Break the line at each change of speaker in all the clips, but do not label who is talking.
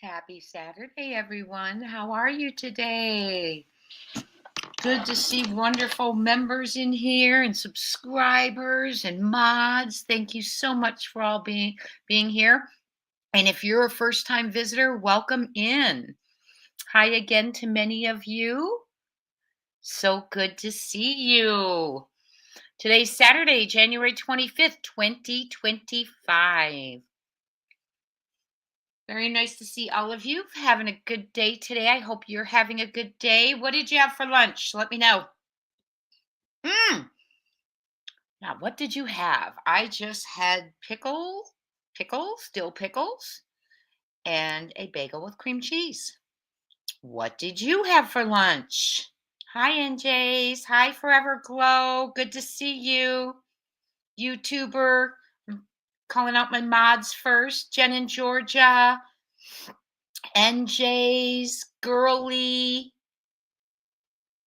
Happy Saturday, everyone. How are you today? Good to see wonderful members in here and subscribers and mods. Thank you so much for all being here. And if you're a first-time visitor, welcome in. Hi again to many of you. So good to see you. Today's Saturday, January 25th, 2025. Very nice to see all of you having a good day today. I hope you're having a good day. What did you have for lunch? Let me know. Now, what did you have? I just had pickles, dill pickles, and a bagel with cream cheese. What did you have for lunch? Hi, NJs. Hi, Forever Glow. Good to see you. YouTuber. Calling out my mods first. Jen in Georgia. NJ's. Girly.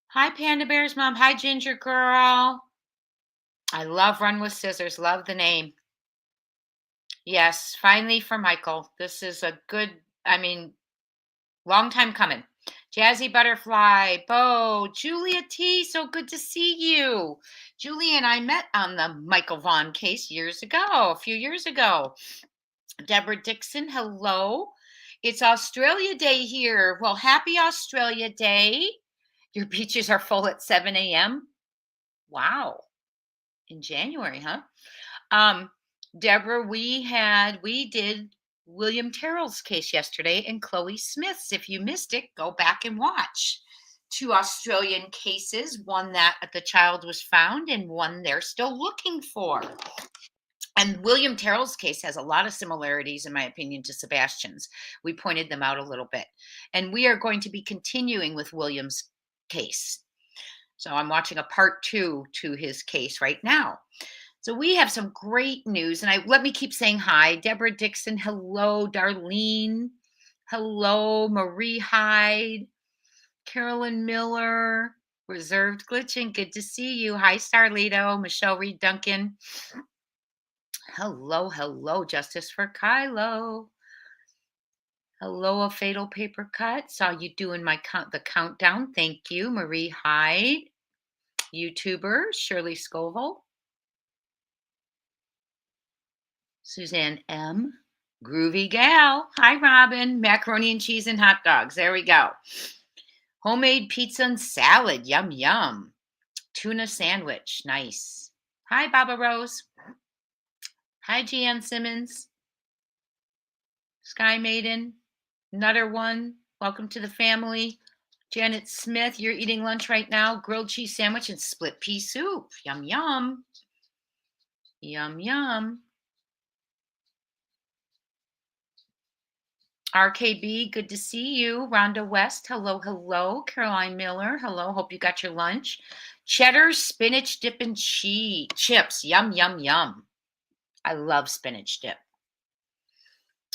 Hi, Panda Bear's mom. Hi, Ginger Girl. I love Run with Scissors. Love the name. Yes, finally for Michael. This is a good, long time coming. Jazzy Butterfly, Bo, Julia T. So good to see you. Julie and I met on the Michael Vaughan case a few years ago. Deborah Dixon, hello. It's Australia Day here. Well, happy Australia Day. Your beaches are full at 7 a.m. Wow. In January, huh? Deborah, we did William Terrell's case yesterday and Chloe Smith's. If you missed it, go back and watch. 2 Australian cases, one that the child was found and one they're still looking for. And William Terrell's case has a lot of similarities, in my opinion, to Sebastian's. We pointed them out a little bit. And we are going to be continuing with William's case. So I'm watching a part 2 to his case right now. So we have some great news, and let me keep saying hi. Deborah Dixon, hello. Darlene, hello. Marie Hyde, Carolyn Miller, Reserved Glitching, good to see you. Hi, Starlito, Michelle Reed Duncan. Hello. Justice for Kylo. Hello, A Fatal Paper Cut. Saw you doing the countdown. Thank you, Marie Hyde. YouTuber, Shirley Scoville. Suzanne M. Groovy Gal. Hi, Robin. Macaroni and cheese and hot dogs. There we go. Homemade pizza and salad. Yum, yum. Tuna sandwich. Nice. Hi, Baba Rose. Hi, Gian Simmons. Sky Maiden. Nutter One. Welcome to the family. Janet Smith, you're eating lunch right now. Grilled cheese sandwich and split pea soup. Yum, yum. Yum, yum. RKB, good to see you. Rhonda West, hello. Caroline Miller, hello. Hope you got your lunch. Cheddar, spinach dip, and chips. Yum, yum, yum. I love spinach dip.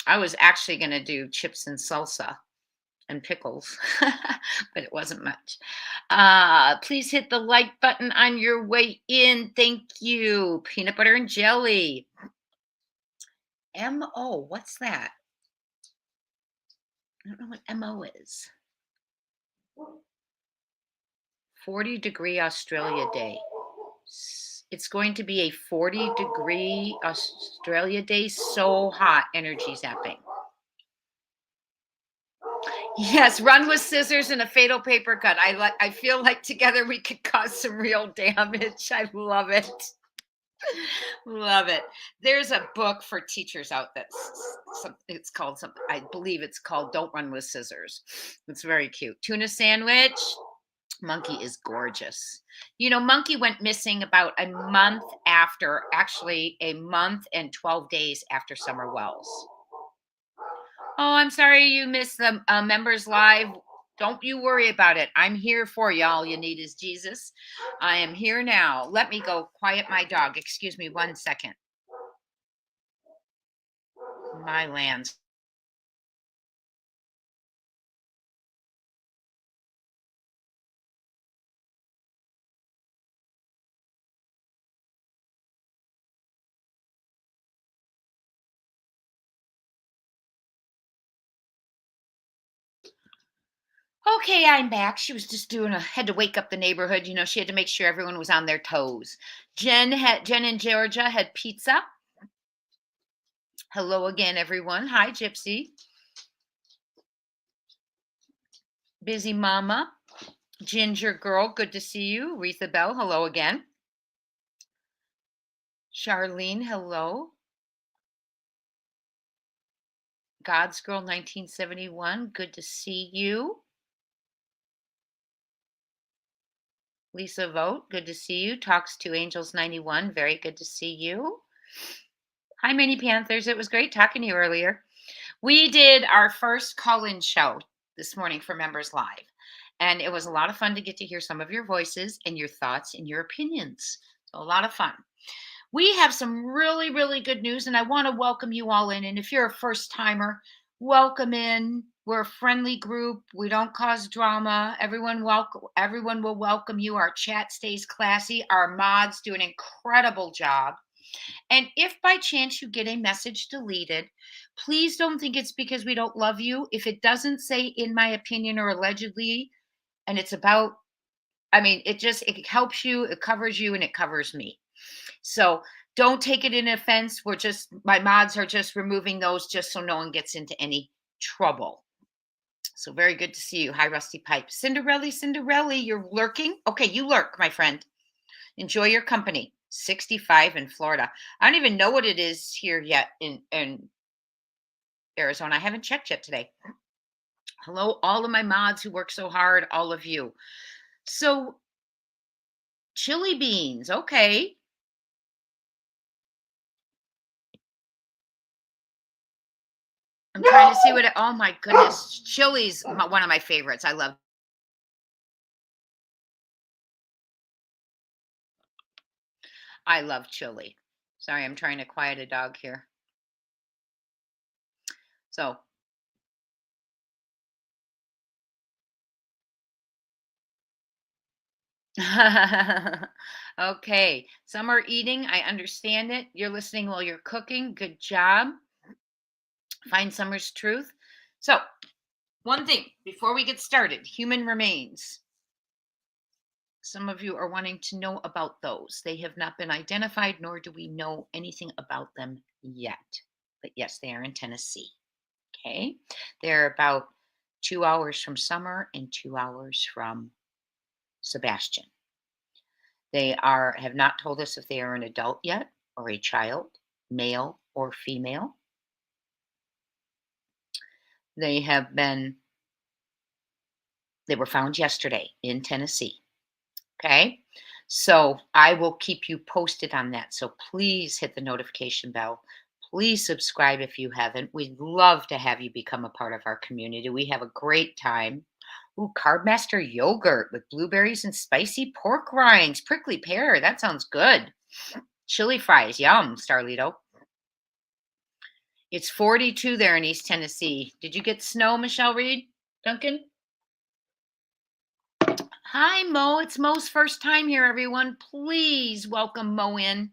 I was actually going to do chips and salsa and pickles, but it wasn't much. Please hit the like button on your way in. Thank you. Peanut butter and jelly. MO, what's that? I don't know what MO is. 40-degree Australia Day. It's going to be a 40-degree Australia Day. So hot, energy zapping. Yes, Run with Scissors and A Fatal Paper Cut. I feel like together we could cause some real damage. I love it. Love it. There's a book for teachers out it's called something. I believe it's called Don't Run with Scissors. It's very cute. Tuna sandwich. Monkey is gorgeous. Monkey went missing about a month and 12 days after Summer Wells. Oh, I'm sorry you missed the members live. Don't you worry about it. I'm here for you. All you need is Jesus. I am here now. Let me go quiet my dog. Excuse me 1 second. My lands. Okay, I'm back. She was just had to wake up the neighborhood. She had to make sure everyone was on their toes. Jen in Georgia had pizza. Hello again, everyone. Hi, Gypsy. Busy Mama. Ginger Girl, good to see you. Retha Bell, hello again. Charlene, hello. God's Girl 1971, good to see you. Lisa Vogt, good to see you. Talks to Angels 91, very good to see you. Hi, Mini Panthers. It was great talking to you earlier. We did our first call-in show this morning for Members Live, and it was a lot of fun to get to hear some of your voices and your thoughts and your opinions. So a lot of fun. We have some really, really good news, and I want to welcome you all in. And if you're a first timer, welcome in. We're a friendly group. We don't cause drama. Everyone will welcome you. Our chat stays classy. Our mods do an incredible job. And if by chance you get a message deleted, please don't think it's because we don't love you. If it doesn't say in my opinion or allegedly, and it's about, it helps you, it covers you, and it covers me. So don't take it in offense. My mods are just removing those just so no one gets into any trouble. So very good to see you. Hi, Rusty Pipe. Cinderella, you're lurking? Okay, you lurk, my friend. Enjoy your company. 65 in Florida. I don't even know what it is here yet in Arizona. I haven't checked yet today. Hello, all of my mods who work so hard, all of you. So, chili beans. Okay. I'm trying to see oh my goodness. Chili's one of my favorites. I love chili. Sorry, I'm trying to quiet a dog here. So, okay. Some are eating. I understand it. You're listening while you're cooking. Good job. Find Summer's truth. So, one thing before we get started, human remains. Some of you are wanting to know about those. They have not been identified, nor do we know anything about them yet. But yes, they are in Tennessee. Okay. They're about 2 hours from Summer and 2 hours from Sebastian. They have not told us if they are an adult yet or a child, male or female. They were found yesterday in Tennessee. Okay. So I will keep you posted on that. So please hit the notification bell. Please subscribe if you haven't. We'd love to have you become a part of our community. We have a great time. Ooh, Carbmaster yogurt with blueberries and spicy pork rinds, prickly pear. That sounds good. Chili fries. Yum, Starlito. It's 42 there in East Tennessee. Did you get snow, Michelle Reed? Duncan? Hi, Mo. It's Mo's first time here, everyone. Please welcome Mo in.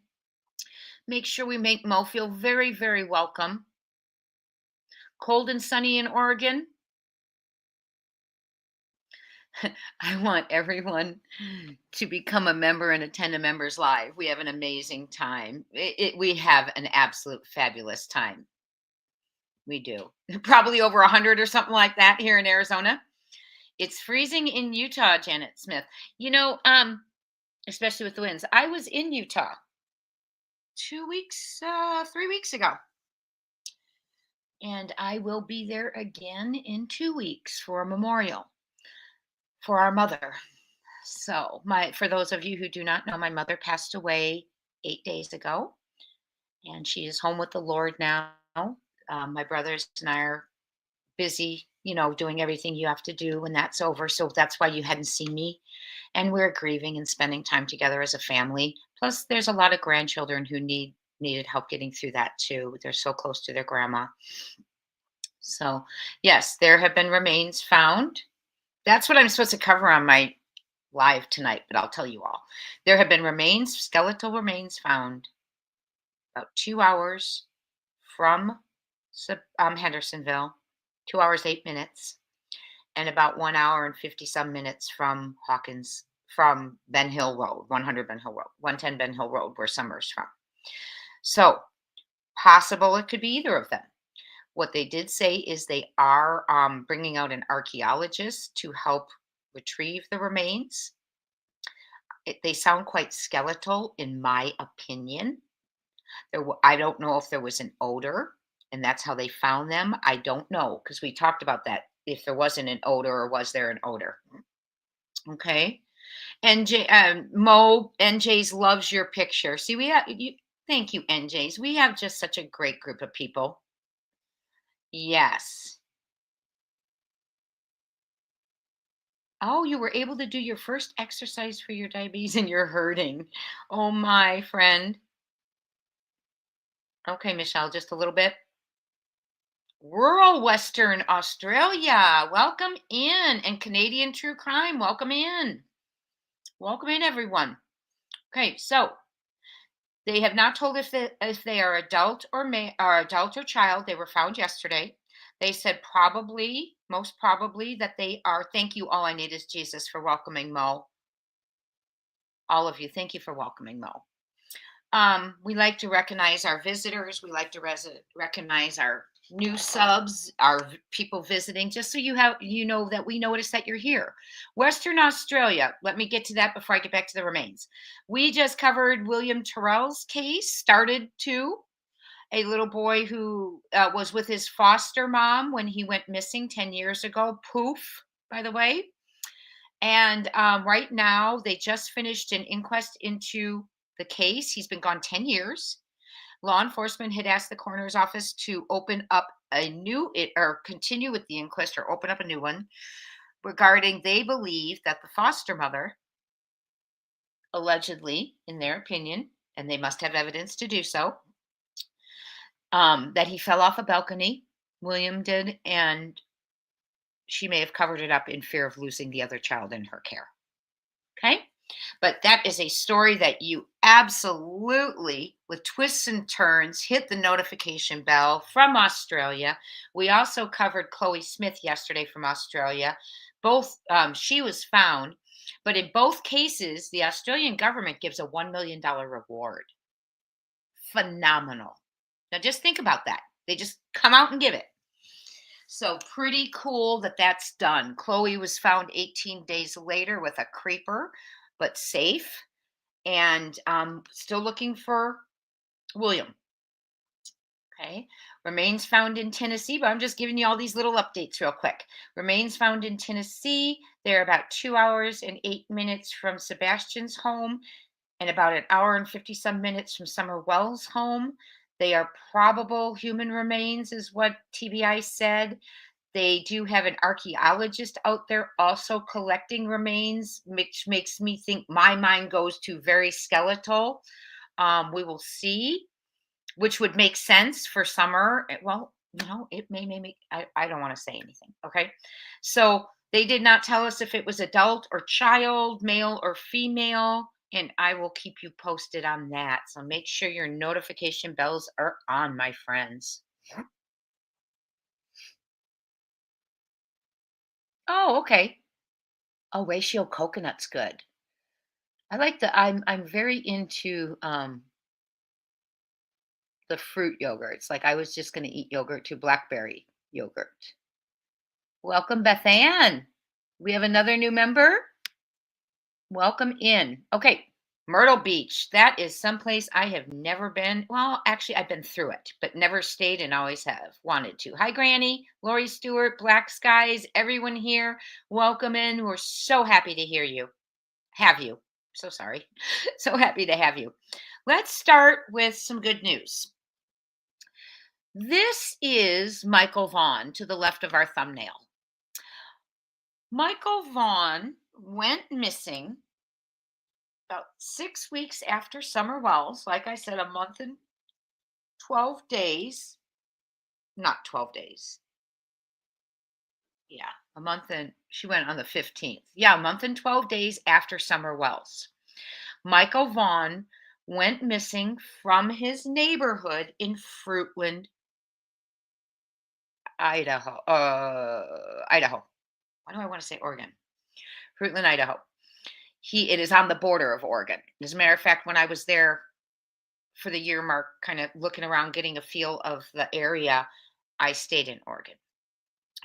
Make sure we make Mo feel very, very welcome. Cold and sunny in Oregon. I want everyone to become a member and attend a Members Live. We have an amazing time. We have an absolute fabulous time. We do. Probably over 100 or something like that here in Arizona. It's freezing in Utah, Janet Smith. Especially with the winds. I was in Utah 3 weeks ago. And I will be there again in 2 weeks for a memorial for our mother. So, for those of you who do not know, my mother passed away 8 days ago, and she is home with the Lord now. My brothers and I are busy, doing everything you have to do when that's over. So that's why you hadn't seen me. And we're grieving and spending time together as a family. Plus, there's a lot of grandchildren who needed help getting through that too. They're so close to their grandma. So, yes, there have been remains found. That's what I'm supposed to cover on my live tonight, but I'll tell you all. There have been skeletal remains found about 2 hours from Hendersonville, 2 hours, 8 minutes. and about 1 hour and 50 some minutes from Hawkins, from Ben Hill Road, 100 Ben Hill Road, 110 Ben Hill Road, where Summer's from. So possible it could be either of them. What they did say is they are bringing out an archaeologist to help retrieve the remains. They sound quite skeletal, in my opinion. I don't know if there was an odor, and that's how they found them. I don't know, because we talked about that. If there wasn't an odor, or was there an odor? Okay. Mo NJ's loves your picture. See, we have you. Thank you, NJ's. We have just such a great group of people. Yes. Oh, you were able to do your first exercise for your diabetes and you're hurting. Oh, my friend. Okay, Michelle, just a little bit. Rural Western Australia, welcome in. And Canadian True Crime, welcome in. Welcome in, everyone. Okay, so they have not told if they are adult or adult or child. They were found yesterday. They said probably, most probably, that they are. Thank you. All I need is Jesus for welcoming Mo. All of you, thank you for welcoming Mo. We like to recognize our visitors. We like to recognize our new subs, our people visiting, just so you know that we notice that you're here. Western Australia. Let me get to that before I get back to the remains. We just covered William Terrell's case. Started to a little boy who was with his foster mom when he went missing 10 years ago. Poof, by the way. And right now, they just finished an inquest into the case. He's been gone 10 years. Law enforcement had asked the coroner's office to open up or continue with the inquest or open up a new one regarding they believe that the foster mother, allegedly, in their opinion, and they must have evidence to do so, that he fell off a balcony, William did, and she may have covered it up in fear of losing the other child in her care. Okay? But that is a story that you absolutely, with twists and turns, hit the notification bell from Australia. We also covered Chloe Smith yesterday from Australia. Both, she was found, but in both cases, the Australian government gives a $1 million reward. Phenomenal. Now, just think about that. They just come out and give it. So pretty cool that that's done. Chloe was found 18 days later with a creeper, but safe, and still looking for William. Okay. Remains found in Tennessee, but I'm just giving you all these little updates real quick. Remains found in Tennessee. They're about 2 hours and 8 minutes from Sebastian's home and about an hour and 50 some minutes from Summer Wells' home. They are probable human remains, is what TBI said. They do have an archaeologist out there also collecting remains, which makes me think my mind goes to very skeletal. We will see, which would make sense for Summer. Well, it may make, I don't want to say anything. Okay. So they did not tell us if it was adult or child, male or female, and I will keep you posted on that. So make sure your notification bells are on, my friends. Oh, okay. Oh, ratio coconut's good. I'm very into the fruit yogurts. Like I was just gonna eat yogurt to blackberry yogurt. Welcome, Beth Ann. We have another new member. Welcome in. Okay, Myrtle Beach. That is someplace I have never been. Well, actually, I've been through it, but never stayed and always have wanted to. Hi, Granny, Lori Stewart, Black Skies, everyone here. Welcome in. We're so happy to hear you. Have you. So sorry. So happy to have you. Let's start with some good news. This is Michael Vaughan to the left of our thumbnail. Michael Vaughan went missing about 6 weeks after Summer Wells. Like I said, a month and 12 days. Not 12 days. Yeah, a month and she went on the 15th. Yeah, a month and 12 days after Summer Wells. Michael Vaughan went missing from his neighborhood in Fruitland, Idaho. Idaho. Why do I want to say Oregon? Fruitland, Idaho. It is on the border of Oregon. As a matter of fact, when I was there for the year mark, kind of looking around, getting a feel of the area, I stayed in Oregon.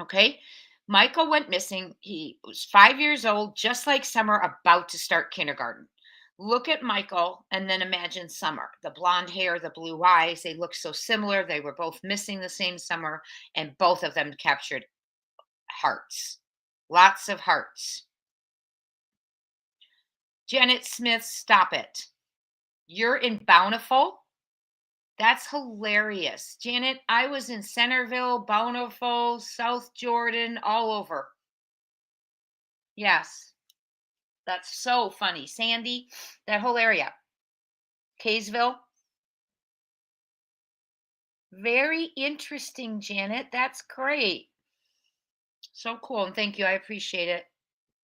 Okay. Michael went missing. He was 5 years old, just like Summer, about to start kindergarten. Look at Michael and then imagine Summer. The blonde hair, the blue eyes, they look so similar. They were both missing the same summer, and both of them captured hearts. Lots of hearts. Janet Smith, stop it. You're in Bountiful? That's hilarious. Janet, I was in Centerville, Bountiful, South Jordan, all over. Yes, that's so funny. Sandy, that whole area. Kaysville. Very interesting, Janet. That's great. So cool. And thank you. I appreciate it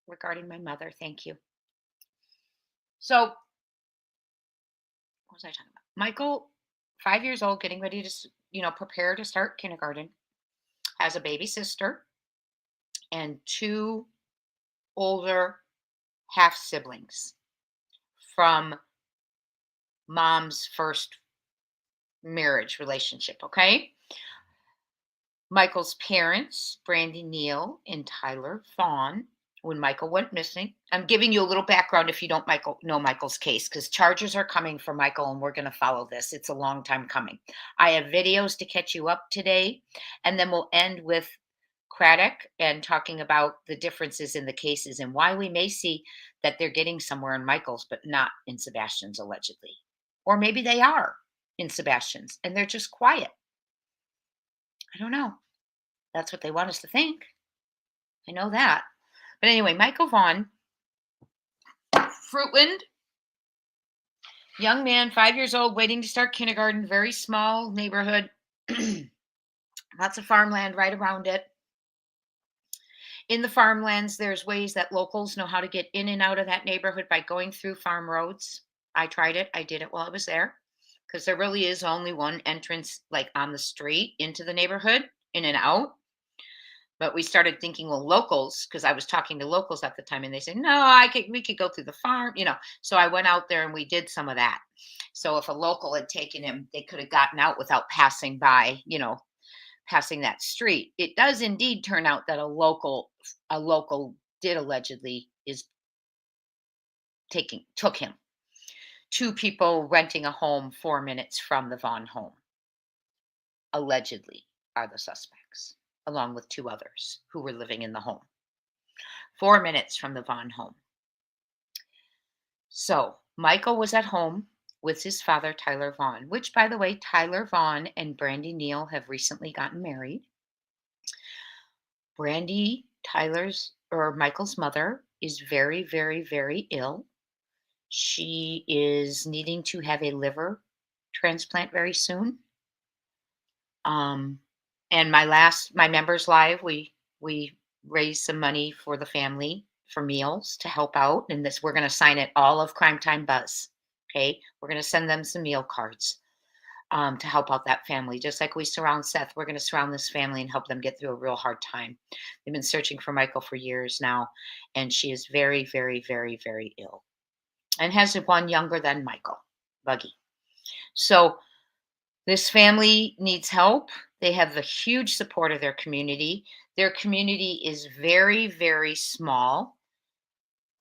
regarding my mother. Thank you. So, what was I talking about? Michael, 5 years old, getting ready to, prepare to start kindergarten, has a baby sister and two older half siblings from mom's first marriage relationship. Okay. Michael's parents, Brandy Neal and Tyler Vaughan, when Michael went missing. I'm giving you a little background if you don't know Michael's case, because charges are coming for Michael and we're going to follow this. It's a long time coming. I have videos to catch you up today, and then we'll end with Craddock and talking about the differences in the cases and why we may see that they're getting somewhere in Michael's, but not in Sebastian's, allegedly. Or maybe they are in Sebastian's and they're just quiet. I don't know. That's what they want us to think. I know that. But anyway, Michael Vaughan, Fruitland, young man, 5 years old, waiting to start kindergarten, very small neighborhood, lots of farmland right around it. In the farmlands, there's ways that locals know how to get in and out of that neighborhood by going through farm roads. I tried it. I did it while I was there, because there really is only one entrance, like on the street into the neighborhood, in and out. But we started thinking, well, locals, because I was talking to locals at the time, and they said, no, we could go through the farm, So I went out there and we did some of that. So if a local had taken him, they could have gotten out without passing by, passing that street. It does indeed turn out that a local did allegedly took him. Two people renting a home 4 minutes from the Vaughan home allegedly are the suspects, along with two others who were living in the home. 4 minutes from the Vaughan home. So Michael was at home with his father, Tyler Vaughan, which, by the way, Tyler Vaughan and Brandy Neal have recently gotten married. Brandy, Michael's mother, is very, very, very ill. She is needing to have a liver transplant very soon. And my members live, we raised some money for the family for meals to help out. And we're going to sign it all of Crime Time Buzz. Okay. We're going to send them some meal cards to help out that family. Just like we surround Seth, we're going to surround this family and help them get through a real hard time. They've been searching for Michael for years now, and she is very, very, very, very ill and has one younger than Michael, Buggy. So this family needs help. They have the huge support of their community. Their community is very, very small.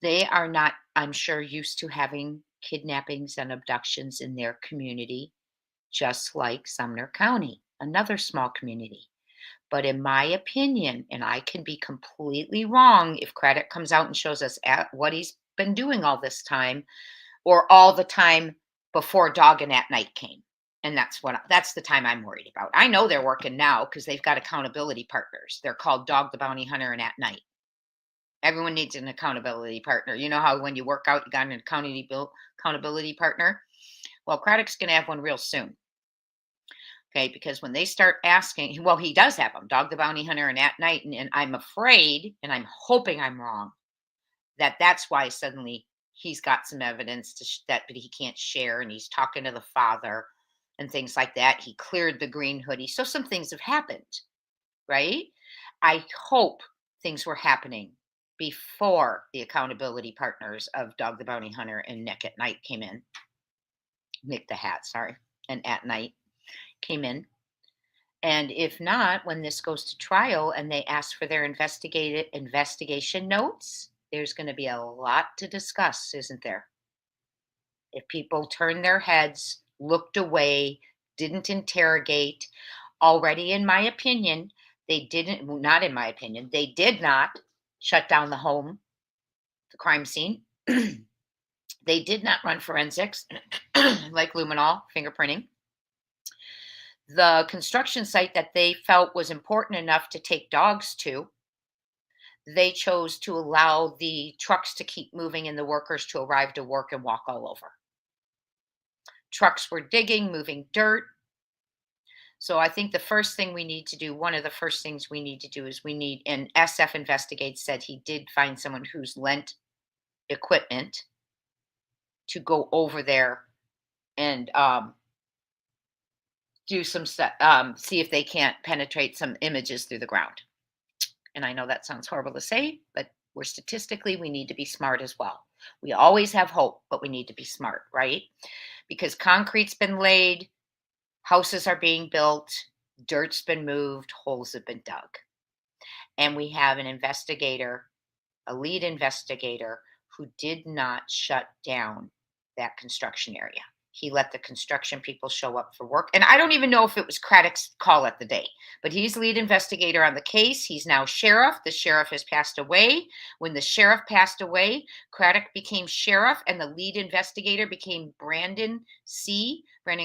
They are not, I'm sure, used to having kidnappings and abductions in their community, just like Sumner County, another small community. But in my opinion, and I can be completely wrong if Craddock comes out and shows us what he's been doing all this time, or all the time before Dog and At Night came. And that's the time I'm worried about. I know they're working now because they've got accountability partners. They're called Dog the Bounty Hunter and At Night. Everyone needs an accountability partner. You know how when you work out, you got an accountability partner? Well, Craddock's going to have one real soon. Okay, because when they start asking, well, he does have them, Dog the Bounty Hunter and At Night. And I'm afraid, and I'm hoping I'm wrong, that's why suddenly he's got some evidence that he can't share, and he's talking to the father and things like that. He cleared the green hoodie. So some things have happened, right? I hope things were happening before the accountability partners of Dog the Bounty Hunter and Nick at Night came in. Nick the Hat, sorry, and At Night came in. And if not, when this goes to trial and they ask for their investigation notes, there's going to be a lot to discuss, isn't there? If people turned their heads, looked away, didn't interrogate, already, in my opinion, they didn't, well, not in my opinion, they did not shut down the home, the crime scene. They did not run forensics like luminol, fingerprinting. The construction site that they felt was important enough to take dogs to, they chose to allow the trucks to keep moving and the workers to arrive to work and walk all over. Trucks were digging, moving dirt. So I think the first thing we need to do, one of the first things we need to do is and SF Investigates said he did find someone who's lent equipment to go over there and do some stuff, see if they can't penetrate some images through the ground. And I know that sounds horrible to say, but we need to be smart as well. We always have hope, but we need to be smart, right? Because concrete's been laid, houses are being built, dirt's been moved, holes have been dug. And we have an investigator, a lead investigator, who did not shut down that construction area. He let the construction people show up for work. And I don't even know if it was Craddock's call at the day, but he's lead investigator on the case. He's now sheriff. The sheriff has passed away. When the sheriff passed away, Craddock became sheriff and the lead investigator became Brandon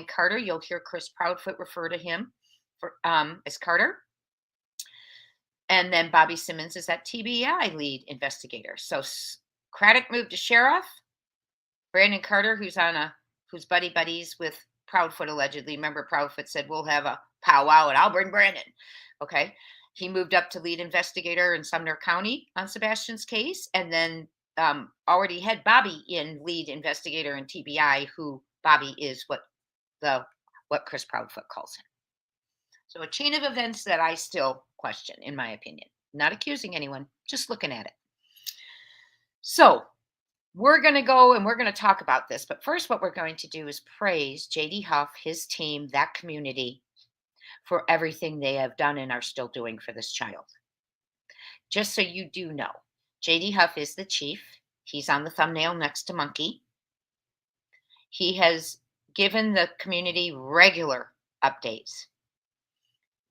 Carter. You'll hear Chris Proudfoot refer to him as Carter. And then Bobby Simmons is that TBI lead investigator. So Craddock moved to sheriff. Brandon Carter, who's buddies with Proudfoot allegedly. Remember, Proudfoot said, we'll have a powwow and I'll bring Brandon. Okay. He moved up to lead investigator in Sumner County on Sebastian's case. And then already had Bobby in lead investigator in TBI, who Bobby is what Chris Proudfoot calls him. So a chain of events that I still question, in my opinion. Not accusing anyone, just looking at it. So we're going to go and we're going to talk about this. But first, what we're going to do is praise J.D. Huff, his team, that community, for everything they have done and are still doing for this child. Just so you do know, J.D. Huff is the chief. He's on the thumbnail next to Monkey. He has given the community regular updates.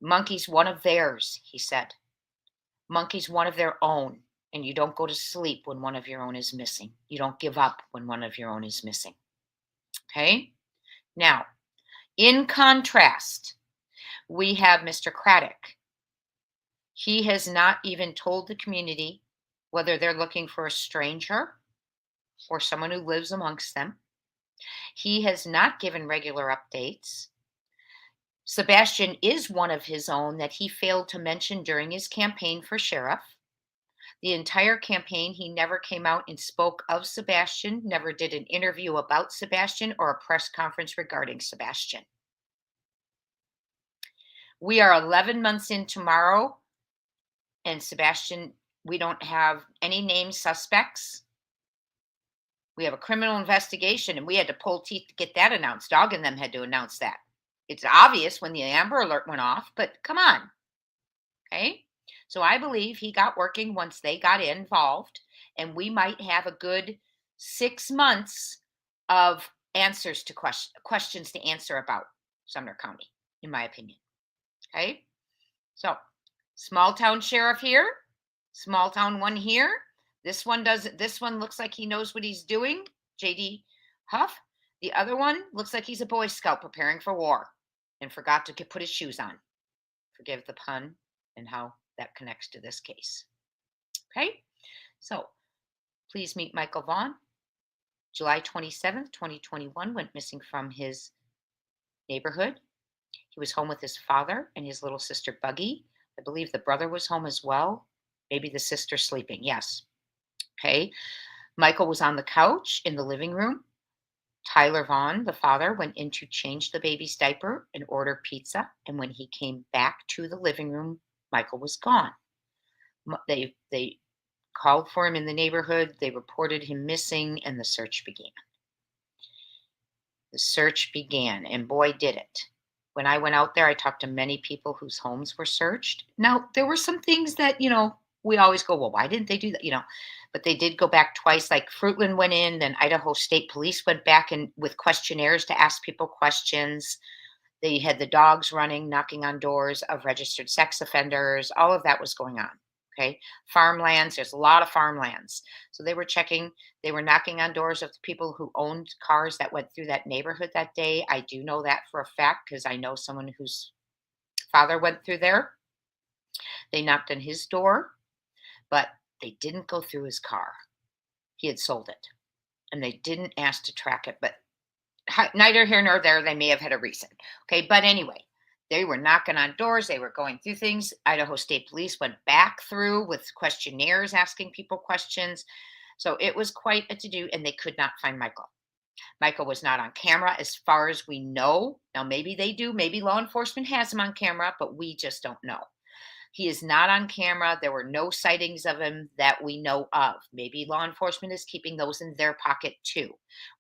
Monkey's one of theirs, he said. Monkey's one of their own. And you don't go to sleep when one of your own is missing. You don't give up when one of your own is missing. Okay? Now, in contrast, we have Mr. Craddock. He has not even told the community whether they're looking for a stranger or someone who lives amongst them. He has not given regular updates. Sebastian is one of his own that he failed to mention during his campaign for sheriff. The entire campaign, he never came out and spoke of Sebastian, never did an interview about Sebastian or a press conference regarding Sebastian. We are 11 months in tomorrow, and Sebastian, we don't have any named suspects. We have a criminal investigation, and we had to pull teeth to get that announced. Dog and them had to announce that. It's obvious when the Amber Alert went off, but come on. Okay? So I believe he got working once they got involved, and we might have a good 6 months of answers to questions to answer about Sumner County, in my opinion. Okay? So, small town sheriff here, small town one here. This one looks like he knows what he's doing, J.D. Huff. The other one looks like he's a Boy Scout preparing for war and forgot to put his shoes on. Forgive the pun and how that connects to this case. Okay, so please meet Michael Vaughan. July 27th, 2021, went missing from his neighborhood. He was home with his father and his little sister Buggy. I believe the brother was home as well. Maybe the sister sleeping. Yes. Okay. Michael was on the couch in the living room. Tyler Vaughan, the father, went in to change the baby's diaper and order pizza. And when he came back to the living room, Michael was gone. They called for him in the neighborhood. They reported him missing, and the search began. The search began, and boy, did it. When I went out there, I talked to many people whose homes were searched. Now, there were some things that, we always go, well, why didn't they do that? But they did go back twice. Like Fruitland went in, then Idaho State Police went back and with questionnaires to ask people questions. They had the dogs running, knocking on doors of registered sex offenders. All of that was going on. Okay. Farmlands, there's a lot of farmlands. So they were checking, they were knocking on doors of the people who owned cars that went through that neighborhood that day. I do know that for a fact because I know someone whose father went through there. They knocked on his door, but they didn't go through his car. He had sold it. And they didn't ask to track it, but neither here nor there. They may have had a reason. Okay. But anyway, they were knocking on doors. They were going through things. Idaho State Police went back through with questionnaires asking people questions. So it was quite a to do, and they could not find Michael. Michael was not on camera as far as we know. Now, maybe they do. Maybe law enforcement has him on camera, but we just don't know. He is not on camera. There were no sightings of him that we know of. Maybe law enforcement is keeping those in their pocket too.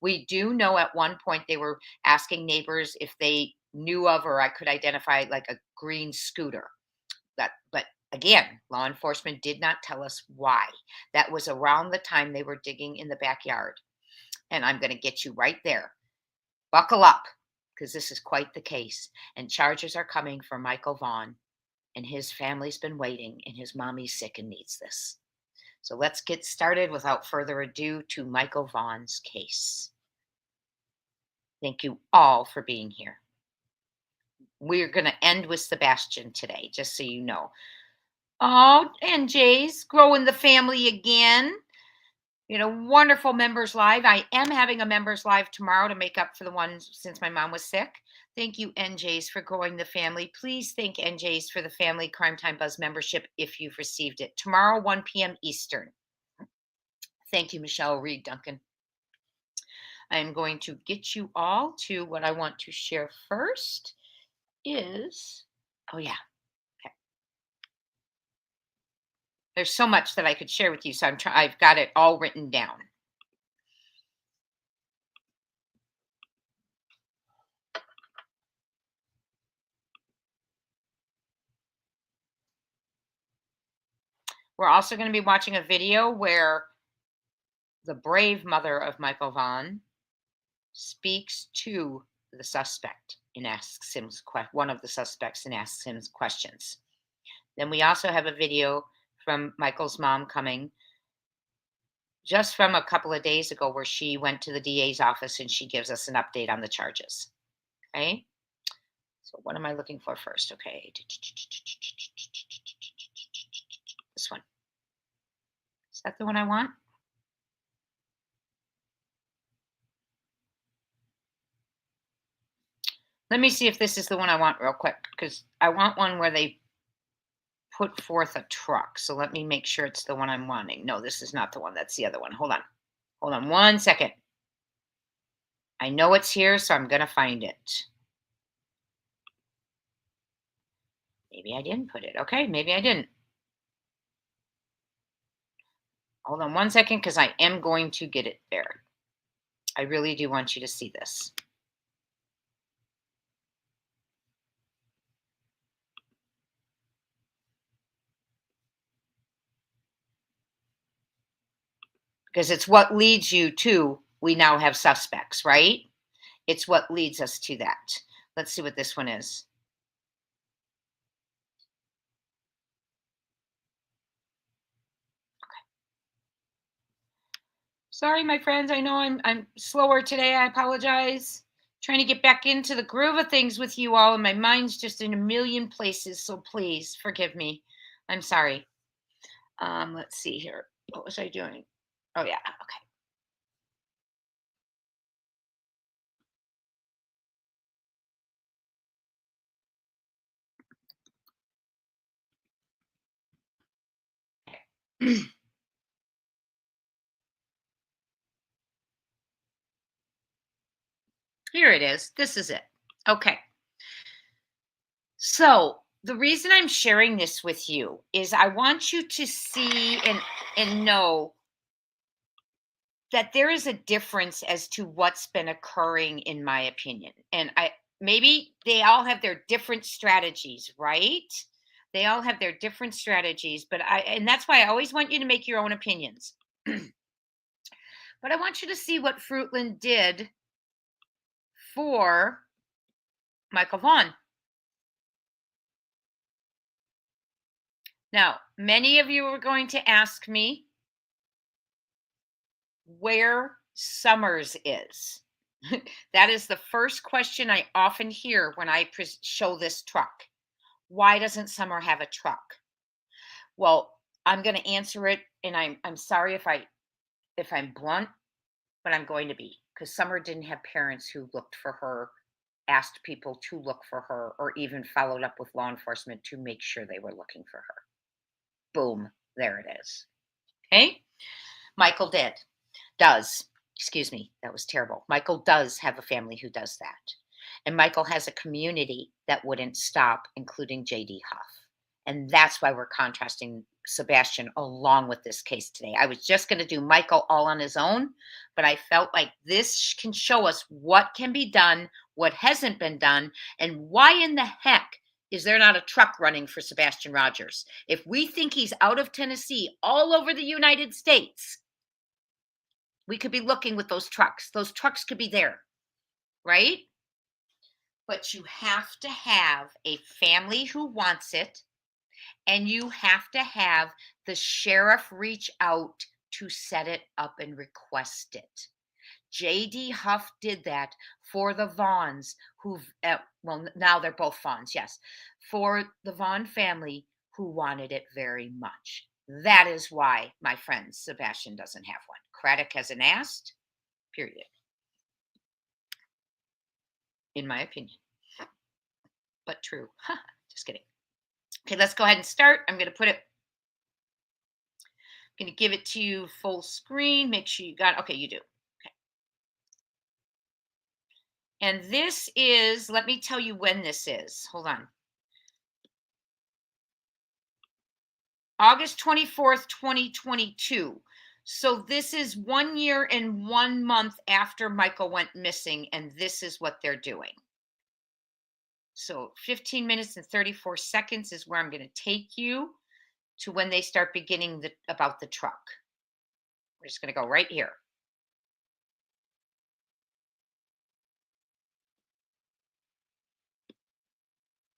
We do know at one point they were asking neighbors if they knew of or I could identify like a green scooter. But again, law enforcement did not tell us why. That was around the time they were digging in the backyard. And I'm going to get you right there. Buckle up because this is quite the case. And charges are coming for Michael Vaughan. And his family's been waiting, and his mommy's sick and needs this. So let's get started without further ado to Michael Vaughan's case. Thank you all for being here. We're going to end with Sebastian today, just so you know. Oh, and Jay's growing the family again. Wonderful members live. I am having a members live tomorrow to make up for the one since my mom was sick. Thank you, NJs, for growing the family. Please thank NJs for the Family Crime Time Buzz membership if you've received it. Tomorrow, 1 p.m. Eastern. Thank you, Michelle Reed Duncan. I'm going to get you all to what I want to share first is, oh yeah, okay. There's so much that I could share with you, so I've got it all written down. We're also going to be watching a video where the brave mother of Michael Vaughan speaks to the suspect and asks him one of the suspects and asks him questions. Then we also have a video from Michael's mom coming just from a couple of days ago where she went to the DA's office and she gives us an update on the charges. Okay. So what am I looking for first? Okay. This one. Is that the one I want? Let me see if this is the one I want real quick, because I want one where they put forth a truck. So let me make sure it's the one I'm wanting. No, this is not the one. That's the other one. Hold on. Hold on 1 second. I know it's here, so I'm going to find it. Maybe I didn't put it. Okay, maybe I didn't. Hold on 1 second, because I am going to get it there. I really do want you to see this. Because it's what leads you to, we now have suspects, right? It's what leads us to that. Let's see what this one is. Okay. Sorry, my friends. I know I'm slower today. I apologize. Trying to get back into the groove of things with you all, and my mind's just in a million places. So please forgive me. I'm sorry. Let's see here. What was I doing? Oh yeah. Okay. Here it is. This is it. Okay. So the reason I'm sharing this with you is I want you to see and know that there is a difference as to what's been occurring, in my opinion. And maybe they all have their different strategies, right? They all have their different strategies, and that's why I always want you to make your own opinions. But I want you to see what Fruitland did for Michael Vaughan. Now, many of you are going to ask me where Summers is. That is the first question I often hear when I show this truck. Why doesn't Summer have a truck? Well, I'm going to answer it, and I'm sorry if I'm blunt, but I'm going to be, because Summer didn't have parents who looked for her, asked people to look for her, or even followed up with law enforcement to make sure they were looking for her. Boom, there it is. Okay? Michael does, excuse me, that was terrible. Michael does have a family who does that. And Michael has a community that wouldn't stop, including J.D. Huff. And that's why we're contrasting Sebastian along with this case today. I was just going to do Michael all on his own, but I felt like this can show us what can be done, what hasn't been done, and why in the heck is there not a truck running for Sebastian Rogers? If we think he's out of Tennessee, all over the United States, we could be looking with those trucks. Those trucks could be there, right? But you have to have a family who wants it, and you have to have the sheriff reach out to set it up and request it. J.D. Huff did that for the Vaughns, well, now they're both Vaughns, yes, for the Vaughan family who wanted it very much. That is why, my friend, Sebastian doesn't have one. Craddock hasn't asked, period. In my opinion. But true. Just kidding. Okay, let's go ahead and start. I'm going to give it to you full screen. Make sure you got, okay, you do. Okay. And this is, let me tell you when this is. Hold on. August 24th, 2022. So this is 1 year and 1 month after Michael went missing, and this is what they're doing. So 15 minutes and 34 seconds is where I'm going to take you to when they start beginning about the truck. We're just going to go right here.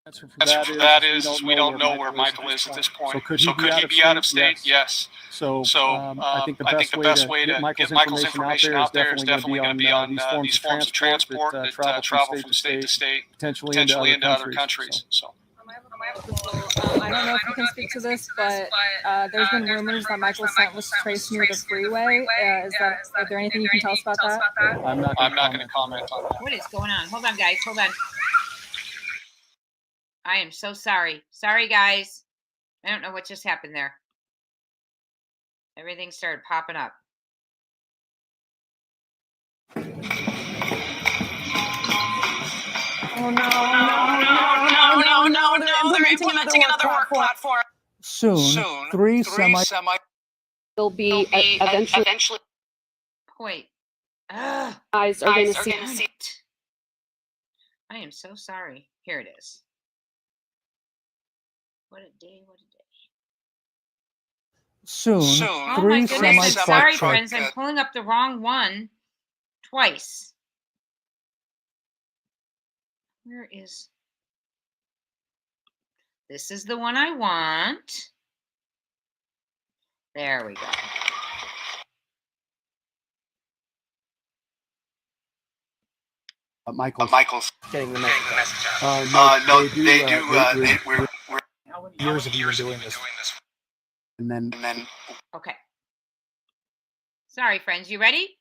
Answer for that is we don't know where Michael is at this point. So could he be out of state? Yes. So I think the best way to get Michael's information out there is definitely going to be on these forms of transport that travel from state to state, potentially into other countries. So.
I don't know if you can speak to this, but there's been rumors that Michael's scent was traced near the freeway. Is there anything you can tell us about that?
I'm not going to comment on that.
What is going on? Hold on, guys. Hold on. I am so sorry. Sorry, guys. I don't know what just happened there. Everything started popping up.
Oh, no. They're implementing another work platform.
Soon, three semi
will be eventually.
Wait.
Guys are going to see
it. I am so sorry. Here it is. What a day, what a day.
Soon,
oh
three
my goodness, I'm sorry,
truck.
friends. I'm pulling up the wrong one twice. Where is... This is the one I want. There we go.
Michael's
getting the message out.
no, they do.
We're
years of doing this. And then.
Okay. Sorry, friends. You ready?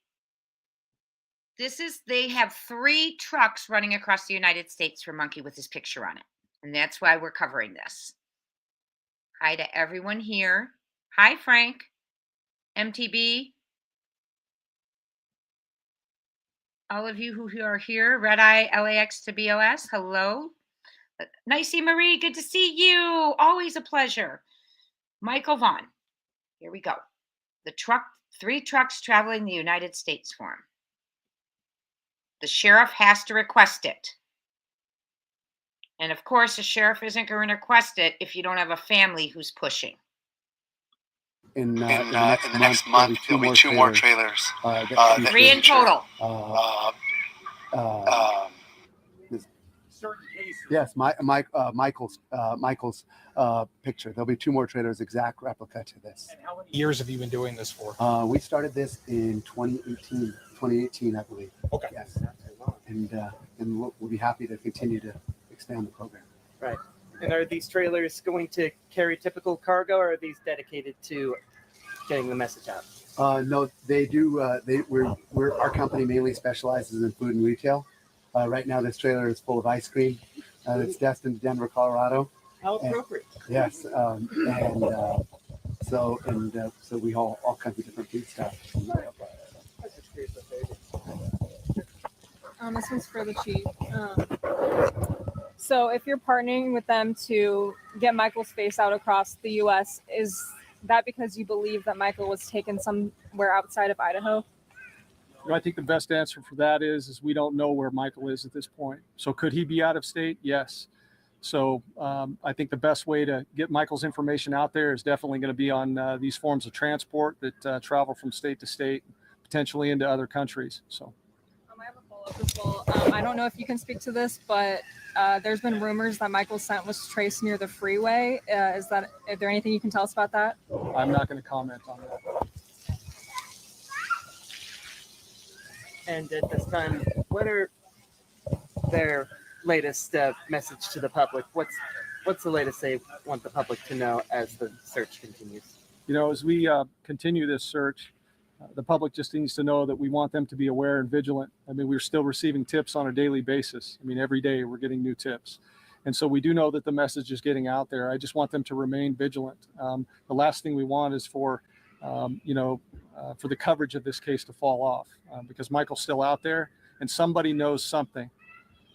They have 3 trucks running across the United States for Monkey with his picture on it. And that's why we're covering this. Hi to everyone here. Hi, Frank. MTB. All of you who are here. Red Eye LAX to BOS. Hello. Nicey Marie, good to see you. Always a pleasure. Michael Vaughan. Here we go. Three trucks traveling the United States form. The sheriff has to request it. And of course, the sheriff isn't going to request it if you don't have a family who's pushing.
In the next month, there'll be two more trailers.
Three in total.
Yes, Michael's picture. There'll be two more trailers, exact replica to this.
And how many years have you been doing this for?
We started this in 2018, I believe.
Okay.
Yes, and we'll be happy to continue to expand the program.
Right. And are these trailers going to carry typical cargo, or are these dedicated to getting the message out?
No, they do. Our company mainly specializes in food and retail. Right now, this trailer is full of ice cream. It's destined to Denver, Colorado.
How appropriate.
Yes, so we haul all kinds of different food stuff.
This one's for the chief. So if you're partnering with them to get Michael's face out across the U.S., is that because you believe that Michael was taken somewhere outside of Idaho?
I think the best answer for that is we don't know where Michael is at this point. So could he be out of state? Yes. So I think the best way to get Michael's information out there is definitely going to be on these forms of transport that travel from state to state, potentially into other countries. So.
I have a follow-up as well. I don't know if you can speak to this, but there's been rumors that Michael's scent was traced near the freeway. Is there anything you can tell us about that?
I'm not going to comment on that.
And at this time, what are their latest message to the public? What's the latest they want the public to know as the search continues?
As we continue this search, the public just needs to know that we want them to be aware and vigilant. I mean, we're still receiving tips on a daily basis. I mean, every day we're getting new tips. And so we do know that the message is getting out there. I just want them to remain vigilant. The last thing we want is for the coverage of this case to fall off because Michael's still out there and somebody knows something.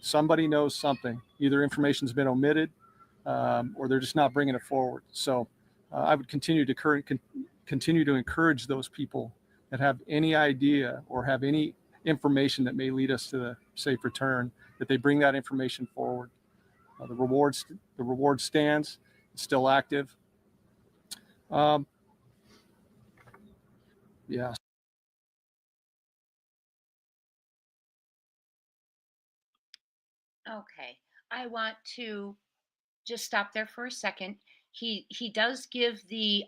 Somebody knows something. Either information's been omitted or they're just not bringing it forward. So I would continue to encourage those people that have any idea or have any information that may lead us to the safe return, that they bring that information forward. The reward stands. It's still active. Yeah.
Okay, I want to just stop there for a second. He does give the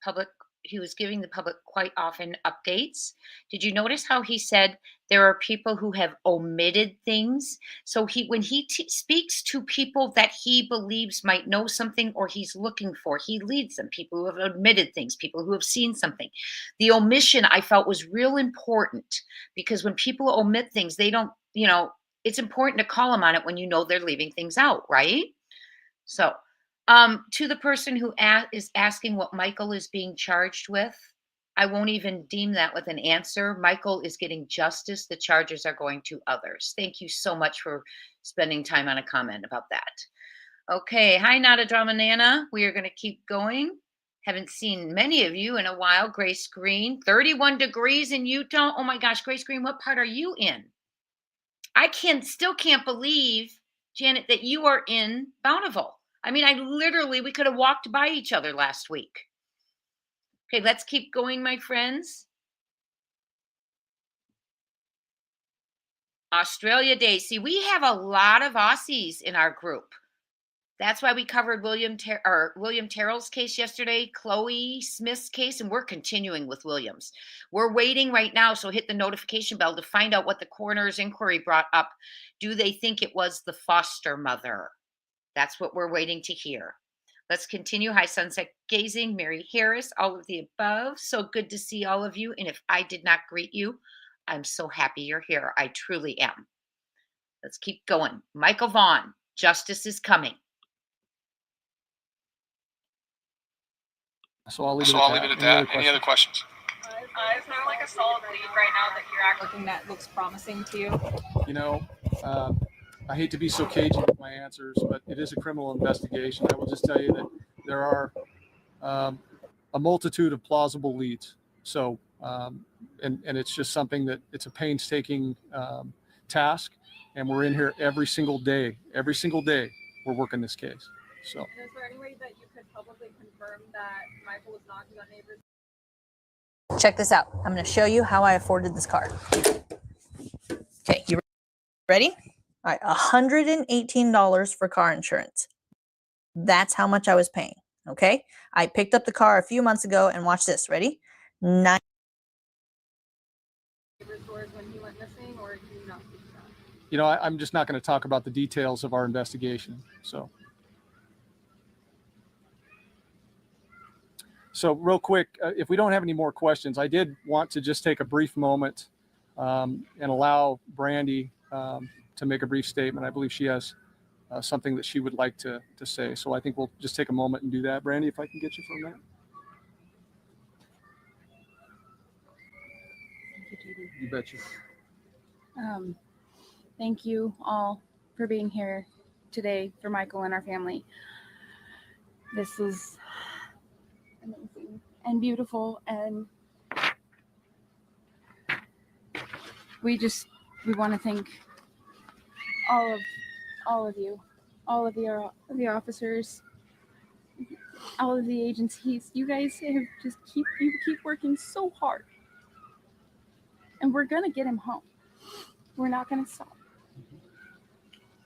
public. He was giving the public quite often updates. Did you notice how he said there are people who have omitted things? So when he speaks to people that he believes might know something or he's looking for, he leads them. People who have omitted things, people who have seen something. The omission I felt was real important because when people omit things, they don't, it's important to call them on it when you know they're leaving things out, right? So to the person who is asking what Michael is being charged with, I won't even deem that with an answer. Michael is getting justice. The charges are going to others. Thank you so much for spending time on a comment about that. Okay. Hi, Not a Drama Nana. We are going to keep going. Haven't seen many of you in a while. Grace Green, 31 degrees in Utah. Oh my gosh, Grace Green, what part are you in? I still can't believe, Janet, that you are in Bountiful. I mean, we could have walked by each other last week. Okay, let's keep going, my friends. Australia Day. See, we have a lot of Aussies in our group. That's why we covered William Terrell's case yesterday, Chloe Smith's case, and we're continuing with Williams. We're waiting right now, so hit the notification bell to find out what the coroner's inquiry brought up. Do they think it was the foster mother? That's what we're waiting to hear. Let's continue. High Sunset Gazing, Mary Harris, all of the above. So good to see all of you. And if I did not greet you, I'm so happy you're here. I truly am. Let's keep going. Michael Vaughan, justice is coming.
So I'll leave it at that. Any other questions?
Is there like a solid lead right now that you're looking that looks promising to you?
I hate to be so cagey with my answers, but it is a criminal investigation. I will just tell you that there are a multitude of plausible leads. So, and it's just something that it's a painstaking task, and we're in here every single day. Every single day, we're working this case. So.
And is there any way that you could publicly confirm that Michael was knocking on neighbors?
Check this out. I'm going to show you how I afforded this car. Okay, you ready? All right, $118 for car insurance. That's how much I was paying. Okay, I picked up the car a few months ago, and watch this. Ready?
Neighbors' doors when he went missing, or do you not think that?
You know, I'm just not going to talk about the details of our investigation. So real quick, if we don't have any more questions, I did want to just take a brief moment and allow Brandy to make a brief statement. I believe she has something that she would like to say. So I think we'll just take a moment and do that. Brandy, if I can get you for a minute.
Thank you,
You betcha.
Thank you all for being here today for Michael and our family. This is amazing and beautiful, and we want to thank all of you, all of the officers, all of the agencies. You guys have you keep working so hard, and we're gonna get him home. We're not gonna stop.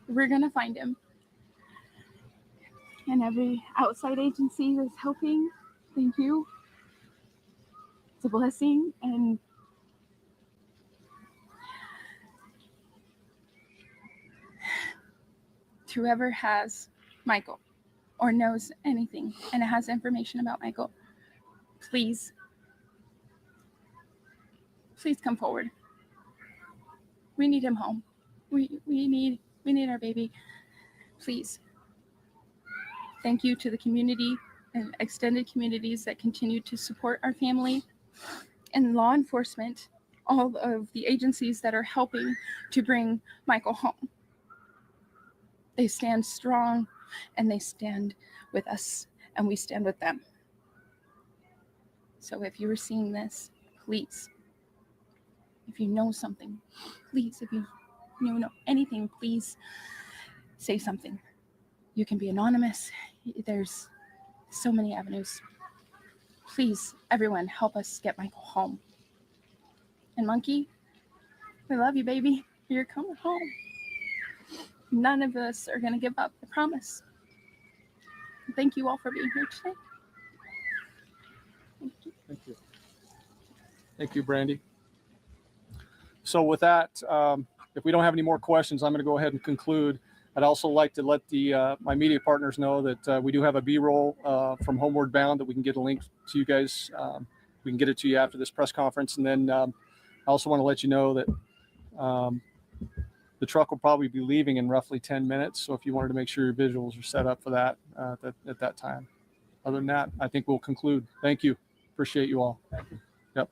We're gonna find him. And every outside agency that's helping, thank you. It's a blessing. And whoever has Michael or knows anything and has information about Michael, please come forward. We need him home. We need our baby. Please. Thank you to the community and extended communities that continue to support our family, and law enforcement, all of the agencies that are helping to bring Michael home. They stand strong, and they stand with us, and we stand with them. So if you are seeing this, please, if you know something, please, if you know anything, please say something. You can be anonymous. There's so many avenues. Please, everyone, help us get Michael home. And Monkey, we love you, baby. You're coming home. None of us are going to give up, I promise. Thank you all for being here today. Thank you.
Thank you. Thank you, Brandy. So with that, if we don't have any more questions, I'm going to go ahead and conclude. I'd also like to let my media partners know that we do have a B-roll from Homeward Bound that we can get a link to you guys. We can get it to you after this press conference. And then I also want to let you know that the truck will probably be leaving in roughly 10 minutes. So if you wanted to make sure your visuals are set up for that at that time. Other than that, I think we'll conclude. Thank you. Appreciate you all. Yep.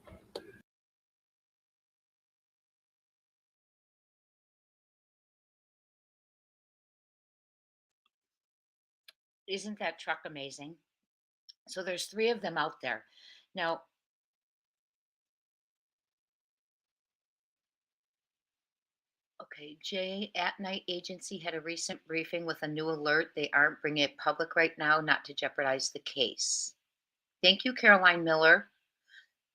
Isn't that truck amazing? So there's 3 of them out there. Now, okay, Jay at Night Agency had a recent briefing with a new alert. They aren't bringing it public right now, not to jeopardize the case. Thank you, Caroline Miller.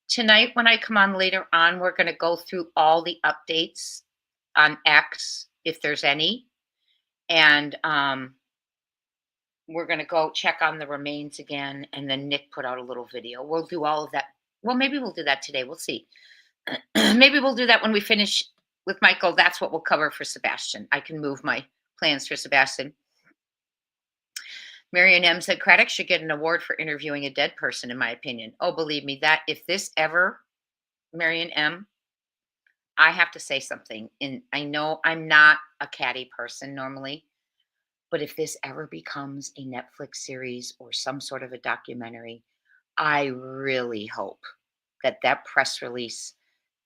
Tonight, when I come on later on, we're going to go through all the updates on X, if there's any. And we're going to go check on the remains again. And then Nick put out a little video. We'll do all of that. Well, maybe we'll do that today. We'll see. Maybe we'll do that when we finish with Michael. That's what we'll cover for Sebastian. I can move my plans for Sebastian. Marion M. said Craddock should get an award for interviewing a dead person, in my opinion. Oh, believe me, that if this ever, Marion M., I have to say something. And I know I'm not a catty person normally, but if this ever becomes a Netflix series or some sort of a documentary, I really hope that that press release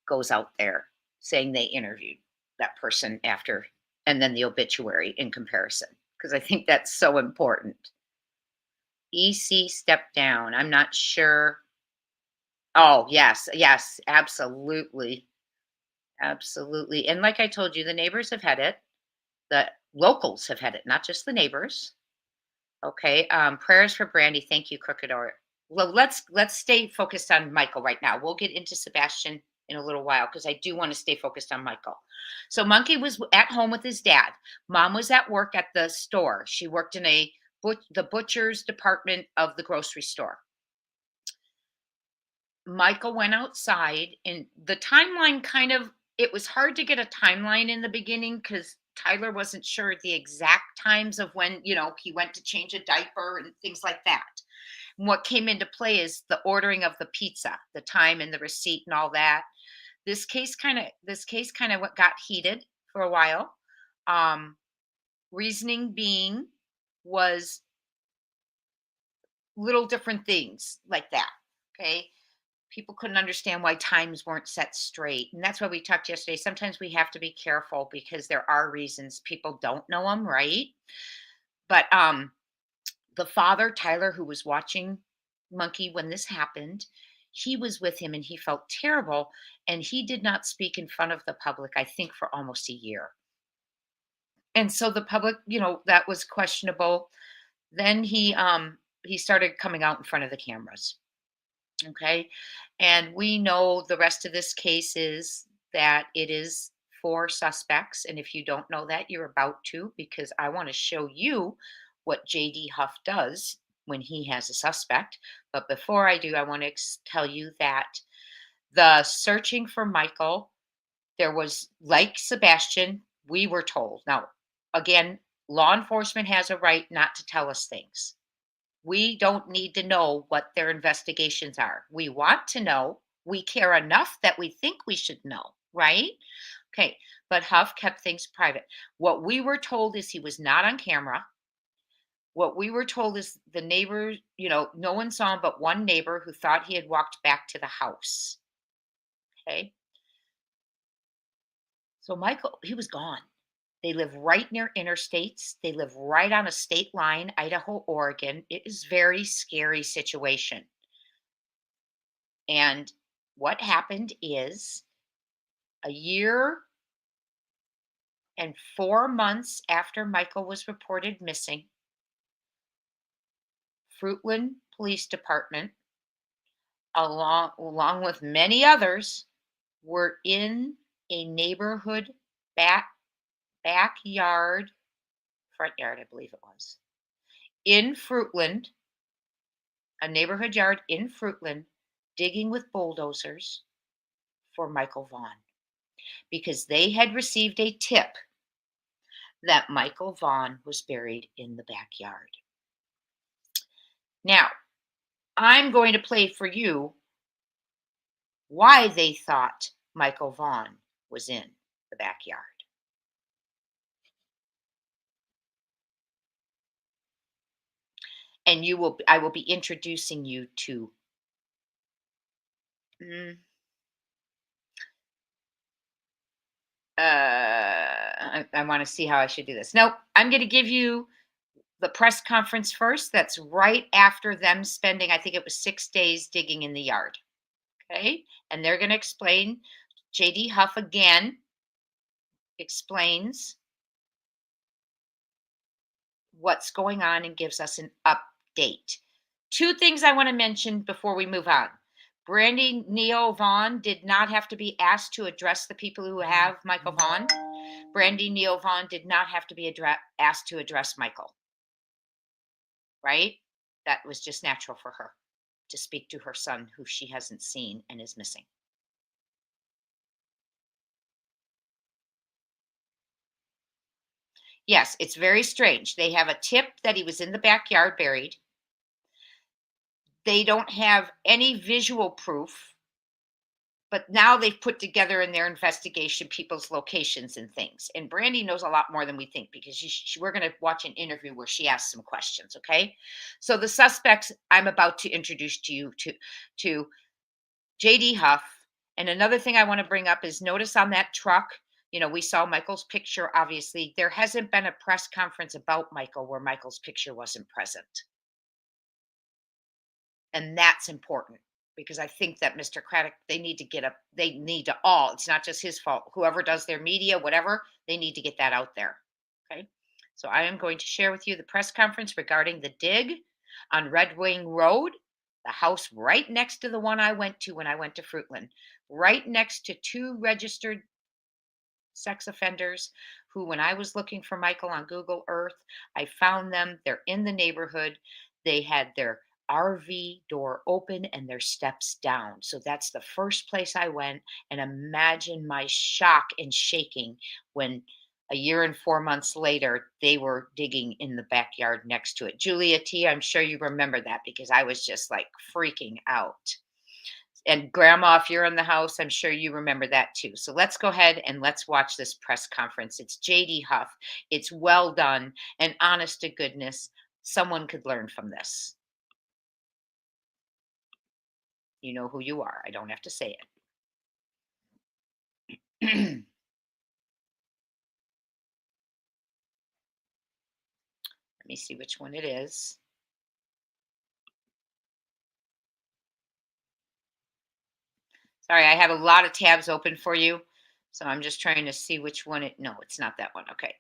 goes out there saying they interviewed that person after and then the obituary in comparison, because I think that's so important. EC stepped down. I'm not sure. Oh, yes, yes, absolutely. Absolutely. And like I told you, the neighbors have had it. The locals have had it, not just the neighbors. Okay. Prayers for Brandy. Thank you, Crooked Or. Well, let's stay focused on Michael right now. We'll get into Sebastian in a little while because I do want to stay focused on Michael. So Monkey was at home with his dad. Mom was at work at the store. She worked in the butcher's department of the grocery store. Michael went outside, and the timeline it was hard to get a timeline in the beginning because Tyler wasn't sure the exact times of when, he went to change a diaper and things like that. And what came into play is the ordering of the pizza, the time and the receipt and all that. This case kind of what got heated for a while. Reasoning being was little different things like that. Okay. People couldn't understand why times weren't set straight. And that's why we talked yesterday. Sometimes we have to be careful because there are reasons people don't know them, right? But the father, Tyler, who was watching Monkey when this happened, he was with him and he felt terrible. And he did not speak in front of the public, I think, for almost a year. And so the public, that was questionable. Then he started coming out in front of the cameras. Okay. And we know the rest of this case is that it is 4 suspects. And if you don't know that, you're about to, because I want to show you what JD Huff does when he has a suspect. But before I do, I want to tell you that the searching for Michael, there was, like Sebastian, we were told. Now, again, law enforcement has a right not to tell us things. We don't need to know what their investigations are. We want to know. We care enough that we think we should know, right? Okay, but Huff kept things private. What we were told is he was not on camera. What we were told is the neighbors, no one saw him but one neighbor who thought he had walked back to the house. Okay. So Michael, he was gone. They live right near interstates. They live right on a state line, Idaho, Oregon. It is a very scary situation. And what happened is a year and 4 months after Michael was reported missing, Fruitland Police Department, along with many others, were in a neighborhood front yard, I believe it was, in Fruitland, a neighborhood yard in Fruitland, digging with bulldozers for Michael Vaughan, because they had received a tip that Michael Vaughan was buried in the backyard. Now, I'm going to play for you why they thought Michael Vaughan was in the backyard. And I will be introducing you to I want to see how I should do this. Nope, I'm going to give you the press conference first. That's right after them spending, I think it was 6 days digging in the yard. Okay, and they're going to explain. JD Huff again explains what's going on and gives us an update. 2 things I want to mention before we move on. Brandy Neo Vaughan did not have to be asked to address the people who have Michael Vaughan. Brandy Neo Vaughan did not have to be asked to address Michael. Right? That was just natural for her to speak to her son, who she hasn't seen and is missing. Yes, it's very strange. They have a tip that he was in the backyard buried. They don't have any visual proof, but now they've put together in their investigation people's locations and things. And Brandy knows a lot more than we think, because we're going to watch an interview where she asks some questions, okay? So the suspects I'm about to introduce to you to JD Huff. And another thing I want to bring up is, notice on that truck, You know, we saw Michael's picture, obviously. There hasn't been a press conference about Michael where Michael's picture wasn't present. And that's important because I think that Mr. Craddock, they need to get up, they need to all, it's not just his fault. Whoever does their media, whatever, they need to get that out there. Okay. So I am going to share with you the press conference regarding the dig on Red Wing Road, the house right next to the one I went to when I went to Fruitland, right next to 2 registered sex offenders who, when I was looking for Michael on Google Earth, I found them. They're in the neighborhood. They had their RV door open and their steps down. So that's the first place I went. And imagine my shock and shaking when a year and 4 months later, they were digging in the backyard next to it. Julia T., I'm sure you remember that because I was just like freaking out. And Grandma, if you're in the house, I'm sure you remember that too. So let's go ahead and let's watch this press conference. It's J.D. Huff. It's well done. And honest to goodness, someone could learn from this. You know who you are. I don't have to say it. Let me see which one it is. Sorry, I had a lot of tabs open for you. So I'm just trying to see which one it, no, it's not that one. Okay.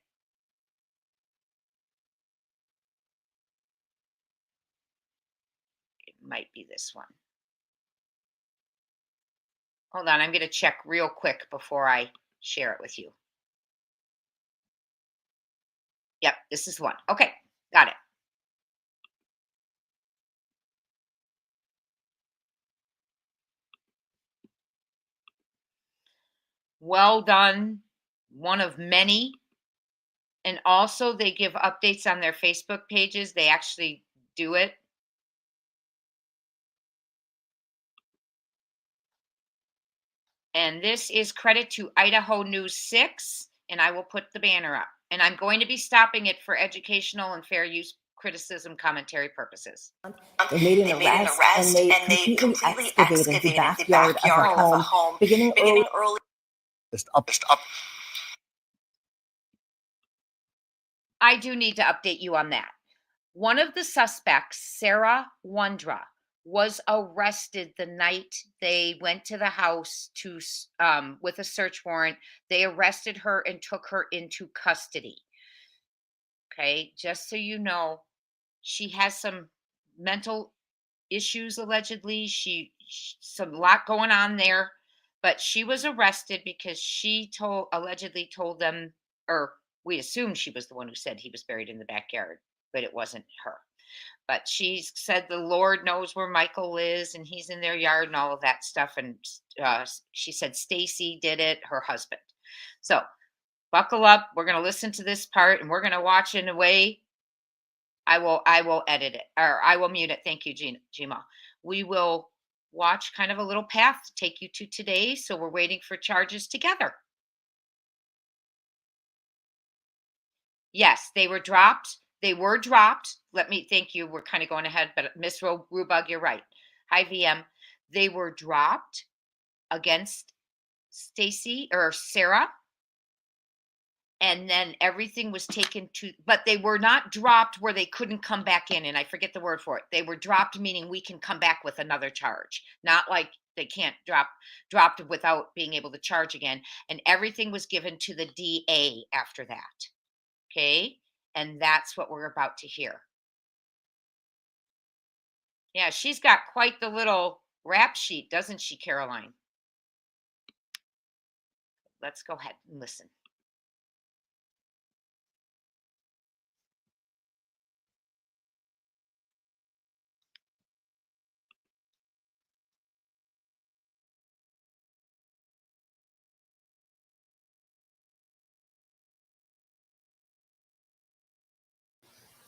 It might be this one. Hold on, I'm going to check real quick before I share it with you. Yep, this is one. Okay, got it. Well done, one of many. And also they give updates on their Facebook pages. They actually do it. And this is credit to Idaho News 6, and I will put the banner up. And I'm going to be stopping it for educational and fair use criticism commentary purposes.
They made an arrest and they completely excavated the backyard of the home, beginning early.
Just up.
I do need to update you on that. One of the suspects, Sarah Wondra, was arrested the night they went to the house to with a search warrant. They arrested her and took her into custody. Okay, just so you know, she has some mental issues allegedly. She some lot going on there, but she was arrested because she allegedly told them, or we assume she was the one who said he was buried in the backyard, but it wasn't her. But she said the Lord knows where Michael is and he's in their yard and all of that stuff. And she said Stacy did it, her husband. So buckle up. We're going to listen to this part and we're going to watch in a way. I will edit it, or I will mute it. Thank you, Gma. We will watch kind of a little path to take you to today. So we're waiting for charges together. Yes, they were dropped. They were dropped. Let me thank you. We're kind of going ahead, but Miss Rubug, you're right. Hi, VM. They were dropped against Stacy or Sarah. And then everything was taken to, but they were not dropped where they couldn't come back in. And I forget the word for it. They were dropped, meaning we can come back with another charge. Not like they can't dropped without being able to charge again. And everything was given to the DA after that. Okay. And that's what we're about to hear. Yeah, she's got quite the little rap sheet, doesn't she, Caroline? Let's go ahead and listen.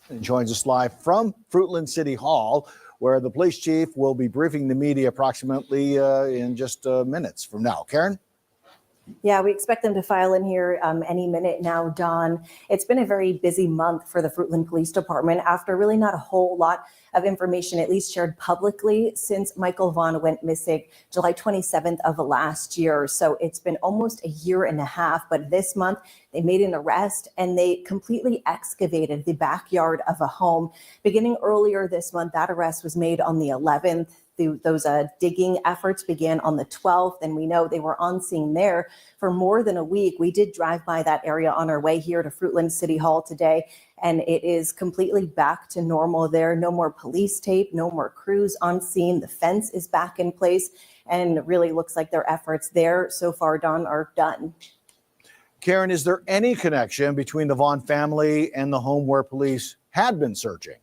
And joins us live from Fruitland City Hall, where the police chief will be briefing the media approximately in just minutes from now. Karen?
Yeah, we expect them to file in here any minute now, Dawn. It's been a very busy month for the Fruitland Police Department after really not a whole lot of information, at least shared publicly, since Michael Vaughan went missing July 27th of last year. So it's been almost a year and a half, but this month they made an arrest and they completely excavated the backyard of a home. Beginning earlier this month, that arrest was made on the 11th. Those digging efforts began on the 12th, and we know they were on scene there for more than a week. We did drive by that area on our way here to Fruitland City Hall today, and it is completely back to normal there. No more police tape, no more crews on scene. The fence is back in place, and it really looks like their efforts there so far, Dawn, are done.
Karen, is there any connection between the Vaughan family and the home where police had been searching?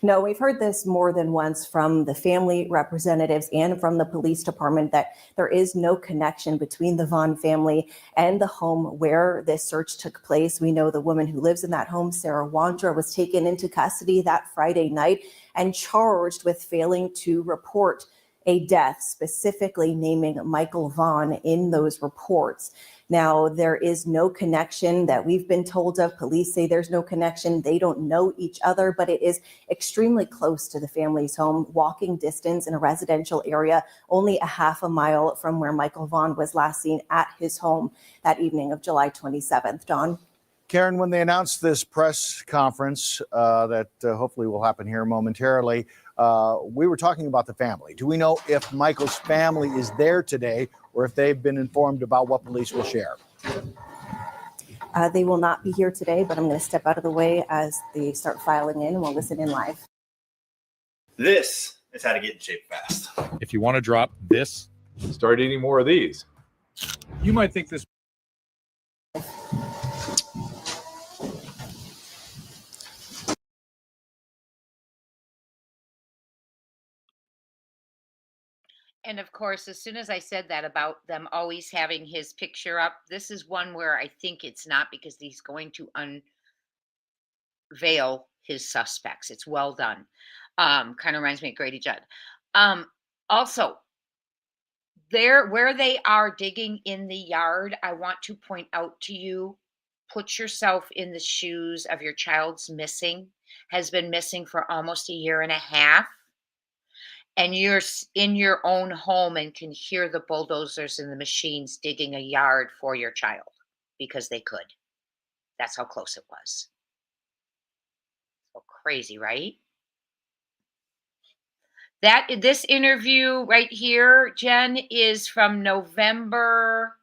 No, we've heard this more than once from the family representatives and from the police department that there is no connection between the Vaughan family and the home where this search took place. We know the woman who lives in that home, Sarah Wandra, was taken into custody that Friday night and charged with failing to report a death, specifically naming Michael Vaughan in those reports. Now, there is no connection that we've been told of. Police say there's no connection. They don't know each other, but it is extremely close to the family's home, walking distance in a residential area, only a half a mile from where Michael Vaughan was last seen at his home that evening of July 27th. Dawn?
Karen, when they announced this press conference that hopefully will happen here momentarily, we were talking about the family. Do we know if Michael's family is there today or if they've been informed about what police will share?
They will not be here today, but I'm going to step out of the way as they start filing in and we'll listen in live.
This is how to get in shape fast.
If you want to drop this,
start eating more of these.
You might think this.
And of course, as soon as I said that about them always having his picture up, this is one where I think it's not, because he's going to unveil his suspects. It's well done. Kind of reminds me of Grady Judd. Also, there where they are digging in the yard, I want to point out to you, put yourself in the shoes of your child's has been missing for almost a year and a half. And you're in your own home and can hear the bulldozers and the machines digging a yard for your child because they could. That's how close it was. So crazy, right? This interview right here, Jen, is from November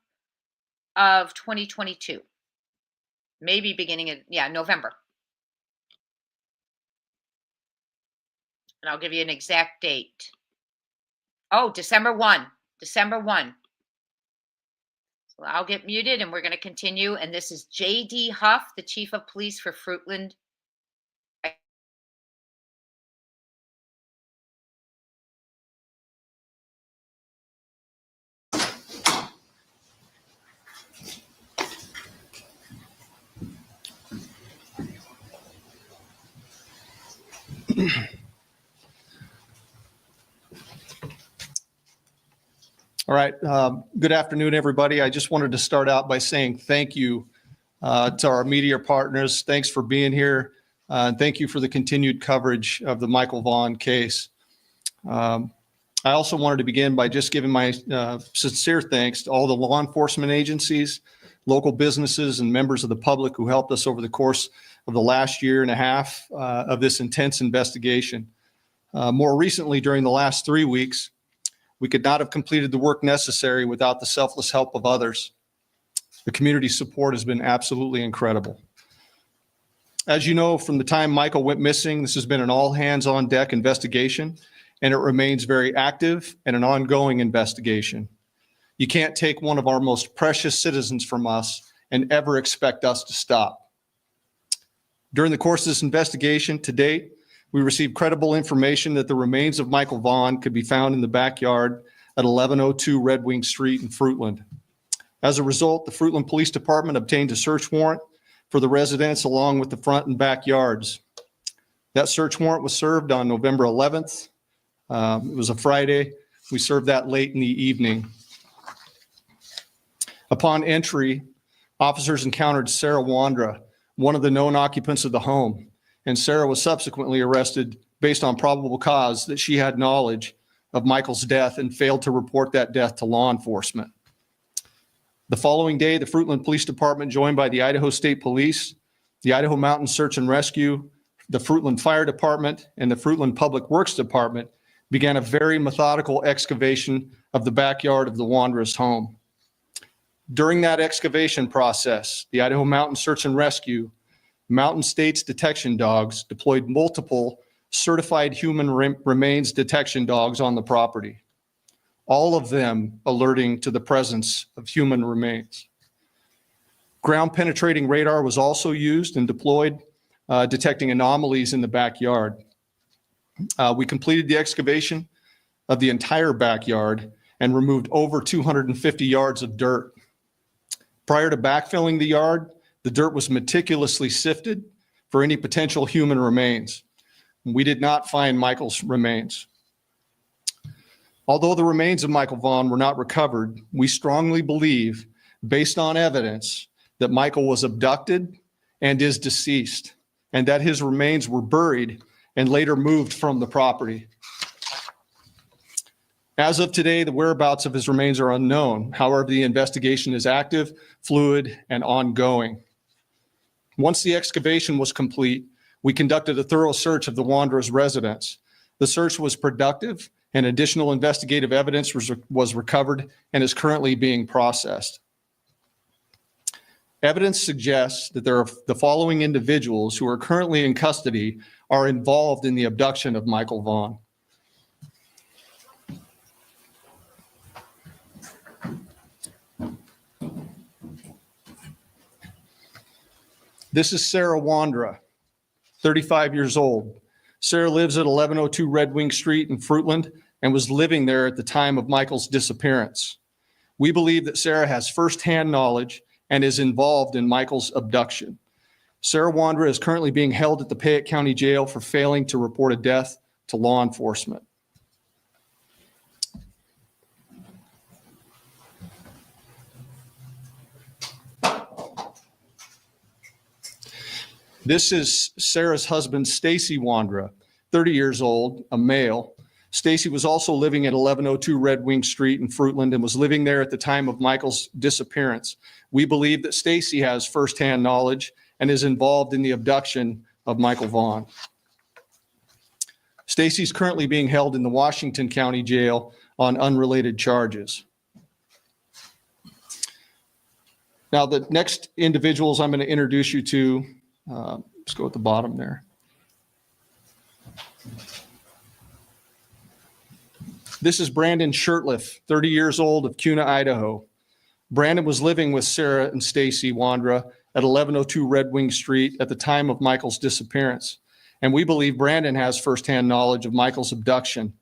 of 2022. Maybe beginning of, November. And I'll give you an exact date. Oh, December 1. December 1. So I'll get muted and we're going to continue. And this is J.D. Huff, the Chief of Police for Fruitland.
All right. Good afternoon, everybody. I just wanted to start out by saying thank you to our media partners. Thanks for being here. Thank you for the continued coverage of the Michael Vaughan case. I also wanted to begin by just giving my sincere thanks to all the law enforcement agencies, local businesses, and members of the public who helped us over the course of the last year and a half of this intense investigation. More recently, during the last 3 weeks, we could not have completed the work necessary without the selfless help of others. The community support has been absolutely incredible. As you know, from the time Michael went missing, this has been an all-hands-on-deck investigation, and it remains very active and an ongoing investigation. You can't take one of our most precious citizens from us and ever expect us to stop. During the course of this investigation to date, we received credible information that the remains of Michael Vaughan could be found in the backyard at 1102 Red Wing Street in Fruitland. As a result, the Fruitland Police Department obtained a search warrant for the residence along with the front and backyards. That search warrant was served on November 11th. It was a Friday. We served that late in the evening. Upon entry, officers encountered Sarah Wandra, one of the known occupants of the home, and Sarah was subsequently arrested based on probable cause that she had knowledge of Michael's death and failed to report that death to law enforcement. The following day, the Fruitland Police Department, joined by the Idaho State Police, the Idaho Mountain Search and Rescue, the Fruitland Fire Department, and the Fruitland Public Works Department began a very methodical excavation of the backyard of the Wandras' home. During that excavation process, the Idaho Mountain Search and Rescue, Mountain States detection dogs deployed multiple certified human remains detection dogs on the property, all of them alerting to the presence of human remains. Ground penetrating radar was also used and deployed, detecting anomalies in the backyard. We completed the excavation of the entire backyard and removed over 250 yards of dirt. Prior to backfilling the yard, the dirt was meticulously sifted for any potential human remains. We did not find Michael's remains. Although the remains of Michael Vaughan were not recovered, we strongly believe, based on evidence, that Michael was abducted and is deceased, and that his remains were buried and later moved from the property. As of today, the whereabouts of his remains are unknown. However, the investigation is active, fluid, and ongoing. Once the excavation was complete, we conducted a thorough search of the Wandras' residence. The search was productive, and additional investigative evidence was recovered and is currently being processed. Evidence suggests that the following individuals who are currently in custody are involved in the abduction of Michael Vaughan. This is Sarah Wandra, 35 years old. Sarah lives at 1102 Red Wing Street in Fruitland and was living there at the time of Michael's disappearance. We believe that Sarah has firsthand knowledge and is involved in Michael's abduction. Sarah Wandra is currently being held at the Fayette County Jail for failing to report a death to law enforcement. This is Sarah's husband, Stacy Wandra, 30 years old, a male. Stacy was also living at 1102 Red Wing Street in Fruitland and was living there at the time of Michael's disappearance. We believe that Stacy has firsthand knowledge and is involved in the abduction of Michael Vaughan. Stacy is currently being held in the Washington County Jail on unrelated charges. Now, the next individuals I'm going to introduce you to, let's go at the bottom there. This is Brandon Shirtliff, 30 years old, of Kuna, Idaho. Brandon was living with Sarah and Stacy Wandra at 1102 Red Wing Street at the time of Michael's disappearance. And we believe Brandon has firsthand knowledge of Michael's abduction.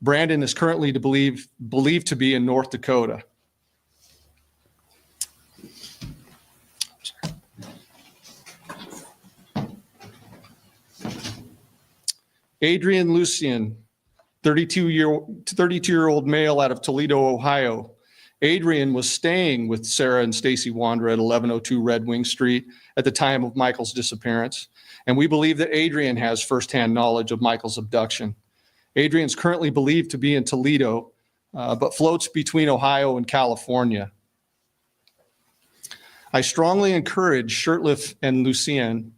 Brandon is currently believed to be in North Dakota. Adrian Lucian, 32-year-old male out of Toledo, Ohio. Adrian was staying with Sarah and Stacy Wandra at 1102 Red Wing Street at the time of Michael's disappearance. And we believe that Adrian has firsthand knowledge of Michael's abduction. Adrian's currently believed to be in Toledo, but floats between Ohio and California. I strongly encourage Shirtliff and Lucian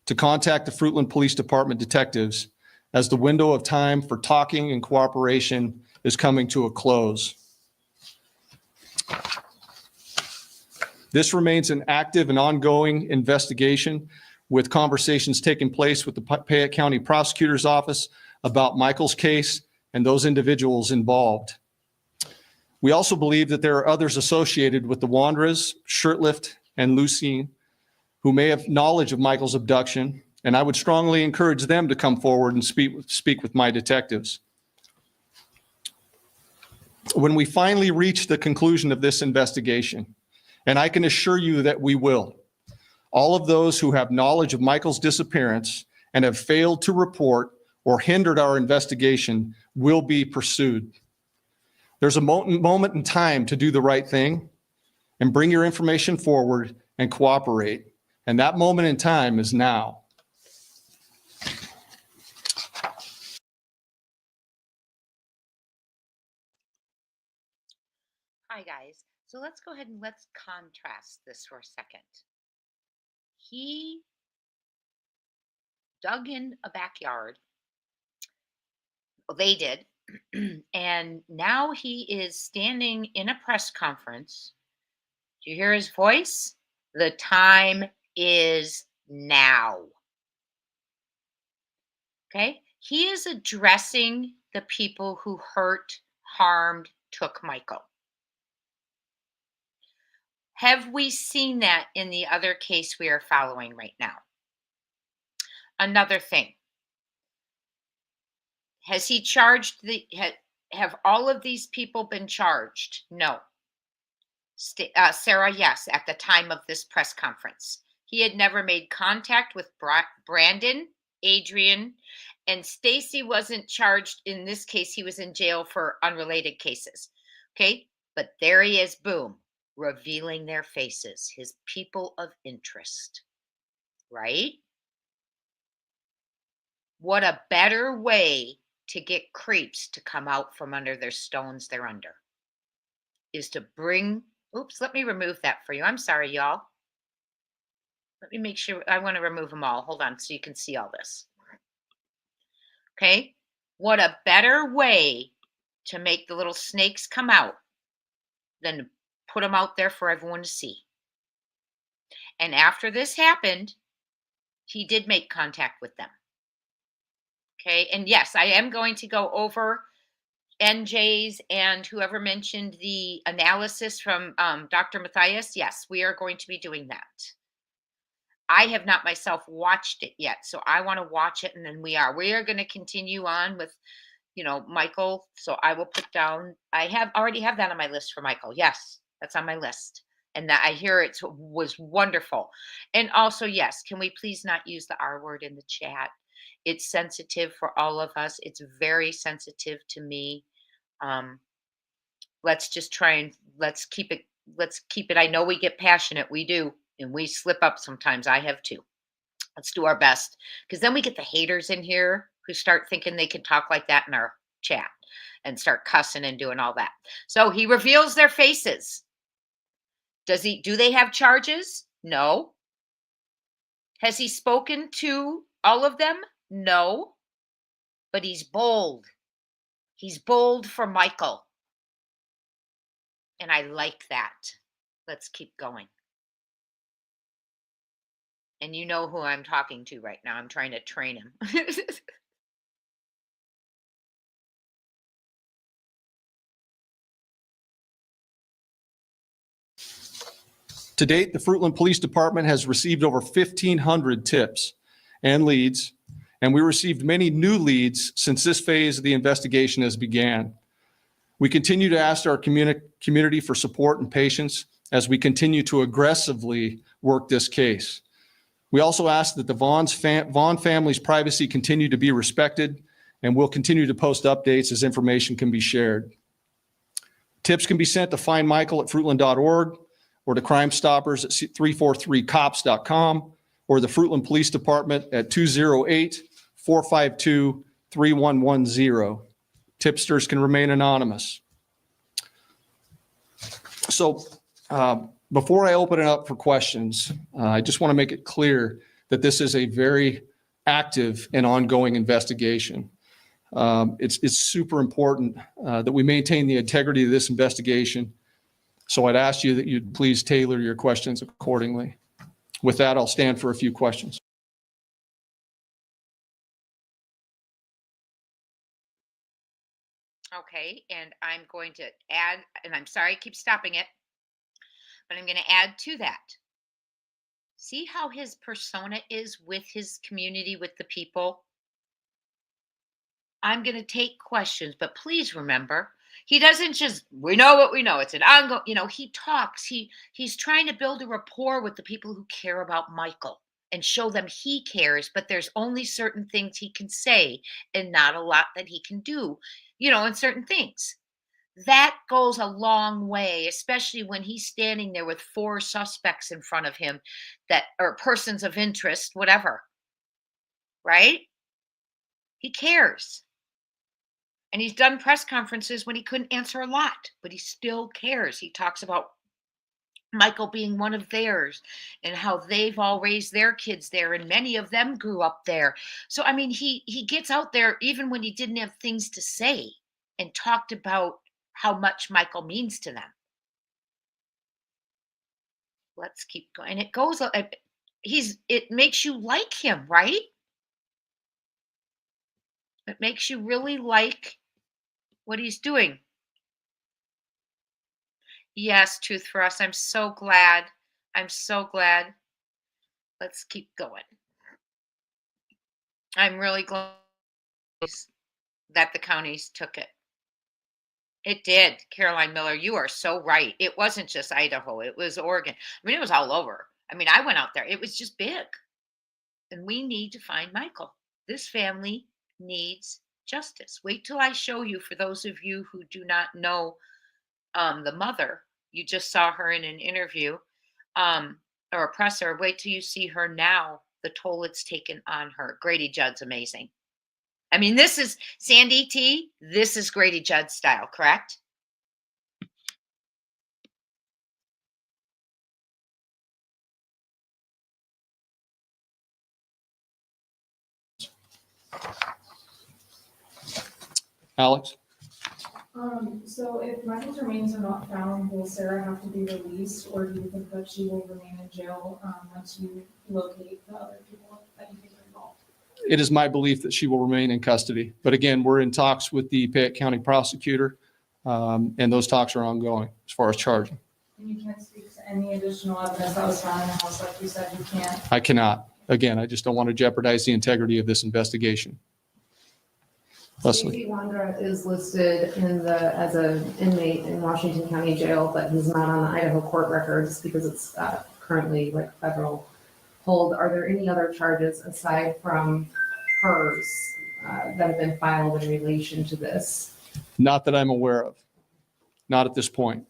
to contact the Fruitland Police Department detectives as the window of time for talking and cooperation is coming to a close. This remains an active and ongoing investigation, with conversations taking place with the Fayette County Prosecutor's Office about Michael's case and those individuals involved. We also believe that there are others associated with the Wandras, Shirtliff, and Lucine, who may have knowledge of Michael's abduction, and I would strongly encourage them to come forward and speak with my detectives. When we finally reach the conclusion of this investigation, and I can assure you that we will, all of those who have knowledge of Michael's disappearance and have failed to report or hindered our investigation will be pursued. There's a moment in time to do the right thing, and bring your information forward and cooperate. And that moment in time is now.
Hi, guys. So let's go ahead and let's contrast this for a second. He dug in a backyard. Well, they did. And now he is standing in a press conference. Do you hear his voice? The time is now. Okay? He is addressing the people who hurt, harmed, took Michael. Have we seen that in the other case we are following right now? Another thing. Has he charged have all of these people been charged? No. Sarah, yes, at the time of this press conference. He had never made contact with Brandon, Adrian, and Stacy wasn't charged in this case. He was in jail for unrelated cases. Okay, but there he is, boom, revealing their faces, his people of interest, right? What a better way to get creeps to come out from under their stones they're under is to bring, oops, let me remove that for you. I'm sorry, y'all. Let me make sure, I want to remove them all. Hold on, so you can see all this. Okay, what a better way to make the little snakes come out than to put them out there for everyone to see. And after this happened, he did make contact with them. Okay, and yes, I am going to go over NJ's and whoever mentioned the analysis from Dr. Matthias. Yes, we are going to be doing that. I have not myself watched it yet, so I want to watch it, and then we are going to continue on with, Michael. So I will put down, I already have that on my list for Michael. Yes, that's on my list. And that I hear it was wonderful. And also, yes, can we please not use the R word in the chat? It's sensitive for all of us. It's very sensitive to me. Let's just try and let's keep it. I know we get passionate. We do. And we slip up sometimes. I have too. Let's do our best. Because then we get the haters in here who start thinking they can talk like that in our chat and start cussing and doing all that. So he reveals their faces. Do they have charges? No. Has he spoken to all of them? No. But he's bold. He's bold for Michael. And I like that. Let's keep going. And you know who I'm talking to right now. I'm trying to train him.
To date, the Fruitland Police Department has received over 1,500 tips and leads, and we received many new leads since this phase of the investigation has began. We continue to ask our community for support and patience as we continue to aggressively work this case. We also ask that the Vaughan family's privacy continue to be respected, and we'll continue to post updates as information can be shared. Tips can be sent to findmichael@fruitland.org or to Crime Stoppers at 343cops.com or the Fruitland Police Department at 208-452-3110. Tipsters can remain anonymous. So before I open it up for questions, I just want to make it clear that this is a very active and ongoing investigation. It's super important that we maintain the integrity of this investigation. So I'd ask you that you'd please tailor your questions accordingly. With that, I'll stand for a few questions.
Okay, and I'm going to add, and I'm sorry I keep stopping it, but I'm going to add to that. See how his persona is with his community, with the people? I'm going to take questions, but please remember, he doesn't just, we know what we know. It's an ongoing, he talks. He's trying to build a rapport with the people who care about Michael and show them he cares, but there's only certain things he can say and not a lot that he can do, in certain things. That goes a long way, especially when he's standing there with 4 suspects in front of him that or persons of interest, whatever, right? He cares. And he's done press conferences when he couldn't answer a lot, but he still cares. He talks about Michael being one of theirs and how they've all raised their kids there and many of them grew up there. So I mean he gets out there even when he didn't have things to say and talked about how much Michael means to them. Let's keep going. And it goes it makes you like him, right? It makes you really like what he's doing. Yes, Truth for Us. I'm so glad. I'm so glad. Let's keep going. I'm really glad that the counties took it. It did. Caroline Miller, you are so right. It wasn't just Idaho, it was Oregon. I mean, it was all over. I mean, I went out there. It was just big. And we need to find Michael. This family needs justice. Wait till I show you, for those of you who do not know the mother, you just saw her in an interview or a presser. Wait till you see her now, the toll it's taken on her. Grady Judd's amazing. I mean, this is Sandy T. This is Grady Judd style, correct?
Alex?
So if Michael's remains are not found, will Sarah have to be released, or do you think that she will remain in jail once you locate the other people that you think are involved?
It is my belief that she will remain in custody. But again, we're in talks with the Fayette County prosecutor, and those talks are ongoing as far as charging.
And you can't speak to any additional evidence that was found in the house, like you said, you can't?
I cannot. Again, I just don't want to jeopardize the integrity of this investigation. Leslie?
Stevie Wondra is listed as an inmate in Washington County Jail, but he's not on the Idaho court records because it's currently like federal hold. Are there any other charges aside from hers that have been filed in relation to this?
Not that I'm aware of. Not at this point.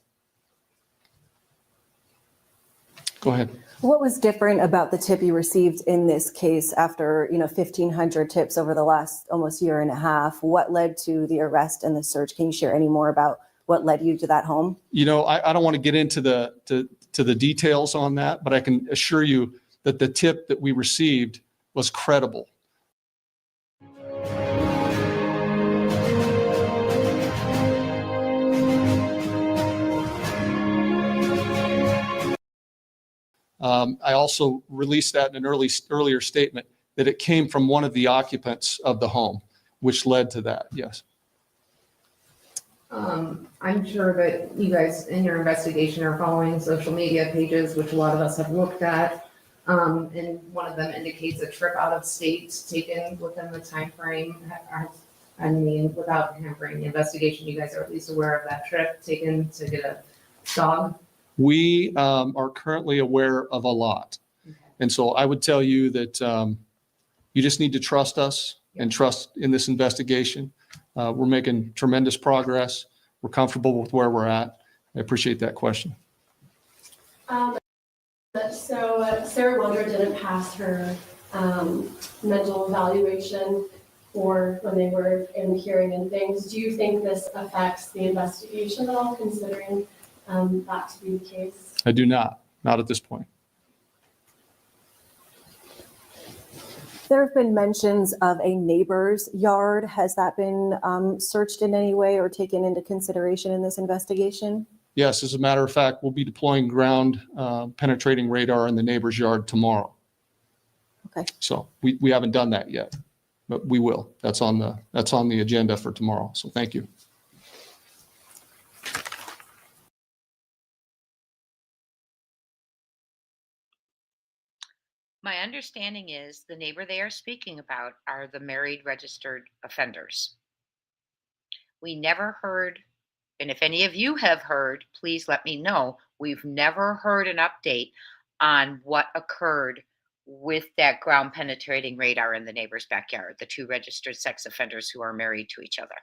Go ahead.
What was different about the tip you received in this case after 1,500 tips over the last almost year and a half? What led to the arrest and the search? Can you share any more about what led you to that home?
I don't want to get into the details on that, but I can assure you that the tip that we received was credible. I also released that in an earlier statement that it came from one of the occupants of the home, which led to that. Yes.
I'm sure that you guys in your investigation are following social media pages, which a lot of us have looked at. And one of them indicates a trip out of state taken within the time frame. I mean, without hampering the investigation, you guys are at least aware of that trip taken to get a dog?
We are currently aware of a lot. Okay. And so I would tell you that you just need to trust us and trust in this investigation. We're making tremendous progress. We're comfortable with where we're at. I appreciate that question.
So Sarah Wondra didn't pass her mental evaluation for when they were in hearing and things. Do you think this affects the investigation at all, considering that to be the case?
I do not at this point.
There have been mentions of a neighbor's yard. Has that been searched in any way or taken into consideration in this investigation?
Yes, as a matter of fact, we'll be deploying ground penetrating radar in the neighbor's yard tomorrow.
Okay.
So we haven't done that yet, but we will. That's on the agenda for tomorrow. So thank you.
My understanding is the neighbor they are speaking about are the married registered offenders. We never heard, and if any of you have heard, please let me know. We've never heard an update on what occurred with that ground penetrating radar in the neighbor's backyard, the 2 registered sex offenders who are married to each other.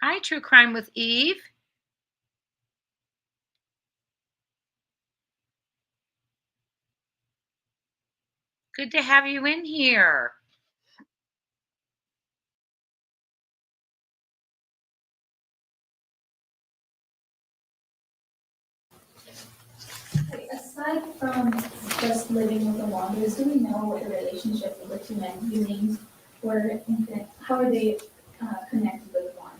Hi, True Crime with Eve. Good to have you in here.
Aside from just living with the Wanders, do we know what the relationship of the two men you named were? How are they connected with the Wanders?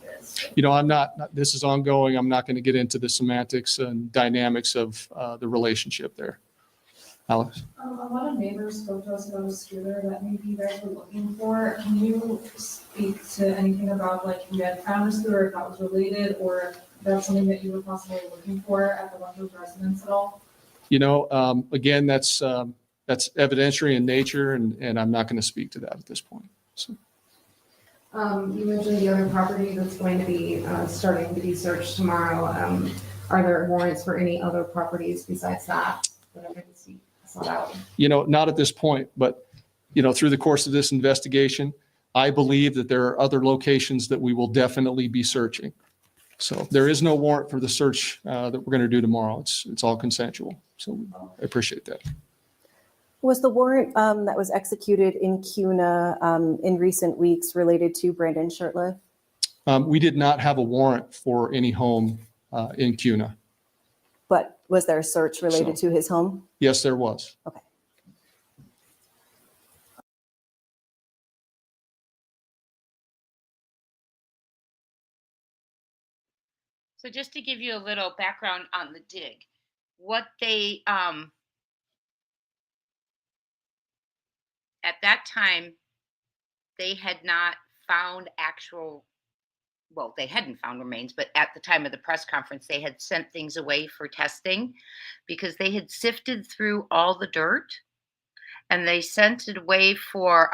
You know, I'm not, this is ongoing. I'm not going to get into the semantics and dynamics of the relationship there. Alex?
A lot of neighbors spoke to us about a scooter that maybe you guys were looking for. Can you speak to anything about, like, if you had found a scooter, if that was related, or if that's something that you were possibly looking for at the Wonders residence at all?
You know, again, that's evidentiary in nature, and I'm not going to speak to that at this point. So.
You mentioned the other property that's going to be starting to be searched tomorrow. Are there warrants for any other properties besides that are going to be sought out?
You know, not at this point, but, you know, through the course of this investigation, I believe that there are other locations that we will definitely be searching. So there is no warrant for the search that we're going to do tomorrow. It's all consensual. So I appreciate that.
Was the warrant that was executed in CUNA in recent weeks related to Brandon Shurtleff?
We did not have a warrant for any home in CUNA.
But was there a search related to his home?
Yes, there was.
Okay.
So just to give you a little background on the dig, what they, at that time, they had not found actual, well, they hadn't found remains, but at the time of the press conference, they had sent things away for testing because they had sifted through all the dirt and they sent it away for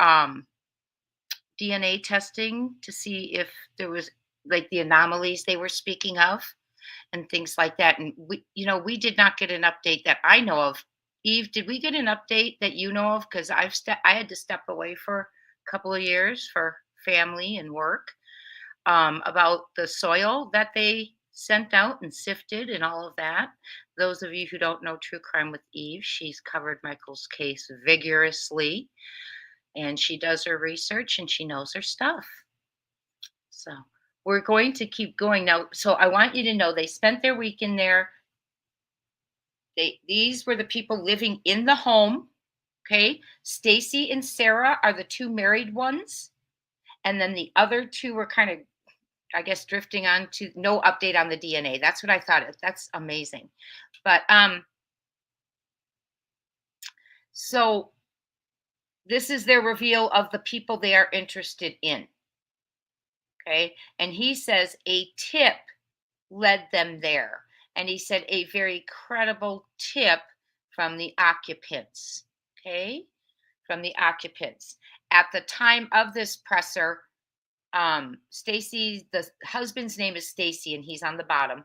DNA testing to see if there was like the anomalies they were speaking of and things like that. And we, you know, we did not get an update that I know of. Eve, did we get an update that you know of? Because I had to step away for a couple of years for family and work, about the soil that they sent out and sifted and all of that. Those of you who don't know True Crime with Eve, she's covered Michael's case vigorously, and she does her research and she knows her stuff. So we're going to keep going now. So I want you to know they spent their week in there. These were the people living in the home. Okay. Stacy and Sarah are the two married ones. And then the other two were kind of, I guess, drifting on to no update on the DNA. That's what I thought. That's amazing. But so this is their reveal of the people they are interested in. Okay. And he says a tip led them there. And he said a very credible tip from the occupants. Okay. From the occupants. At the time of this presser, Stacy, the husband's name is Stacy, and he's on the bottom.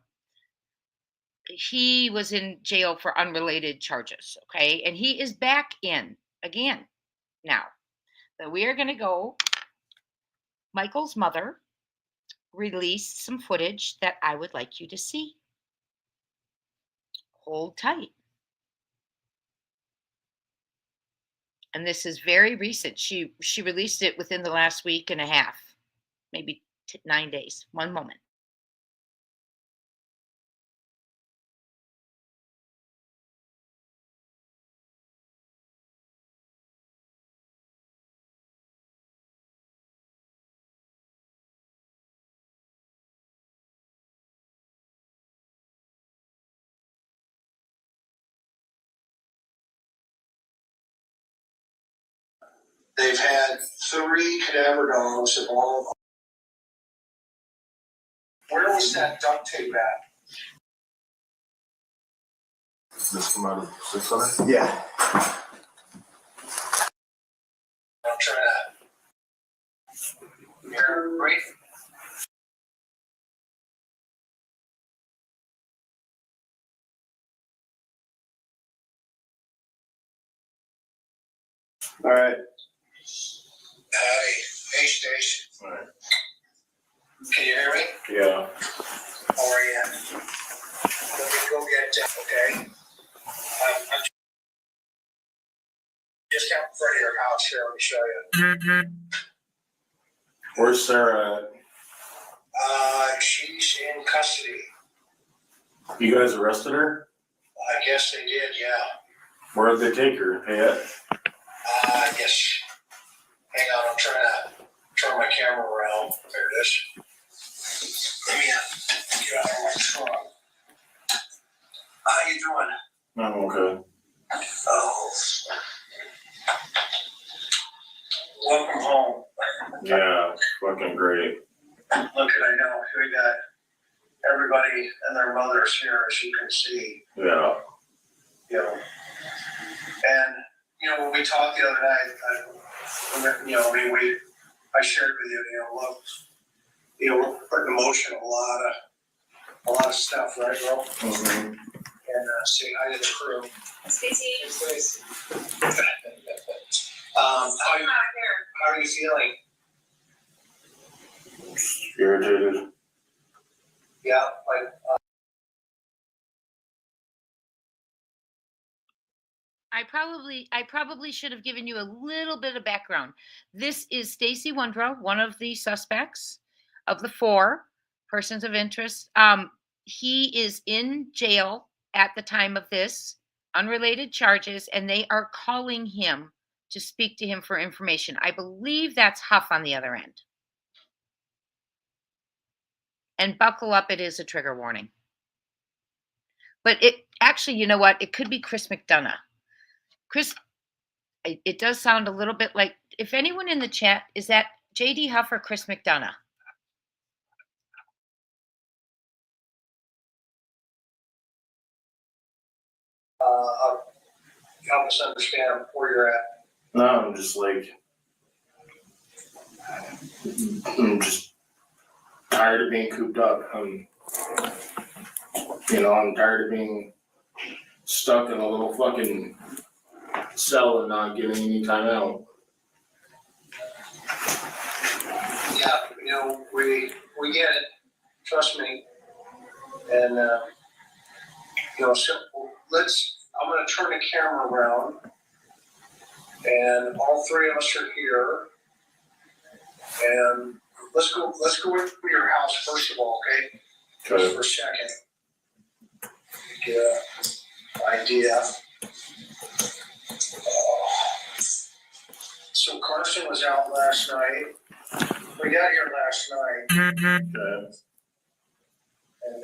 He was in jail for unrelated charges. Okay. And he is back in again now. So we are going to go. Michael's mother released some footage that I would like you to see. Hold tight. And this is very recent. She released it within the last week and a half, maybe 9 days. One moment.
They've had 3 cadaver dogs of all. Where was that duct tape at? This come out of 600? Yeah. I'm trying to mirror breathe. All right. Hey, Stace. All right. Can you hear me?
Yeah.
How are you? Let me go get Jeff, okay? I'm just out in front of your house here. Let me show you.
Where's Sarah at?
She's in custody.
You guys arrested her?
I guess they did, yeah.
Where did they take her? Hey,
I guess. Hang on, I'm trying to turn my camera around. There it is. Let me get out of my truck. How you doing?
I'm okay.
Oh. Welcome home.
Yeah, fucking great.
Look at, I know, we got everybody and their mothers here, as you can see.
Yeah.
You know, and you know when we talked the other night, I shared with you, love, putting emotion a lot of stuff, right, bro?
Mm-hmm.
And say hi to the crew.
Stacey.
How are you feeling?
Irritated.
Yeah, like.
I probably should have given you a little bit of background. This is Stacy Wondrow, one of the suspects of the 4 persons of interest. He is in jail at the time of this, unrelated charges, and they are calling him to speak to him for information. I believe that's Huff on the other end. And buckle up, it is a trigger warning. But it actually, you know what? It could be Chris McDonough. Chris, it does sound a little bit like, if anyone in the chat, is that JD Huff or Chris McDonough?
Help us understand where you're at.
No, I'm just like, I'm just tired of being cooped up. I'm tired of being stuck in a little fucking cell and not getting any time out.
Yeah, we get it. Trust me. And so I'm going to turn the camera around, and all 3 of us are here. And let's go into your house first of all, okay? Just for a second. Get an idea. So Carson was out last night. We got here last night.
Okay.
And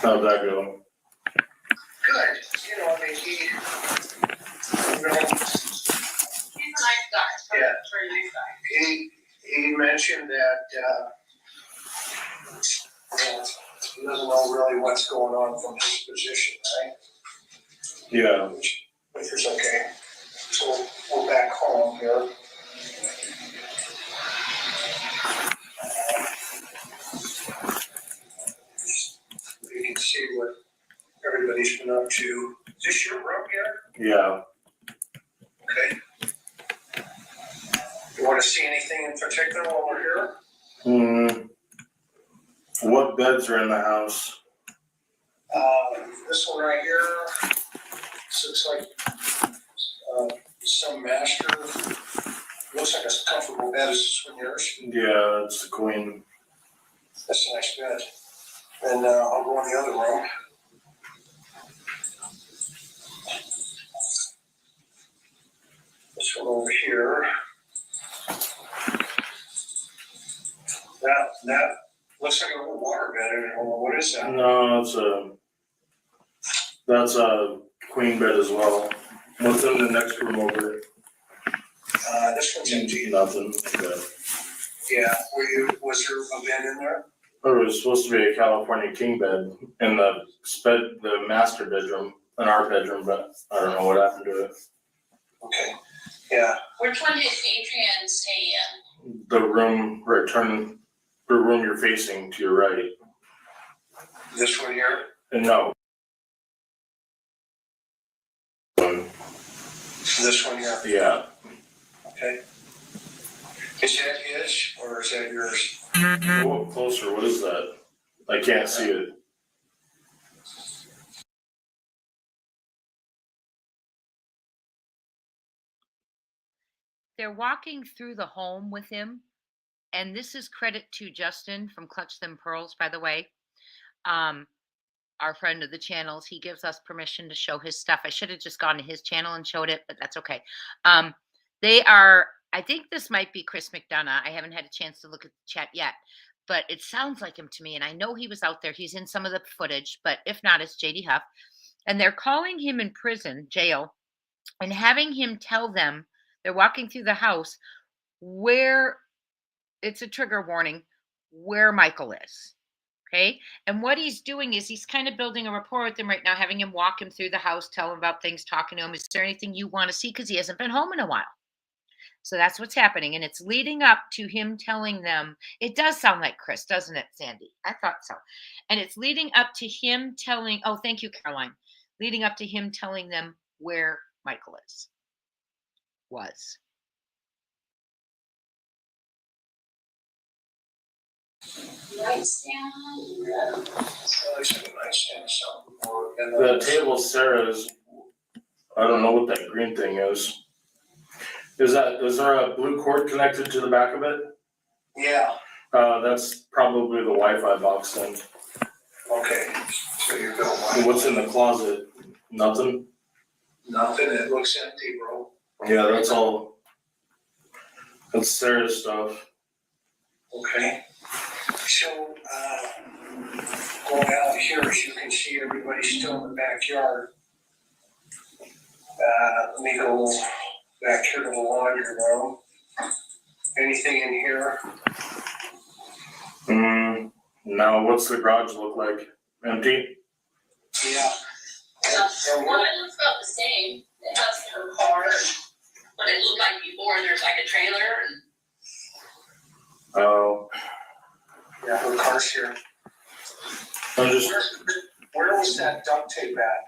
How'd that go?
good. He's a nice guy. Yeah. Very nice guy. He mentioned that he doesn't know really what's going on from his position, right?
Yeah.
Which is okay. So we're back home here. You can see what everybody's been up to. Is this your room here?
Yeah.
Okay. You want to see anything in particular while we're here?
What beds are in the house?
This one right here. This looks like some master. Looks like a comfortable bed. Is this one yours?
Yeah, it's the queen.
That's a nice bed. And I'll go in the other room. This one over here. That looks like a little water bed. What is that?
No, that's a queen bed as well. What's in the next room over?
This one's empty.
Nothing. Okay.
Yeah. Was there a bed in there?
There was supposed to be a California king bed in the master bedroom, in our bedroom, but I don't know what happened to it.
Okay. Yeah.
Which one did Adrian stay in?
The room, the room you're facing to your right.
This one here?
No.
This one here?
Yeah.
Okay. Is that his or is that yours?
Go up closer. What is that? I can't see it.
They're walking through the home with him. And this is credit to Justin from Clutch Them Pearls, by the way. Our friend of the channels, he gives us permission to show his stuff. I should have just gone to his channel and showed it, but that's okay. They are, I think this might be Chris McDonough. I haven't had a chance to look at the chat yet, but it sounds like him to me. And I know he was out there. He's in some of the footage, but if not, it's JD Huff. And they're calling him in prison, jail, and having him tell them, they're walking through the house where, it's a trigger warning, where Michael is. Okay. And what he's doing is he's kind of building a rapport with him right now, having him walk him through the house, tell him about things, talking to him. Is there anything you want to see? Because he hasn't been home in a while. So that's what's happening. And it's leading up to him telling them, it does sound like Chris, doesn't it, Sandy? I thought so. And it's leading up to him telling, oh, thank you, Caroline. Leading up to him telling them where Michael was.
The table Sarah's, I don't know what that green thing is. Is there a blue cord connected to the back of it?
Yeah.
That's probably the Wi-Fi box then.
Okay. So you're going.
What's in the closet? Nothing?
Nothing. It looks empty, bro.
Yeah, that's all. That's Sarah's stuff.
Okay. So, going out here, as you can see, everybody's still in the backyard. Let me go back here to the laundry room. Anything in here?
No, what's the garage look like? Empty?
Yeah.
Well, it looks about the same. It has her car, but it looked like before there's like a trailer and.
Oh.
Yeah, her car's here. Where was that duct tape at?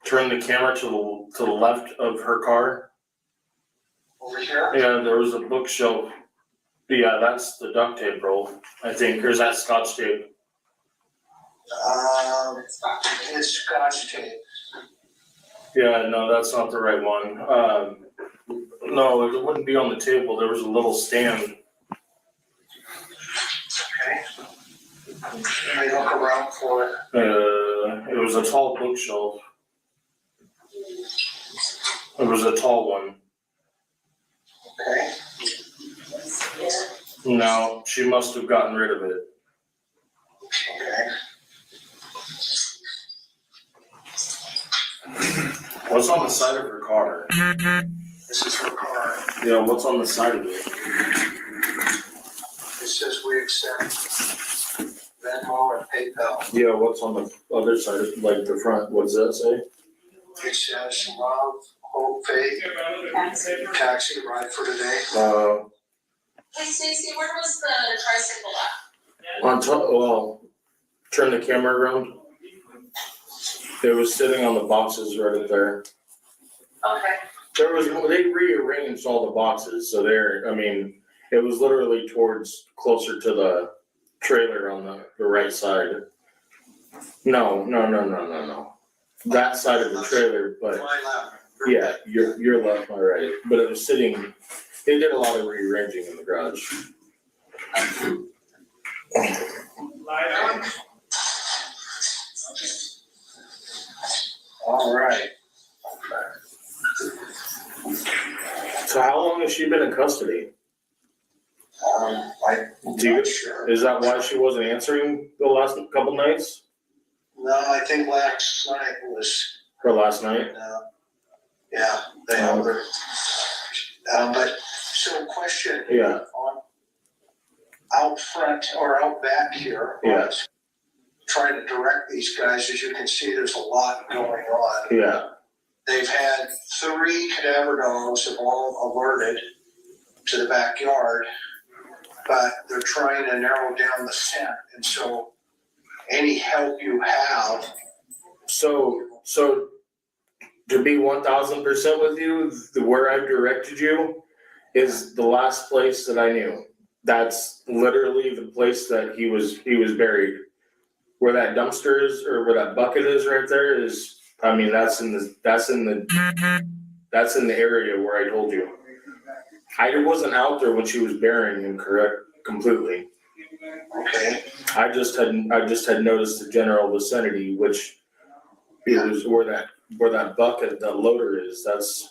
Turn the camera to the left of her car.
Over here?
Yeah, there was a bookshelf. Yeah, that's the duct tape roll, I think. Or is that Scotch tape?
It's Scotch tape.
Yeah, no, that's not the right one. No, it wouldn't be on the table. There was a little stand.
Okay. Let me look around for it.
It was a tall bookshelf. It was a tall one.
Okay.
No, she must have gotten rid of it.
Okay.
What's on the side of her car?
This is her car.
Yeah, what's on the side of it?
It says we accept Venmo and PayPal.
Yeah, what's on the other side, like the front? What does that say?
It says love, hope, faith, taxi ride for today.
Hey Stacy, where was the tricycle at?
On top, well, turn the camera around. It was sitting on the boxes right up there.
Okay.
They rearranged all the boxes, so it was literally closer to the trailer on the right side. No. That side of the trailer, but yeah, your left, my right. But it was sitting, they did a lot of rearranging in the garage.
All right.
So how long has she been in custody? Is that why she wasn't answering the last couple nights?
No, I think last night was.
Or last night?
Yeah, they held her. But, so question.
Yeah.
Out front or out back here.
Yeah.
Trying to direct these guys, as you can see, there's a lot going on.
Yeah.
They've had 3 cadaver dogs have all alerted to the backyard, but they're trying to narrow down the scent. And so any help you have.
So to be 1000% with you, where I've directed you is the last place that I knew. That's literally the place that he was buried. Where that dumpster is, or where that bucket is right there is, I mean, that's in the area where I told you. I wasn't out there when she was burying him, correct, completely.
Okay.
I just had noticed the general vicinity, which is where that bucket, that loader is. That's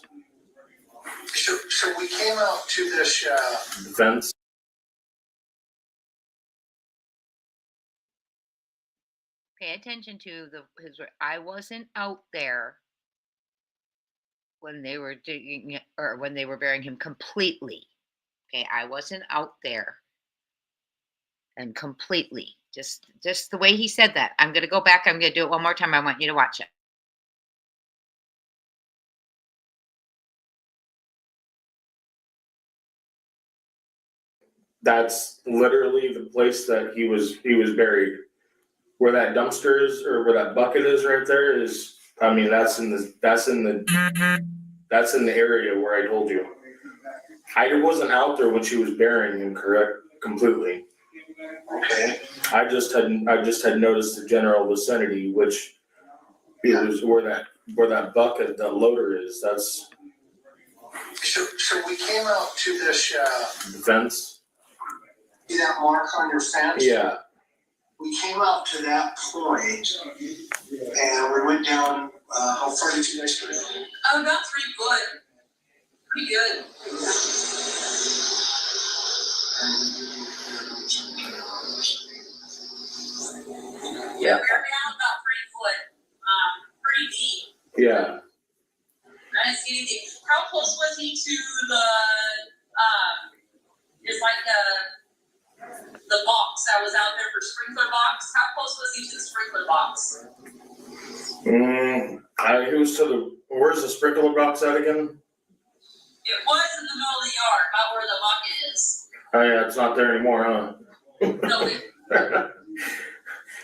So we came out to this,
the fence.
Pay attention to his. I wasn't out there when they were digging it, or when they were burying him completely. Okay, I wasn't out there and completely. Just the way he said that. I'm gonna go back. I'm gonna do it one more time. I want you to watch it.
That's literally the place that he was buried. Where that dumpster is, or where that bucket is right there is, I mean, that's in the area where I told you. I wasn't out there when she was burying him, correct, completely.
okay.
I just had noticed the general vicinity, which is where that bucket, that loader is. That's
So we came out to this,
the fence.
see that mark on your fence?
Yeah.
We came out to that point and we went down, how far did you guys go?
About 3 foot. Pretty good.
Yeah.
We're down about 3 foot. Pretty deep.
Yeah.
I didn't see anything. How close was he to the it's like the box that was out there for sprinkler box? How close was he to the sprinkler box?
He was to the, where's the sprinkler box at again?
It was in the middle of the yard, about where the bucket is.
Oh yeah, it's not there anymore, huh?
No,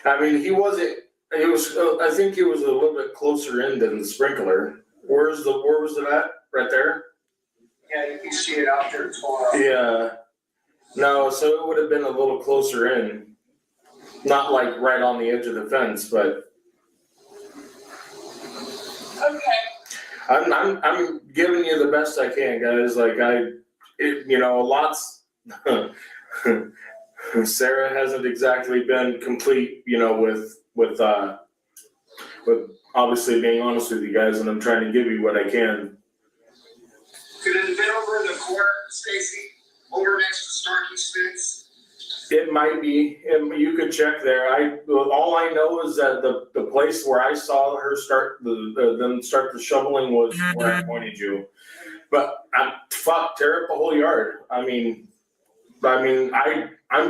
I mean, he was, I think he was a little bit closer in than the sprinkler. Where was it at? Right there?
Yeah, you can see it out there tomorrow.
Yeah. No, so it would have been a little closer in. Not like right on the edge of the fence, but
okay.
I'm giving you the best I can, guys. Like lots. Sarah hasn't exactly been complete, with obviously being honest with you guys, and I'm trying to give you what I can.
Could it have been over in the corner, Stacy? Over next to Starkey's fence?
It might be. You could check there. All I know is that the place where I saw her start the shoveling was where I pointed you. But tear up the whole yard. I'm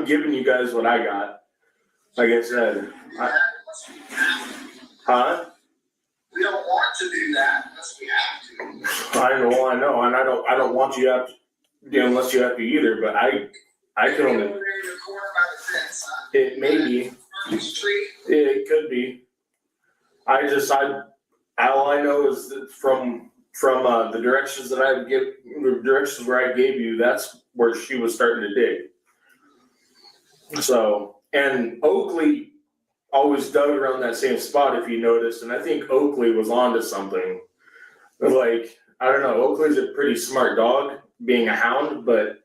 giving you guys what I got. Like I said. Huh?
We don't want to do that unless we have to.
I know, and I don't want you to have to, unless you have to either. But I can only.
Over there in the corner by the fence, huh?
It may be. It could be. All I know is that from the directions that the directions where I gave you, that's where she was starting to dig. So, and Oakley always dug around that same spot, if you noticed, and I think Oakley was onto something. Like, I don't know, Oakley's a pretty smart dog, being a hound, but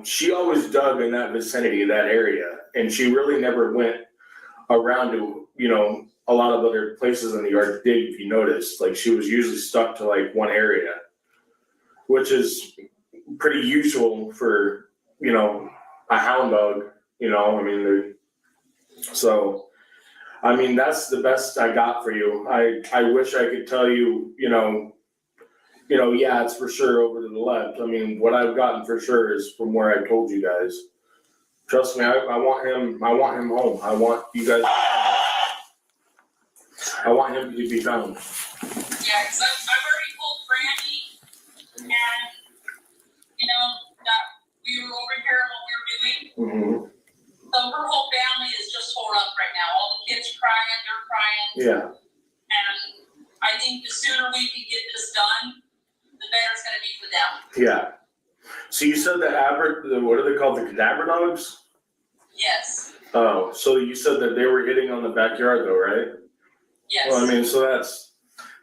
she always dug in that vicinity, that area, and she really never went around to, a lot of other places in the yard to dig, if you noticed. Like, she was usually stuck to like one area, which is pretty usual for, a hound dog, that's the best I got for you. I wish I could tell you, yeah, it's for sure over to the left. What I've gotten for sure is from where I told you guys. Trust me, I want him home. I want you guys, I want him to be found.
Yeah, because I've already told Brandy, and, that we were over here and what we were doing.
Mm-hmm.
So her whole family is just tore up right now. All the kids crying, they're crying.
Yeah.
And I think the sooner we can get this done, the better it's going to be for them.
Yeah. So you said what are they called? The cadaver dogs?
Yes.
Oh, so you said that they were hitting on the backyard though, right?
Yes.
Well, I mean, so that's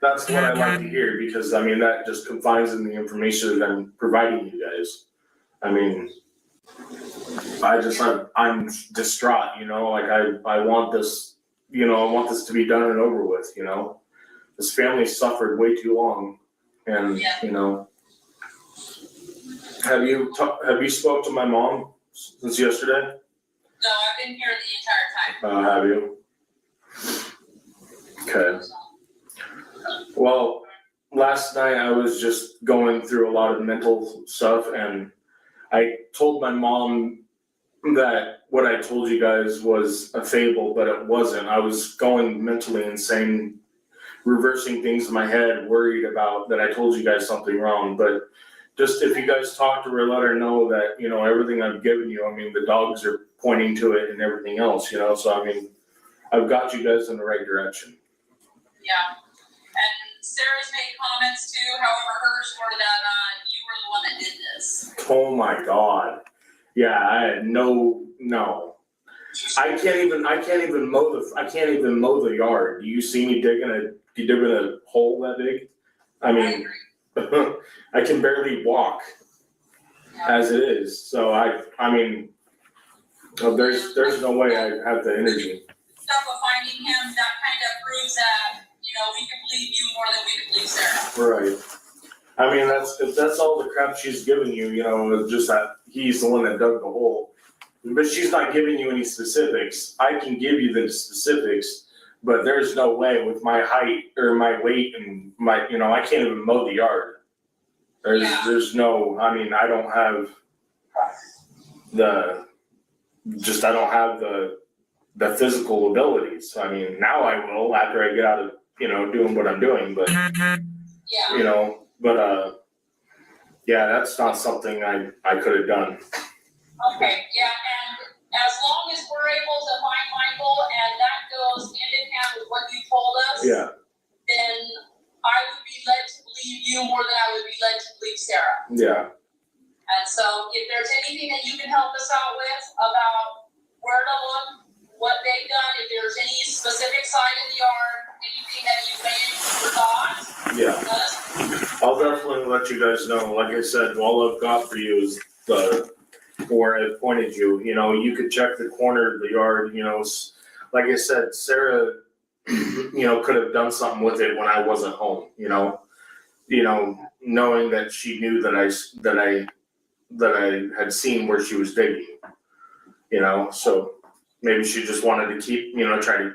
what I like to hear, because I mean that just confines in the information that I'm providing you guys. I mean, I'm distraught, you know, like I want this, you know, I want this to be done and over with, you know. This family suffered way too long, and you know. Have you spoke to my mom since yesterday?
No, I've been here the entire time.
Have you? Okay. Well, last night I was just going through a lot of mental stuff, and I told my mom that what I told you guys was a fable, but it wasn't. I was going mentally insane, reversing things in my head, worried about that I told you guys something wrong. But just if you guys talk to her, let her know that, you know, everything I've given you, I mean, the dogs are pointing to it and everything else, you know. So, I mean, I've got you guys in the right direction.
Yeah. And Sarah's made comments too, however, hers were that you were the one that did this.
Oh my God. Yeah, I had no. I can't even mow the yard. Do you see me digging a hole that big? I mean, I can barely walk as it is. So I mean, there's no way I have the energy.
Stuff of finding him, that kind of proves that, you know, we can believe you more than we can believe Sarah.
Right. I mean, if that's all the crap she's giving you, you know, just that he's the one that dug the hole. But she's not giving you any specifics. I can give you the specifics, but there's no way with my height or my weight and my, you know, I can't even mow the yard. There's no, I mean, I don't have the physical abilities. I mean, now I will after I get out of, you know, doing what I'm doing, but, you know, but, yeah, that's not something I could have done.
Okay, yeah, and as long as we're able to find Michael and that goes hand in hand with what you told us, then I would be led to believe you more than I would be led to believe Sarah.
Yeah.
And so if there's anything that you can help us out with about where to look, what they've done, if there's any specific side of the yard, anything that you may forgot,
I'll definitely let you guys know. Like I said, all I've got for you is where I pointed you. You know, you could check the corner of the yard. You know, like I said, Sarah, you know, could have done something with it when I wasn't home. You know, knowing that she knew that I had seen where she was digging. You know, so maybe she just wanted to keep, you know, try to,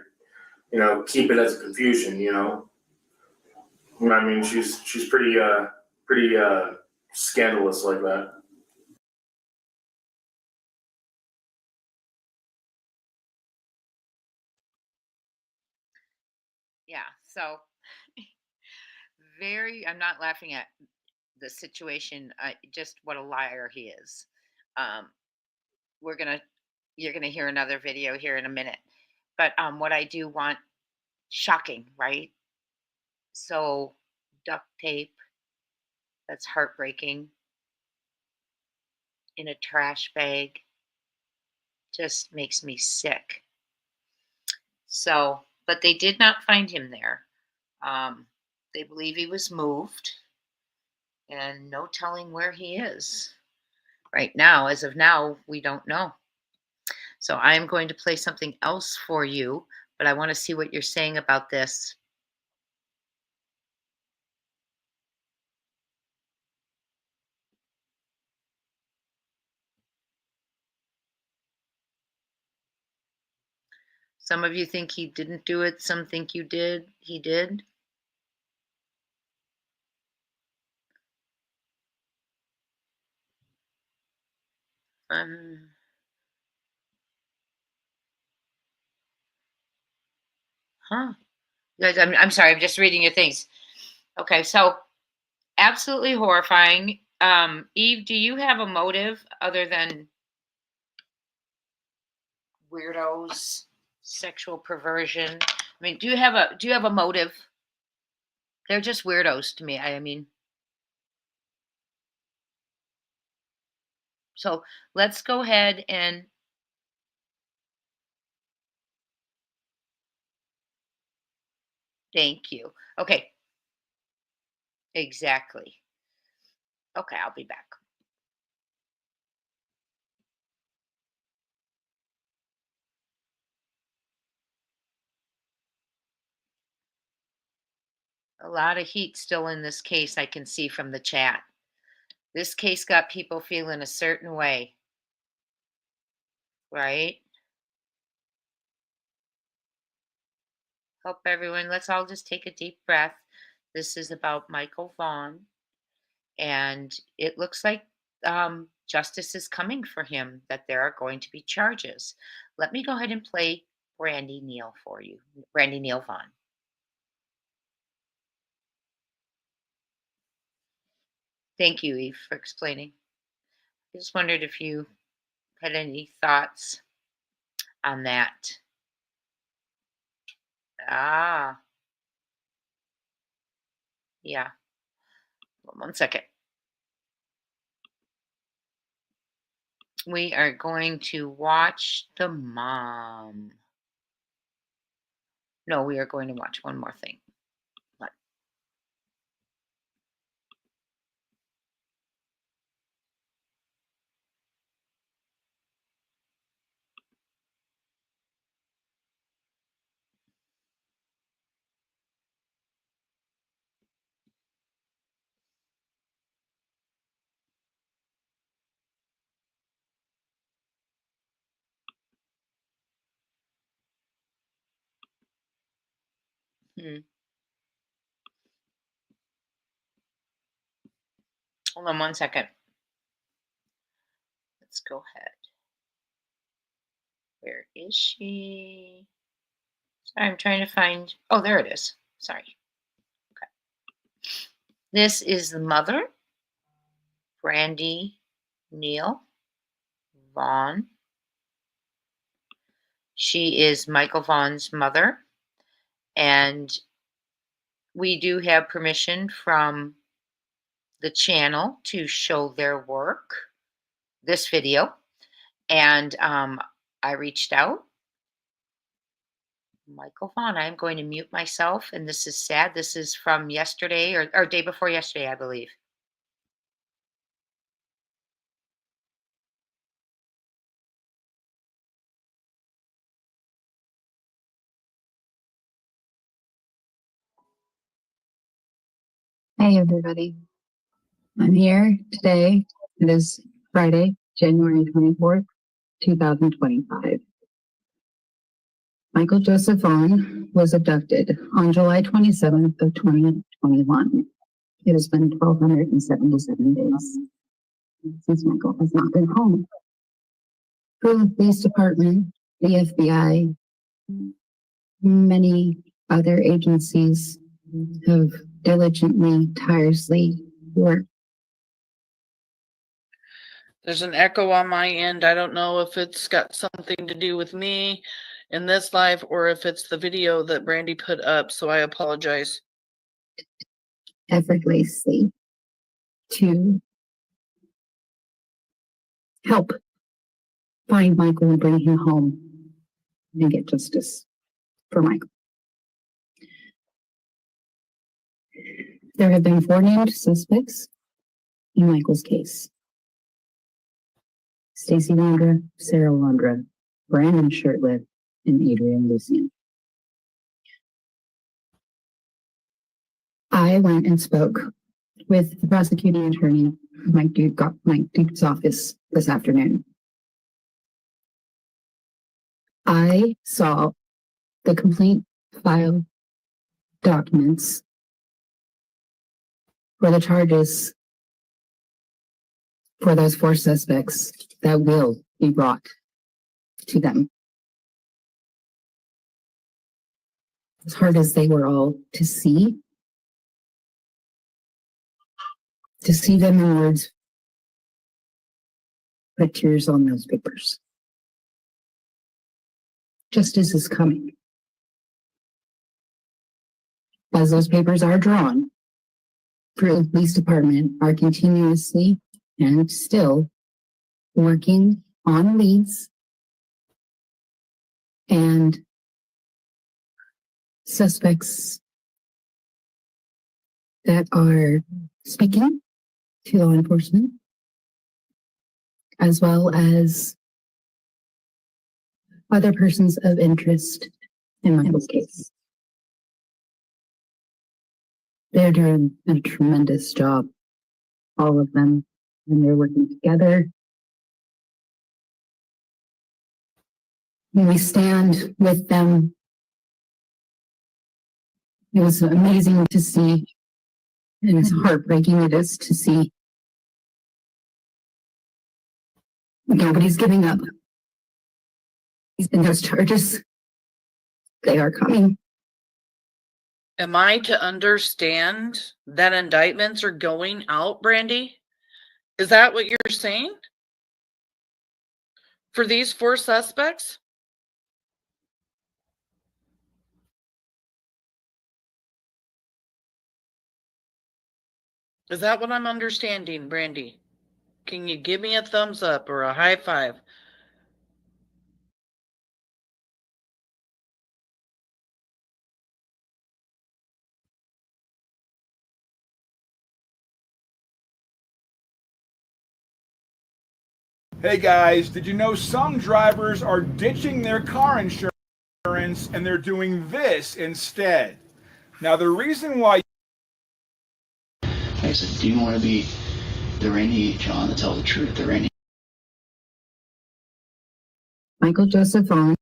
you know, keep it as a confusion. You know, I mean, she's pretty scandalous like that.
Yeah, so I'm not laughing at the situation, just what a liar he is. You're gonna hear another video here in a minute, but what I do want, shocking, right? So duct tape, that's heartbreaking, in a trash bag, just makes me sick. So, but they did not find him there. They believe he was moved, and no telling where he is. Right now, as of now, we don't know. So I'm going to play something else for you, but I want to see what you're saying about this. Some of you think he didn't do it. Some think he did. Guys, I'm sorry. I'm just reading your things. Okay, so absolutely horrifying. Eve, do you have a motive other than weirdos, sexual perversion? I mean, do you have a motive? They're just weirdos to me. I mean, So let's go ahead and thank you. Okay. Exactly. Okay, I'll be back. A lot of heat still in this case, I can see from the chat. This case got people feeling a certain way, right? Hope everyone, let's all just take a deep breath. This is about Michael Vaughan, and it looks like justice is coming for him, that there are going to be charges. Let me go ahead and play Brandy Neal for you, Brandy Neal Vaughan. Thank you, Eve, for explaining. I just wondered if you had any thoughts on that. Ah, yeah. 1 second. We are going to watch the mom. No, we are going to watch one more thing. What? Hold on 1 second. Let's go ahead. Where is she? Sorry, I'm trying to find. Oh, there it is. Sorry. Okay. This is the mother, Brandy Neal Vaughan. She is Michael Vaughan's mother, and we do have permission from the channel to show their work, this video, and I reached out. Michael Vaughan, I'm going to mute myself, and this is sad. This is from yesterday or day before yesterday, I believe.
Hey, everybody. I'm here today. It is Friday, January 24th, 2025. Michael Joseph Vaughan was abducted on July 27th of 2021. It has been 1,277 days since Michael has not been home. The police department, the FBI, many other agencies have diligently, tirelessly worked.
There's an echo on my end. I don't know if it's got something to do with me in this live or if it's the video that Brandy put up, so I apologize.
Effortlessly to help find Michael and bring him home and get justice for Michael. There have been 4 named suspects in Michael's case. Stacy Landra, Sarah Landra, Brandon Shirtliff, and Adrian Lucian. I went and spoke with the prosecuting attorney, Mike Duke's office this afternoon. I saw the complete file documents for the charges for those 4 suspects that will be brought to them. As hard as they were all to see them in words put tears on those papers. Justice is coming. As those papers are drawn, the police department are continuously and still working on leads and suspects that are speaking to law enforcement, as well as other persons of interest in Michael's case. They're doing a tremendous job, all of them, and they're working together. We stand with them. It was amazing to see, and it's heartbreaking it is to see. Nobody's giving up. And those charges, they are coming.
Am I to understand that indictments are going out, Brandy? Is that what you're saying? For these 4 suspects? Is that what I'm understanding, Brandy? Can you give me a thumbs up or a high five?
Hey guys, did you know some drivers are ditching their car insurance and they're doing this instead? Now the reason why
I said, do you want to be the Randy John to tell the truth? The Randy
Michael Joseph Vaughan.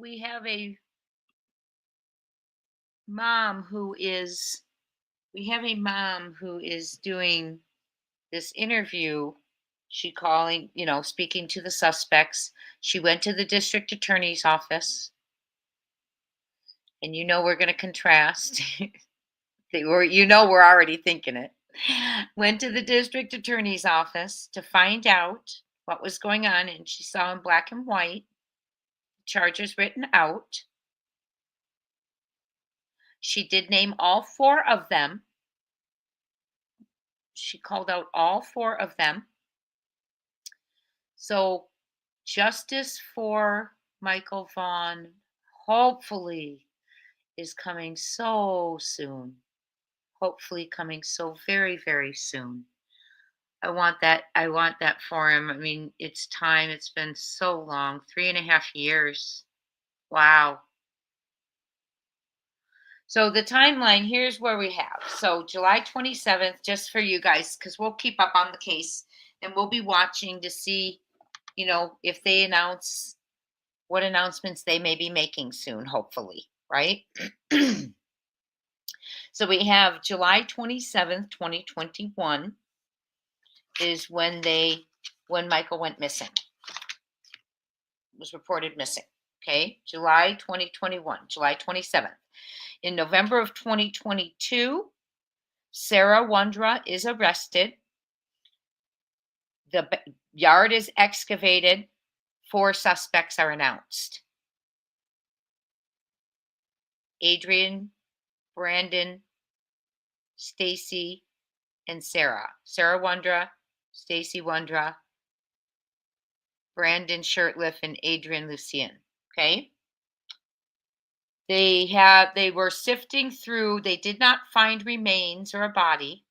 We have a mom who is doing this interview. She calling, speaking to the suspects. She went to the district attorney's office. And we're going to contrast. We're already thinking it. Went to the district attorney's office to find out what was going on, and she saw in black and white charges written out. She did name all 4 of them. She called out all 4 of them. So justice for Michael Vaughan, hopefully, is coming so soon. Hopefully coming so very, very soon. I want that for him. I mean, it's time. It's been so long, 3.5 years. Wow. So the timeline, here's where we have. So July 27th, just for you guys, because we'll keep up on the case and we'll be watching to see, if they announce what announcements they may be making soon, hopefully, right? So we have July 27th, 2021 is when Michael went missing. Was reported missing. Okay, July 2021, July 27th. In November of 2022, Sarah Wondra is arrested. The yard is excavated. 4 suspects are announced. Adrian, Brandon, Stacy, and Sarah. Sarah Wondra, Stacy Wondra, Brandon Shirtliff, and Adrian Lucien. Okay. They were sifting through. They did not find remains or a body,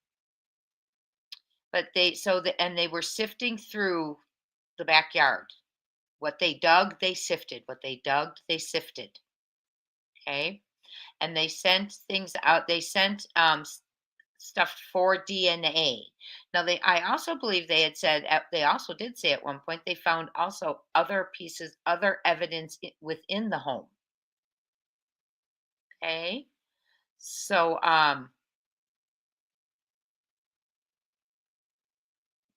but they were sifting through the backyard. What they dug, they sifted. What they dug, they sifted. Okay, and they sent things out. They sent stuff for DNA. Now I also believe they had said. They also did say at one point they found also other pieces, other evidence within the home. Okay, so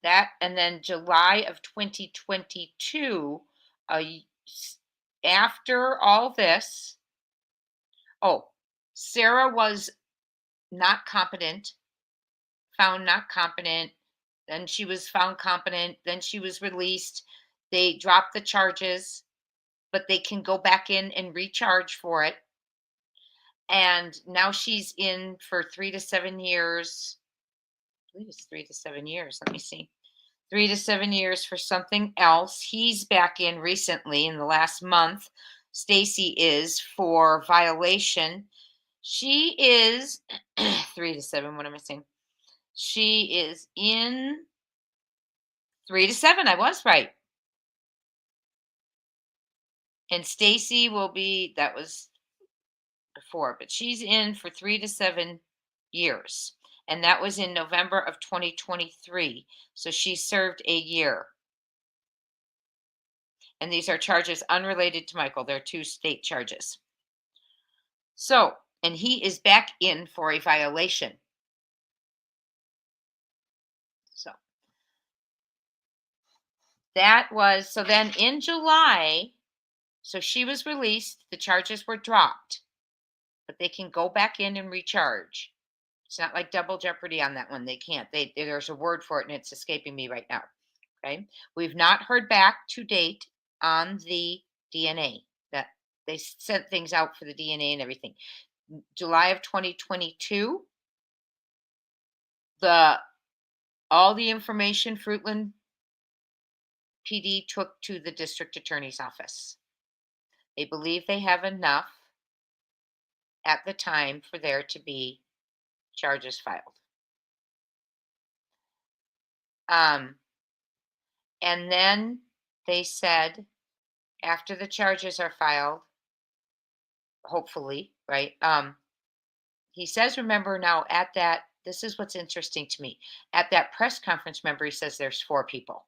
that, and then July of 2022, after all this, Sarah was not competent, found not competent. Then she was found competent. Then she was released. They dropped the charges, but they can go back in and recharge for it. And now she's in for 3 to 7 years. I believe it's 3 to 7 years. Let me see. 3 to 7 years for something else. He's back in recently in the last month. Stacy is for violation. She is 3 to 7. What am I saying? She is in 3 to 7. I was right. And Stacy will be, that was before, but she's in for 3 to 7 years. And that was in November of 2023. So she served a year. And these are charges unrelated to Michael. They're 2 state charges. So, and he is back in for a violation. So that was, so then in July, so she was released, the charges were dropped, but they can go back in and recharge. It's not like double jeopardy on that one. They can't. There's a word for it, and it's escaping me right now. Okay. We've not heard back to date on the DNA. That they sent things out for the DNA and everything. July of 2022, all the information Fruitland PD took to the district attorney's office. They believe they have enough at the time for there to be charges filed. And then they said after the charges are filed, hopefully, right? He says, remember now at that, this is what's interesting to me. At that press conference, remember, he says there's 4 people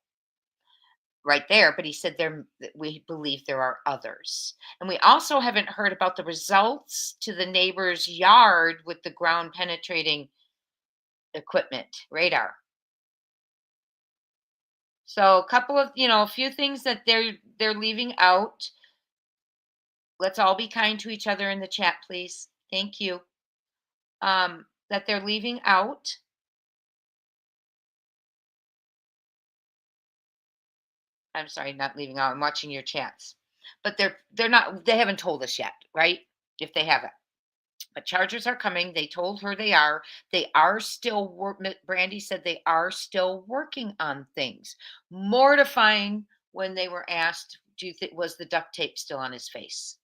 right there, but he said we believe there are others. And we also haven't heard about the results to the neighbor's yard with the ground penetrating equipment, radar. So a couple of, a few things that they're leaving out. Let's all be kind to each other in the chat, please. Thank you. That they're leaving out. I'm sorry, not leaving out. I'm watching your chats. But they haven't told us yet, right? If they haven't. But charges are coming. They told her they are. They are still Brandy said they are still working on things. Mortifying when they were asked, do you think was the duct tape still on his face?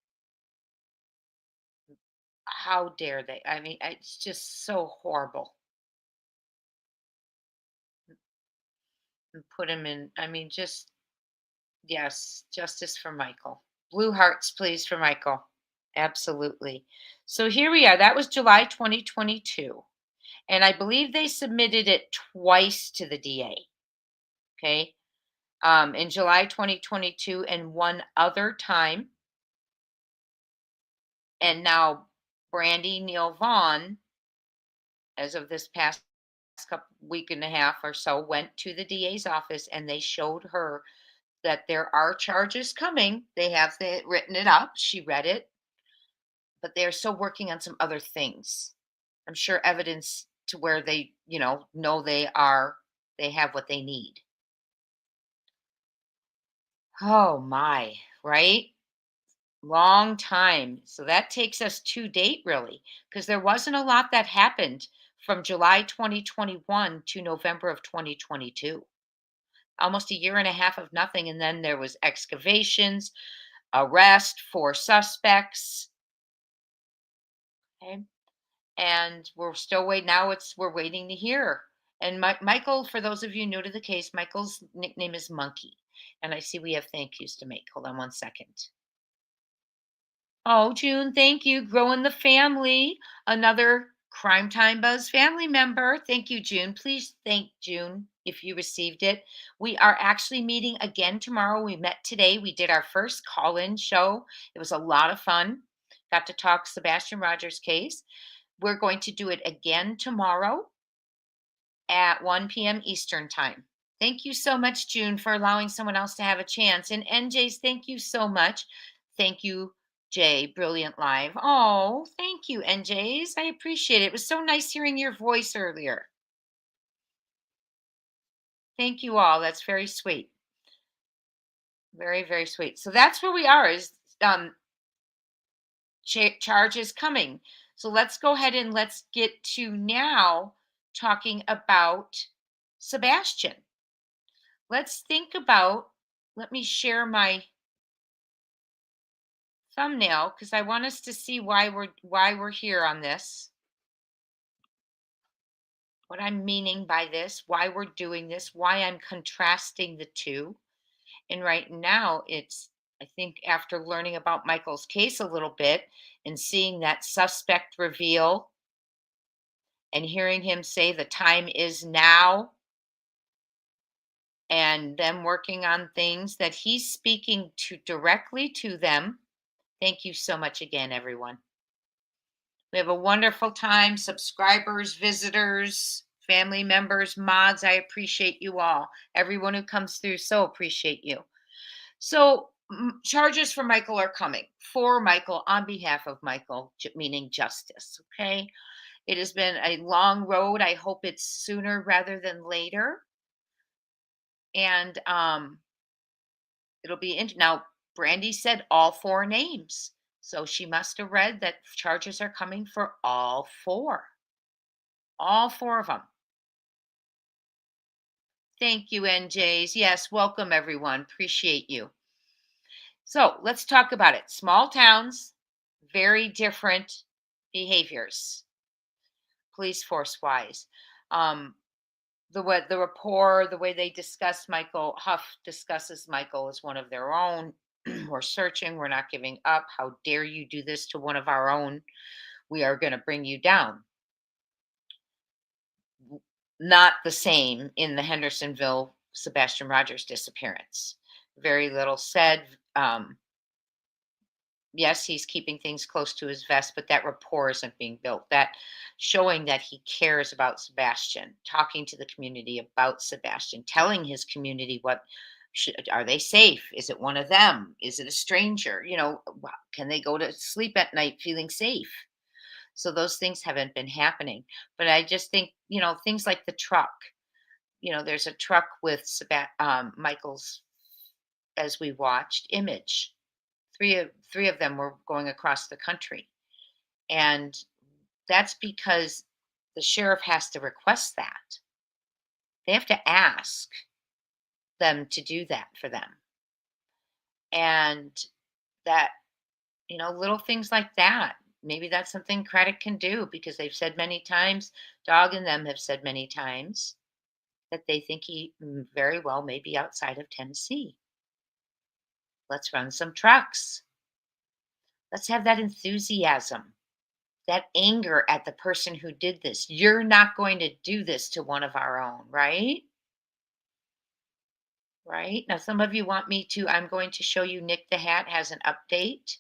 How dare they? I mean, it's just so horrible. And put him in, I mean, just, yes, justice for Michael. Blue hearts, please, for Michael. Absolutely. So here we are. That was July 2022. And I believe they submitted it twice to the DA. Okay. In July 2022 and one other time. And now Brandy Neal Vaughan, as of this past week and a half or so, went to the DA's office and they showed her that there are charges coming. They have written it up. She read it. But they're still working on some other things. I'm sure evidence to where they, know they have what they need. Oh my, right? Long time. So that takes us to date, really, because there wasn't a lot that happened from July 2021 to November of 2022. Almost a year and a half of nothing. And then there was excavations, arrest for suspects. Okay. And we're still waiting. Now we're waiting to hear. And Michael, for those of you new to the case, Michael's nickname is Monkey. And I see we have thank yous to make. Hold on one second. Oh, June, thank you. Growing the family. Another Crime Time Buzz family member. Thank you, June. Please thank June if you received it. We are actually meeting again tomorrow. We met today. We did our first call-in show. It was a lot of fun. Got to talk Sebastian Rogers' case. We're going to do it again tomorrow at 1 p.m. Eastern time. Thank you so much, June, for allowing someone else to have a chance. And NJ's, thank you so much. Thank you, Jay. Brilliant live. Oh, thank you, NJ's. I appreciate it. It was so nice hearing your voice earlier. Thank you all. That's very sweet. Very, very sweet. So that's where we are, is charge is coming. So let's go ahead and let's get to now talking about Sebastian. Let's think about, let me share my thumbnail because I want us to see why we're here on this. What I'm meaning by this, why we're doing this, why I'm contrasting the two. And right now it's, I think after learning about Michael's case a little bit and seeing that suspect reveal and hearing him say the time is now, and them working on things that he's speaking to directly to them. Thank you so much again, everyone. We have a wonderful time. Subscribers, visitors, family members, mods, I appreciate you all. Everyone who comes through, so appreciate you. So charges for Michael are coming. For Michael, on behalf of Michael, meaning justice, okay? It has been a long road. I hope it's sooner rather than later. And it'll be now Brandy said all 4 names, so she must have read that charges are coming for all 4 of them. Thank you, NJs. Yes, welcome everyone, appreciate you. So let's talk about it. Small towns, very different behaviors, police force wise. The rapport, the way they discuss Michael, Huff discusses Michael as one of their own. We're searching, we're not giving up. How dare you do this to one of our own? We are going to bring you down. Not the same in the Hendersonville Sebastian Rogers disappearance. Very little said. Yes, he's keeping things close to his vest, but that rapport isn't being built. That showing that he cares about Sebastian, talking to the community about Sebastian, telling his community what are they safe? Is it one of them? Is it a stranger? You know, can they go to sleep at night feeling safe? So those things haven't been happening. But I just think, you know, things like the truck. You know, there's a truck with Michael's, as we watched, image. Three of them were going across the country. And that's because the sheriff has to request that. They have to ask them to do that for them. And that, you know, little things like that. Maybe that's something Craddock can do, because they've said many times, Dog and them have said many times that they think he very well may be outside of Tennessee. Let's run some trucks. Let's have that enthusiasm, that anger at the person who did this. You're not going to do this to one of our own, right? Right? Now, some of you want me to, I'm going to show you Nick the Hat has an update.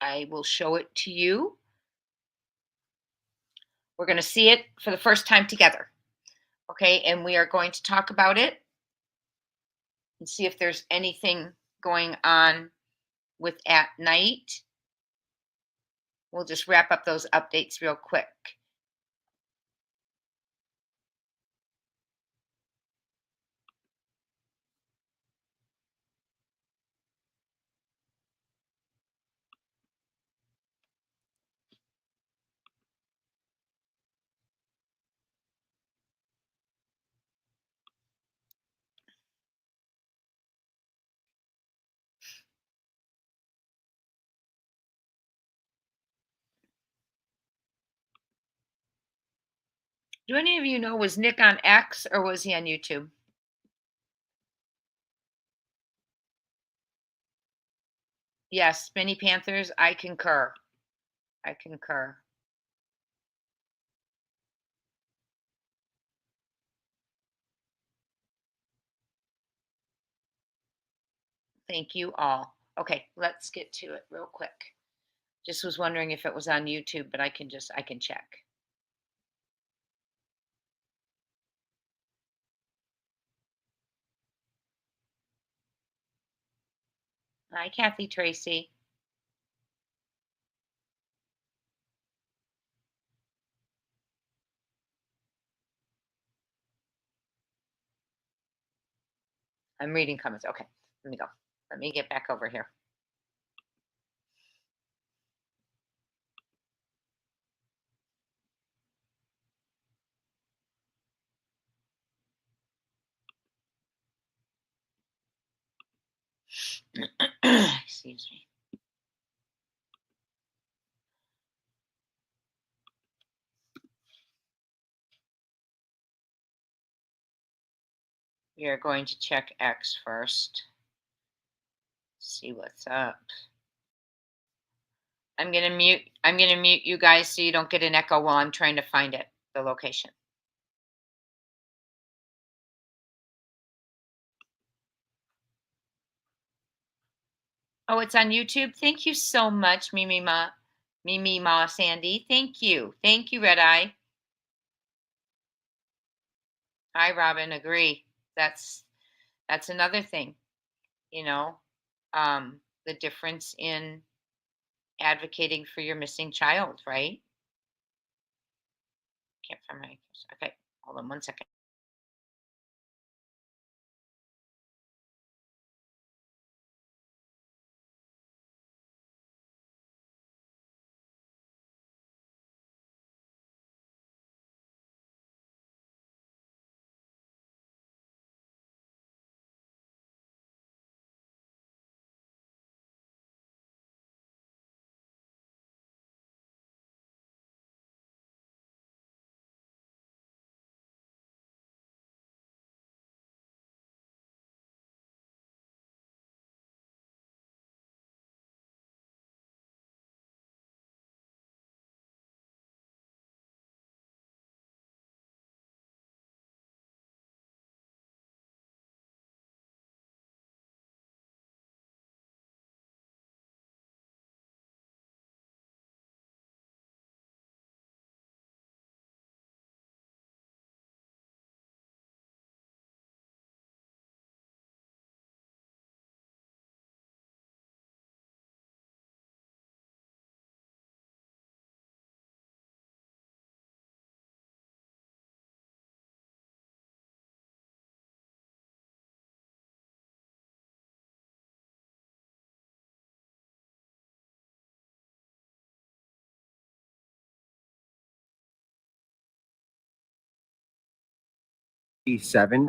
I will show it to you. We're going to see it for the first time together. Okay, and we are going to talk about it and see if there's anything going on with at night. We'll just wrap up those updates real quick. Do any of you know, was Nick on X or was he on YouTube? Yes, Spinny Panthers, I concur. I concur. Thank you all. Okay, let's get to it real quick. Just was wondering if it was on YouTube, but I can check. Hi, Kathy Tracy. I'm reading comments. Okay, let me go. Let me get back over here. Excuse me. We are going to check X first. See what's up. I'm gonna mute you guys so you don't get an echo while I'm trying to find it, the location. Oh, it's on YouTube. Thank you so much, Mimi Ma Sandy. Thank you. Thank you, Red Eye. Hi, Robin. Agree. That's another thing, you know, the difference in advocating for your missing child, right? Can't find my, okay, hold on one second.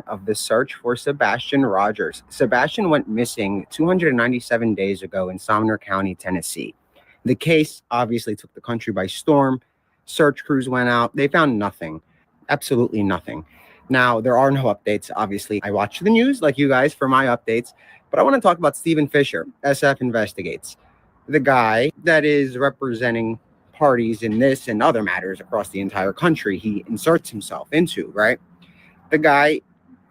Of the search for Sebastian Rogers. Sebastian went missing 297 days ago in Sumner County, Tennessee. The case obviously took the country by storm. Search crews went out. They found nothing, absolutely nothing. Now, there are no updates, obviously. I watch the news like you guys for my updates, but I want to talk about Stephen Fisher, SF Investigates, the guy that is representing parties in this and other matters across the entire country he inserts himself into, right? The guy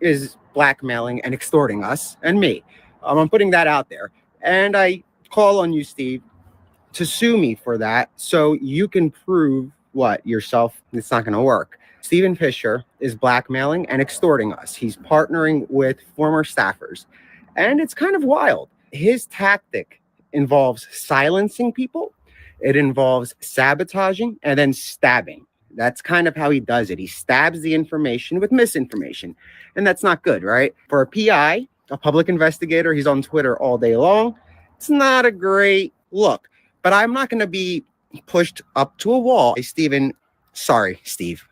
is blackmailing and extorting us and me. I'm putting that out there. And I call on you, Steve, to sue me for that so you can prove what yourself. It's not going to work. Stephen Fisher is blackmailing and extorting us. He's partnering with former staffers. And it's kind of wild. His tactic involves silencing people. It involves sabotaging and then stabbing. That's kind of how he does it. He stabs the information with misinformation. And that's not good, right? For a PI, a public investigator, he's on Twitter all day long. It's not a great look. But I'm not going to be pushed up to a wall. Hey, Steve,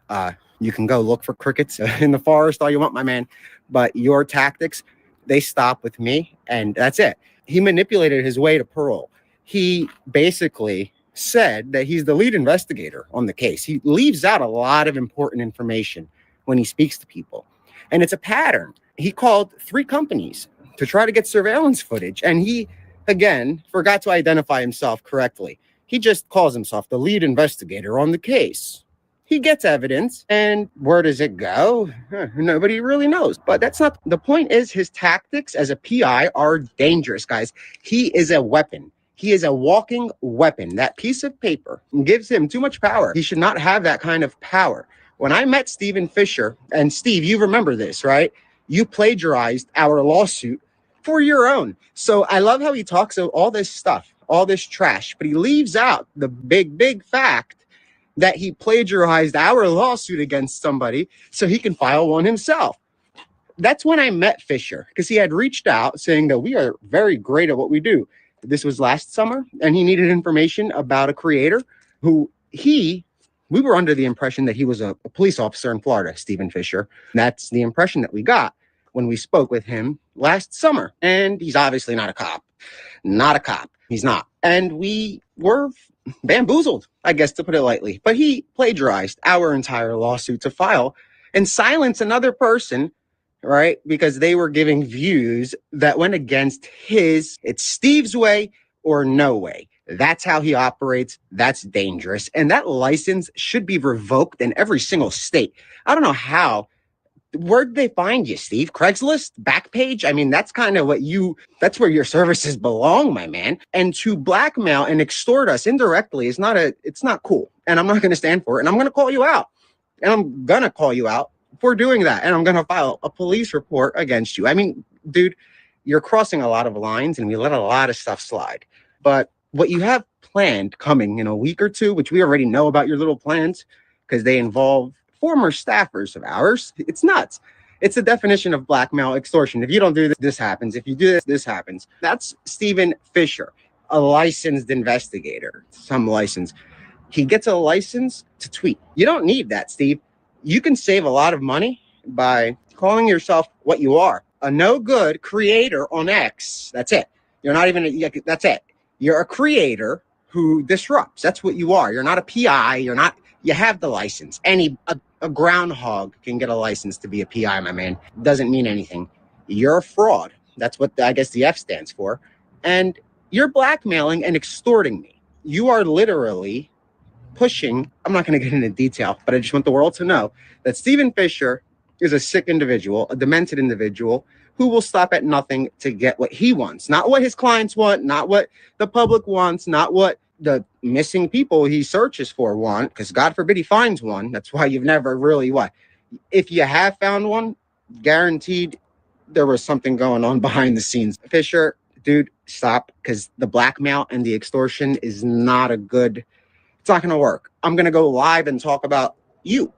you can go look for crickets in the forest all you want, my man. But your tactics, they stop with me. And that's it. He manipulated his way to parole. He basically said that he's the lead investigator on the case. He leaves out a lot of important information when he speaks to people. And it's a pattern. He called 3 companies to try to get surveillance footage. And he, again, forgot to identify himself correctly. He just calls himself the lead investigator on the case. He gets evidence, and where does it go? Nobody really knows. But that's not the point. Is his tactics as a PI are dangerous, guys. He is a weapon. He is a walking weapon. That piece of paper gives him too much power. He should not have that kind of power. When I met Stephen Fisher, and Steve, you remember this, right? You plagiarized our lawsuit for your own. So I love how he talks of all this stuff, all this trash, but he leaves out the big fact that he plagiarized our lawsuit against somebody so he can file one himself. That's when I met Fisher, because he had reached out saying that we are very great at what we do. This was last summer, and he needed information about a creator who we were under the impression that he was a police officer in Florida, Stephen Fisher. That's the impression that we got when we spoke with him last summer. And he's obviously not a cop. Not a cop. He's not. And we were bamboozled, I guess, to put it lightly. But he plagiarized our entire lawsuit to file and silence another person, right? Because they were giving views that went against his. It's Steve's way or no way. That's how he operates. That's dangerous. And that license should be revoked in every single state. I don't know how. Where'd they find you, Steve? Craigslist? Backpage? I mean, that's kind of that's where your services belong, my man. And to blackmail and extort us indirectly it's not cool. And I'm not going to stand for it. And I'm going to call you out. And I'm going to call you out for doing that. And I'm going to file a police report against you. I mean, dude, you're crossing a lot of lines and we let a lot of stuff slide. But what you have planned coming in a week or two, which we already know about your little plans, because they involve former staffers of ours. It's nuts. It's the definition of blackmail extortion. If you don't do this, this happens. If you do this, this happens. That's Stephen Fisher, a licensed investigator, some license. He gets a license to tweet. You don't need that, Steve. You can save a lot of money by calling yourself what you are, a no good creator on X. That's it. You're not even, that's it. You're a creator who disrupts. That's what you are. You're not a PI. You have the license. A groundhog can get a license to be a PI, my man. Doesn't mean anything. You're a fraud. That's what I guess the F stands for. And you're blackmailing and extorting me. You are literally pushing. I'm not going to get into detail, but I just want the world to know that Stephen Fisher is a sick individual, a demented individual who will stop at nothing to get what he wants. Not what his clients want, not what the public wants, not what the missing people he searches for want, because God forbid he finds one. That's why you've never really if you have found one, guaranteed there was something going on behind the scenes. Fisher, dude, stop, because the blackmail and the extortion is it's not going to work. I'm going to go live and talk about you.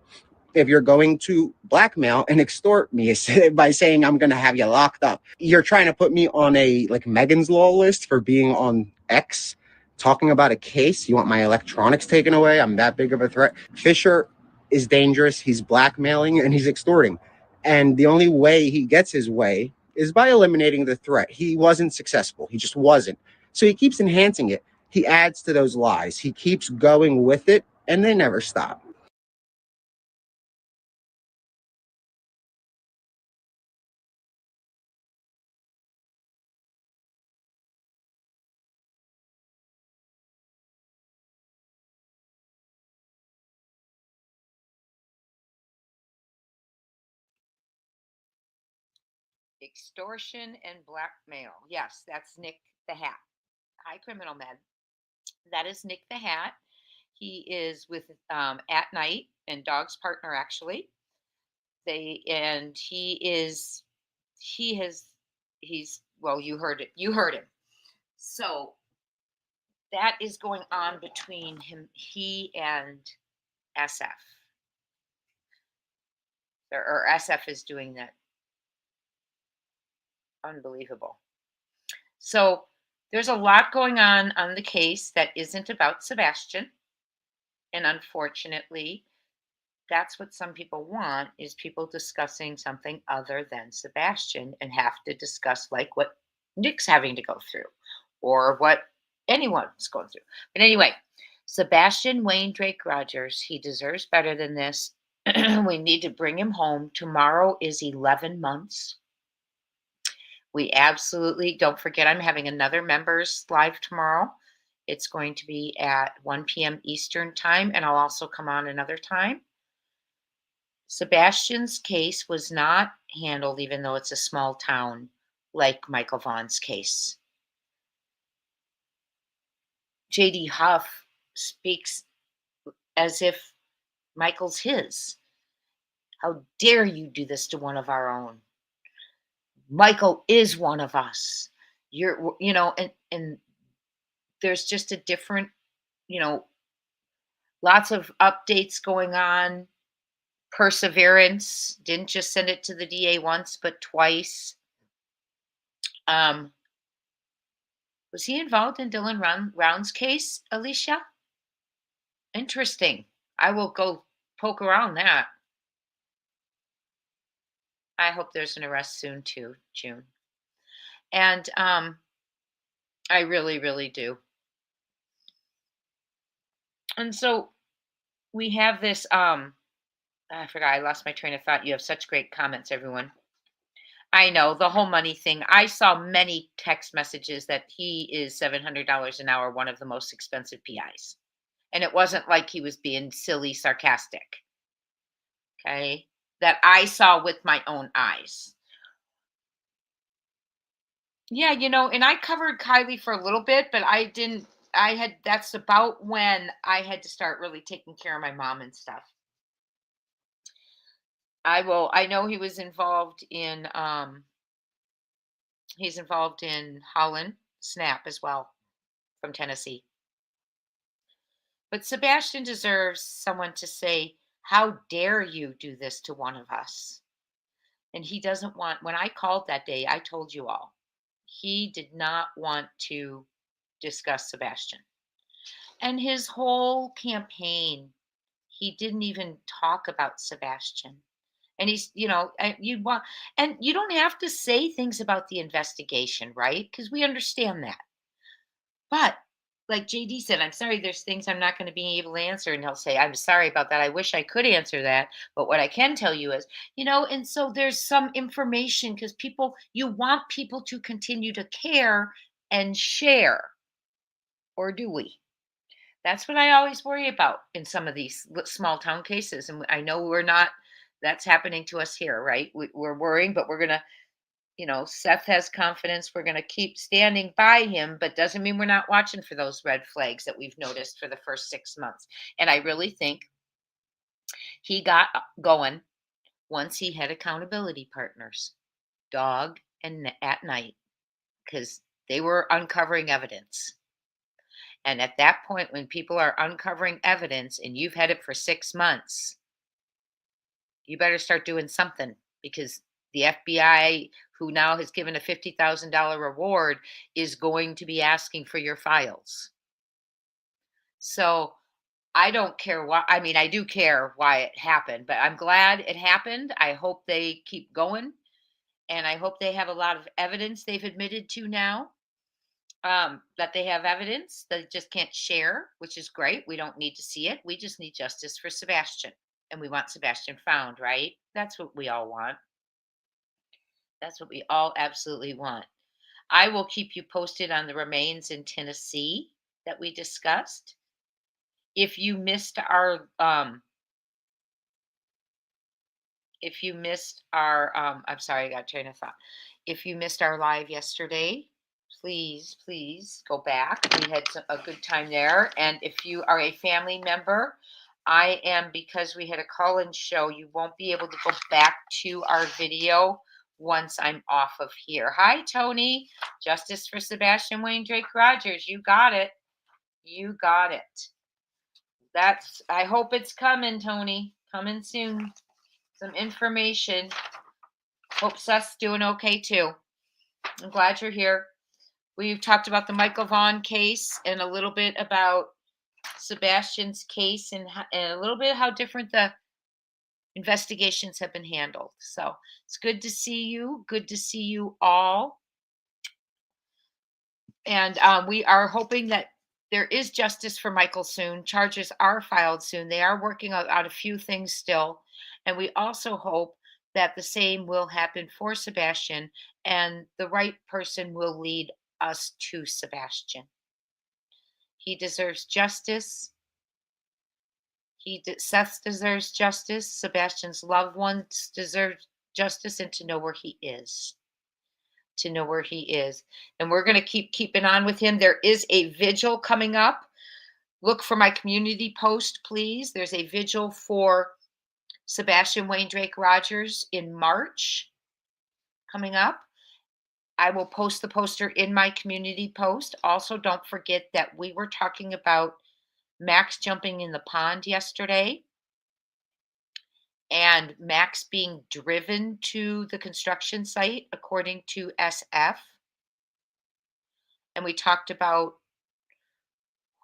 If you're going to blackmail and extort me by saying I'm going to have you locked up, you're trying to put me on a Megan's Law list for being on X, talking about a case. You want my electronics taken away? I'm that big of a threat. Fisher is dangerous. He's blackmailing and he's extorting. And the only way he gets his way is by eliminating the threat. He wasn't successful. He just wasn't. So he keeps enhancing it. He adds to those lies. He keeps going with it and they never stop.
Extortion and blackmail. Yes, that's Nick the Hat. Hi, Criminal Med. That is Nick the Hat. He is with At Night and Dog's partner, actually. He's well, you heard it. You heard him. So that is going on between he and SF. Or SF is doing that. Unbelievable. So there's a lot going on the case that isn't about Sebastian. And unfortunately, that's what some people want, is people discussing something other than Sebastian and have to discuss what Nick's having to go through or what anyone's going through. But anyway, Sebastian Wayne Drake Rogers, he deserves better than this. We need to bring him home. Tomorrow is 11 months. We absolutely, don't forget, I'm having another members live tomorrow. It's going to be at 1 p.m. Eastern time, and I'll also come on another time. Sebastian's case was not handled, even though it's a small town, like Michael Vaughan's case. J.D. Huff speaks as if Michael's his. How dare you do this to one of our own? Michael is one of us. And there's just a different, lots of updates going on. perseverance. Didn't just send it to the DA once, but twice. Was he involved in Dylan Round's case, Alicia? Interesting. I will go poke around that. I hope there's an arrest soon too, June. And I really, really do. And so we have this, I forgot, I lost my train of thought. You have such great comments, everyone. I know, the whole money thing. I saw many text messages that he is $700 an hour, one of the most expensive PIs. And it wasn't like he was being silly, sarcastic. Okay? That I saw with my own eyes. Yeah, you know, and I covered Kylie for a little bit, but that's about when I had to start really taking care of my mom and stuff. I know he was involved in, he's involved in Holland Snap as well from Tennessee. But Sebastian deserves someone to say, how dare you do this to one of us? And he doesn't want, when I called that day, I told you all, he did not want to discuss Sebastian. And his whole campaign, he didn't even talk about Sebastian. And he's, you know, and you don't have to say things about the investigation, right? Because we understand that. But like JD said, I'm sorry, there's things I'm not going to be able to answer. And he'll say, I'm sorry about that. I wish I could answer that. But what I can tell you is, you know, and so there's some information because you want people to continue to care and share. Or do we? That's what I always worry about in some of these small town cases. And I know that's happening to us here, right? We're worrying, but we're going to, you know, Seth has confidence. We're going to keep standing by him, but doesn't mean we're not watching for those red flags that we've noticed for the first 6 months. And I really think he got going once he had accountability partners, Dog and At Night, because they were uncovering evidence. And at that point, when people are uncovering evidence and you've had it for 6 months, you better start doing something, because the FBI, who now has given a $50,000 reward, is going to be asking for your files. So I don't care why. I mean, I do care why it happened, but I'm glad it happened. I hope they keep going. And I hope they have a lot of evidence they've admitted to now. That they have evidence that just can't share, which is great. We don't need to see it. We just need justice for Sebastian. And we want Sebastian found, right? That's what we all want. That's what we all absolutely want. I will keep you posted on the remains in Tennessee that we discussed. If you missed our I'm sorry, I got a train of thought. If you missed our live yesterday, please go back. We had a good time there. And if you are a family member, because we had a call-in show, you won't be able to go back to our video once I'm off of here. Hi, Tony. Justice for Sebastian Wayne Drake Rogers. You got it. You got it. I hope it's coming, Tony. Coming soon. Some information. Hope Seth's doing okay too. I'm glad you're here. We've talked about the Michael Vaughan case and a little bit about Sebastian's case and a little bit how different the investigations have been handled. So it's good to see you. Good to see you all. And we are hoping that there is justice for Michael soon. Charges are filed soon. They are working out a few things still. And we also hope that the same will happen for Sebastian and the right person will lead us to Sebastian. He deserves justice. Seth deserves justice. Sebastian's loved ones deserve justice, and to know where he is. To know where he is. And we're going to keep keeping on with him. There is a vigil coming up. Look for my community post, please. There's a vigil for Sebastian Wayne Drake Rogers in March coming up. I will post the poster in my community post. Also, don't forget that we were talking about Max jumping in the pond yesterday. and Max being driven to the construction site, according to SF. And we talked about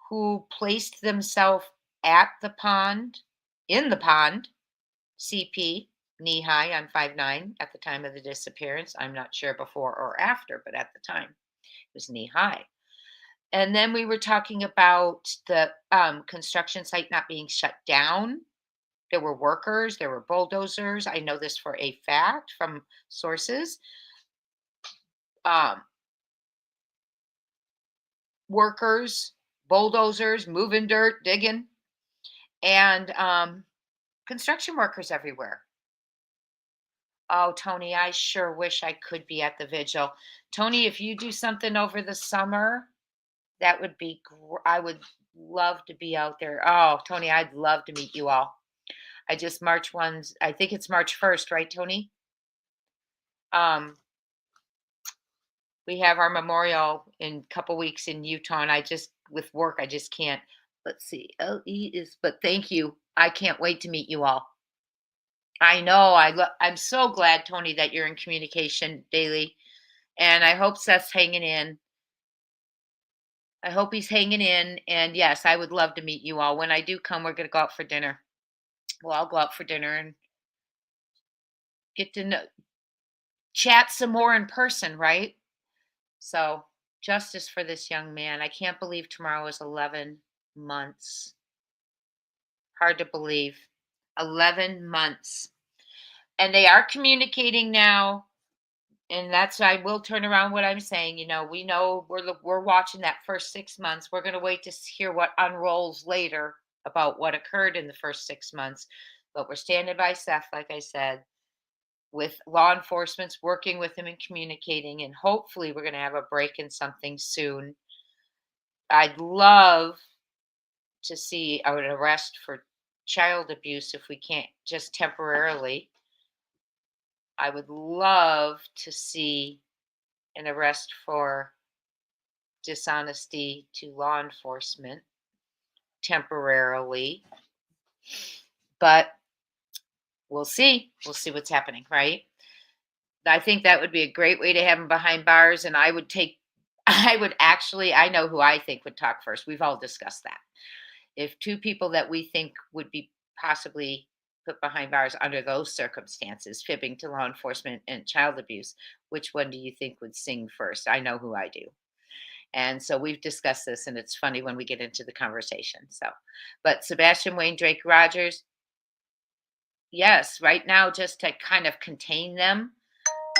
who placed themselves at the pond, in the pond, CP, knee high on 5'9" at the time of the disappearance. I'm not sure before or after, but at the time it was knee high. And then we were talking about the construction site not being shut down. There were workers, there were bulldozers. I know this for a fact from sources. Workers, bulldozers, moving dirt, digging, and construction workers everywhere. Oh, Tony, I sure wish I could be at the vigil. Tony, if you do something over the summer, that would be, I would love to be out there. Oh, Tony, I'd love to meet you all. I think it's March 1st, right, Tony? We have our memorial in a couple weeks in Utah, and with work, I just can't. Let's see, but thank you. I can't wait to meet you all. I know, I'm so glad, Tony, that you're in communication daily, and I hope Seth's hanging in. I hope he's hanging in, and yes, I would love to meet you all. When I do come, we're going to go out for dinner. We'll all go out for dinner and get to chat some more in person, right? So, justice for this young man. I can't believe tomorrow is 11 months. Hard to believe. 11 months. And they are communicating now. And I will turn around what I'm saying. We know we're watching that first 6 months. We're going to wait to hear what unrolls later about what occurred in the first 6 months. But we're standing by Seth, like I said, with law enforcement's working with him and communicating. And hopefully we're going to have a break in something soon. I'd love to see an arrest for child abuse if we can't, just temporarily. I would love to see an arrest for dishonesty to law enforcement temporarily. But we'll see. We'll see what's happening, right? I think that would be a great way to have him behind bars. And I know who I think would talk first. We've all discussed that. If two people that we think would be possibly put behind bars under those circumstances, fibbing to law enforcement and child abuse, which one do you think would sing first? I know who I do. And so we've discussed this, and it's funny when we get into the conversation. But Sebastian, Wayne, Drake, Rogers, yes, right now, just to kind of contain them,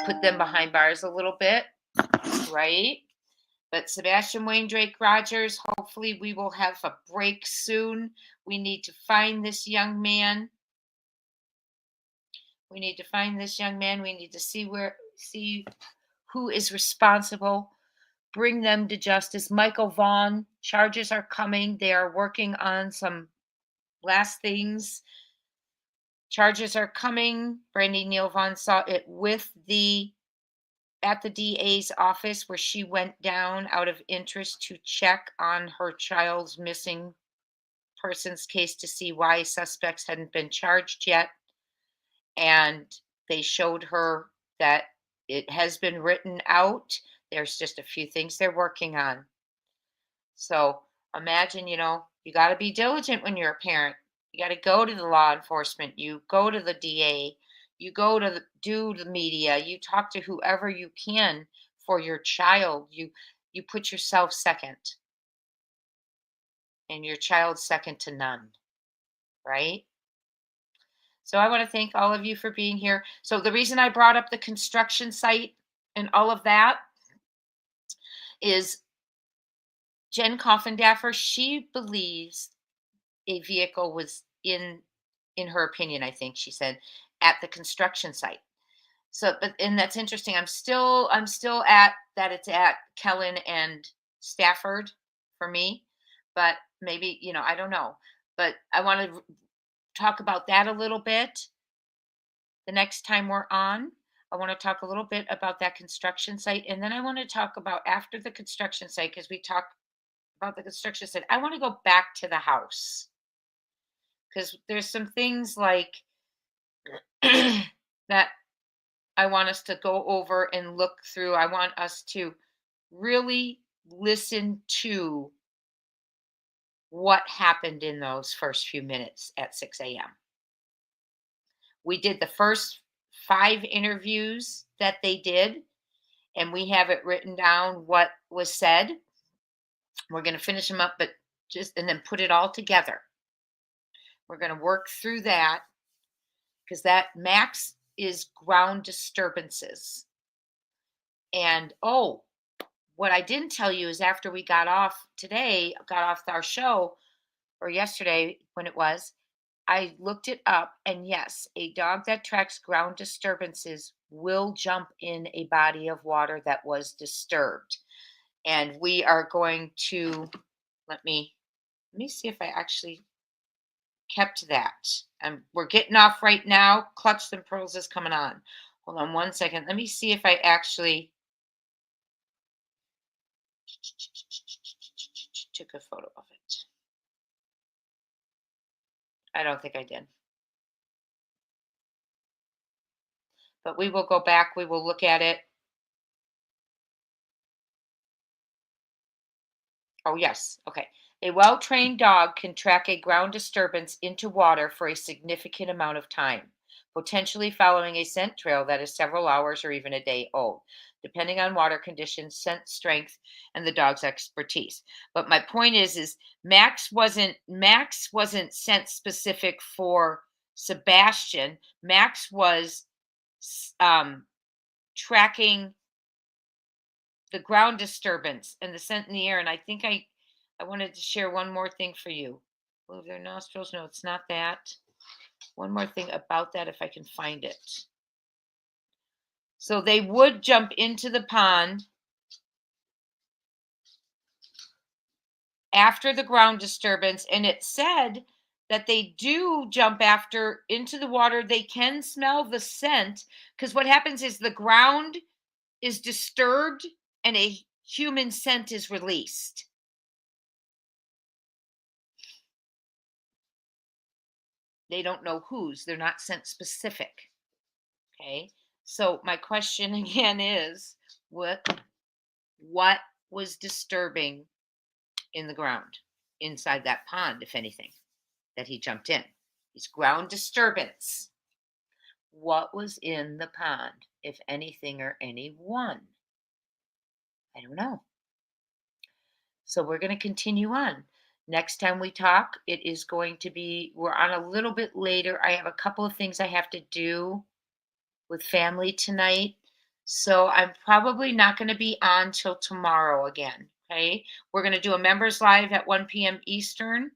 put them behind bars a little bit, right? But Sebastian, Wayne, Drake, Rogers, hopefully we will have a break soon. We need to find this young man. We need to see who is responsible, bring them to justice. Michael Vaughan, charges are coming. They are working on some last things. Charges are coming. Brandy Neal Vaughan saw it at the DA's office, where she went down out of interest to check on her child's missing persons case to see why suspects hadn't been charged yet. And they showed her that it has been written out. There's just a few things they're working on. So imagine, you got to be diligent when you're a parent. You got to go to the law enforcement. You go to the DA. You go to the media. You talk to whoever you can for your child. You put yourself second, and your child second to none, right? So I want to thank all of you for being here. So the reason I brought up the construction site and all of that is Jen Coffindaffer. She believes a vehicle was in her opinion, I think she said, at the construction site. So, and that's interesting. I'm still at that. It's at Kellen and Stafford for me, but maybe, I don't know. But I want to talk about that a little bit the next time we're on. I want to talk a little bit about that construction site. And then I want to talk about after the construction site, because we talked about the construction site. I want to go back to the house, because there's some things like that I want us to go over and look through. I want us to really listen to what happened in those first few minutes at 6 a.m. We did the first 5 interviews that they did, and we have it written down what was said. We're going to finish them up, but and then put it all together. We're going to work through that because that max is ground disturbances. And what I didn't tell you is after we got off our show, or yesterday when it was, I looked it up, and yes, a dog that tracks ground disturbances will jump in a body of water that was disturbed. And we are going to, let me see if I actually kept that. We're getting off right now. Clutch and Pearls is coming on. Hold on one second. Let me see if I actually took a photo of it. I don't think I did. But we will go back. We will look at it. Oh, yes. Okay. A well-trained dog can track a ground disturbance into water for a significant amount of time, potentially following a scent trail that is several hours or even a day old, depending on water conditions, scent strength, and the dog's expertise. But my point is Max wasn't scent specific for Sebastian. Max was tracking the ground disturbance and the scent in the air. And I think I wanted to share one more thing for you. Move their nostrils. No, it's not that. One more thing about that, if I can find it. So they would jump into the pond after the ground disturbance, and it said that they do jump into the water. They can smell the scent, because what happens is the ground is disturbed and a human scent is released. They don't know whose. They're not scent specific. Okay. So my question again is, what was disturbing in the ground inside that pond, if anything, that he jumped in? It's ground disturbance. What was in the pond, if anything or anyone? I don't know. So we're going to continue on. Next time we talk, it is going to be, we're on a little bit later. I have a couple of things I have to do with family tonight. So I'm probably not going to be on till tomorrow again. Okay. We're going to do a members live at 1 p.m. Eastern,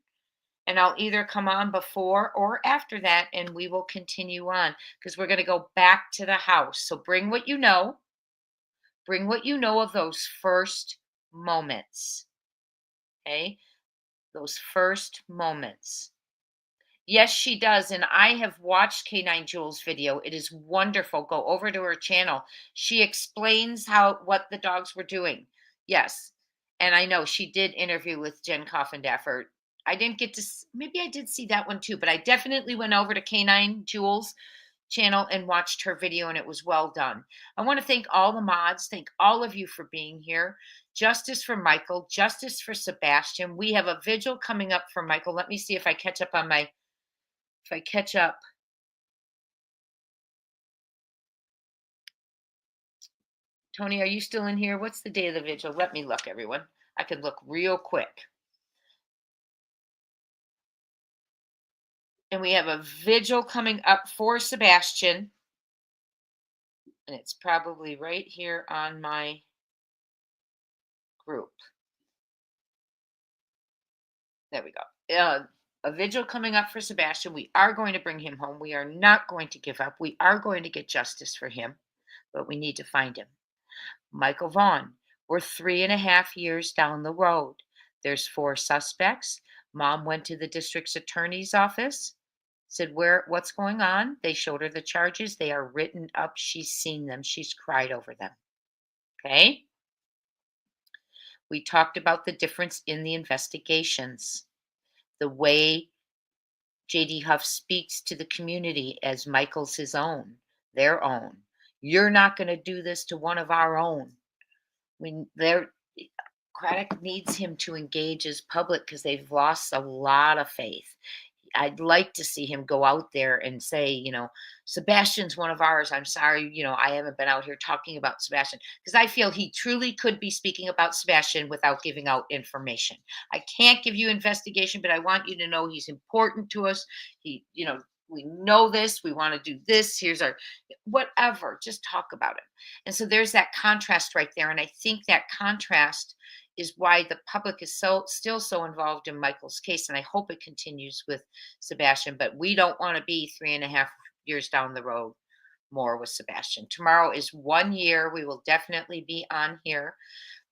and I'll either come on before or after that, and we will continue on because we're going to go back to the house. So bring what you know. Bring what you know of those first moments. Okay. Those first moments. Yes, she does. And I have watched K9 Jules' video. It is wonderful. Go over to her channel. She explains what the dogs were doing. Yes. And I know she did interview with Jen Coffindaffer. I didn't get to, maybe I did see that one too, but I definitely went over to K9 Jules' channel and watched her video, and it was well done. I want to thank all the mods. Thank all of you for being here. Justice for Michael. Justice for Sebastian. We have a vigil coming up for Michael. Let me see if I catch up on my, Tony, are you still in here? What's the day of the vigil? Let me look, everyone. I can look real quick. And we have a vigil coming up for Sebastian. And it's probably right here on my group. There we go. A vigil coming up for Sebastian. We are going to bring him home. We are not going to give up. We are going to get justice for him, but we need to find him. Michael Vaughan, we're 3.5 years down the road. There's 4 suspects. Mom went to the district's attorney's office, said, what's going on? They showed her the charges. They are written up. She's seen them. She's cried over them. Okay. We talked about the difference in the investigations, the way J.D. Huff speaks to the community as Michael's his own, their own. You're not going to do this to one of our own. Craddock needs him to engage his public because they've lost a lot of faith. I'd like to see him go out there and say, you know, Sebastian's one of ours. I'm sorry, you know, I haven't been out here talking about Sebastian, because I feel he truly could be speaking about Sebastian without giving out information. I can't give you investigation, but I want you to know he's important to us. He, you know, we know this, we want to do this. Here's our whatever, just talk about it. And so there's that contrast right there. And I think that contrast is why the public is still so involved in Michael's case. And I hope it continues with Sebastian, but we don't want to be 3.5 years down the road more with Sebastian. Tomorrow is 1 year. We will definitely be on here.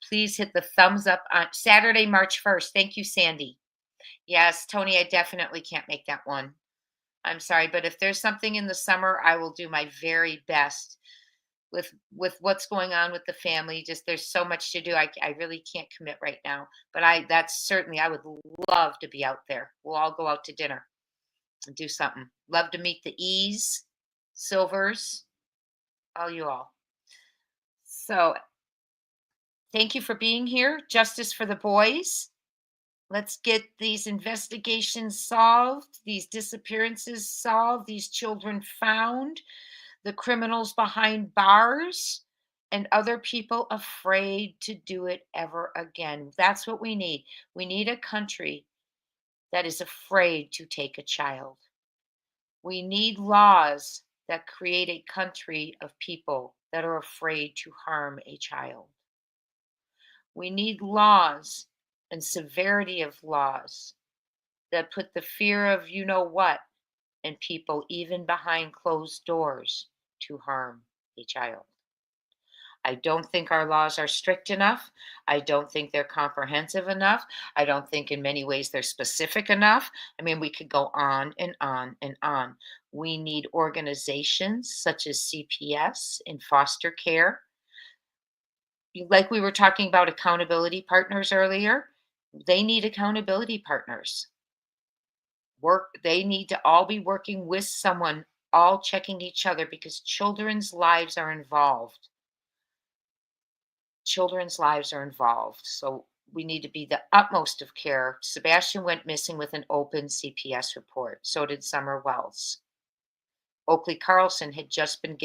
Please hit the thumbs up on Saturday, March 1st. Thank you, Sandy. Yes, Tony, I definitely can't make that one. I'm sorry, but if there's something in the summer, I will do my very best. With what's going on with the family, just there's so much to do. I really can't commit right now, but I would love to be out there. We'll all go out to dinner and do something. Love to meet the E's, Silvers, all you all. So thank you for being here. Justice for the boys. Let's get these investigations solved, these disappearances solved, these children found, the criminals behind bars, and other people afraid to do it ever again. That's what we need. We need a country that is afraid to take a child. We need laws that create a country of people that are afraid to harm a child. We need laws and severity of laws that put the fear of you know what in people, even behind closed doors, to harm a child. I don't think our laws are strict enough. I don't think they're comprehensive enough. I don't think in many ways they're specific enough. I mean, we could go on and on and on. We need organizations such as CPS in foster care. Like we were talking about accountability partners earlier, they need accountability partners. They need to all be working with someone, all checking each other, because children's lives are involved. Children's lives are involved. So we need to be the utmost of care. Sebastian went missing with an open CPS report. So did Summer Wells. Oakley Carlson had just been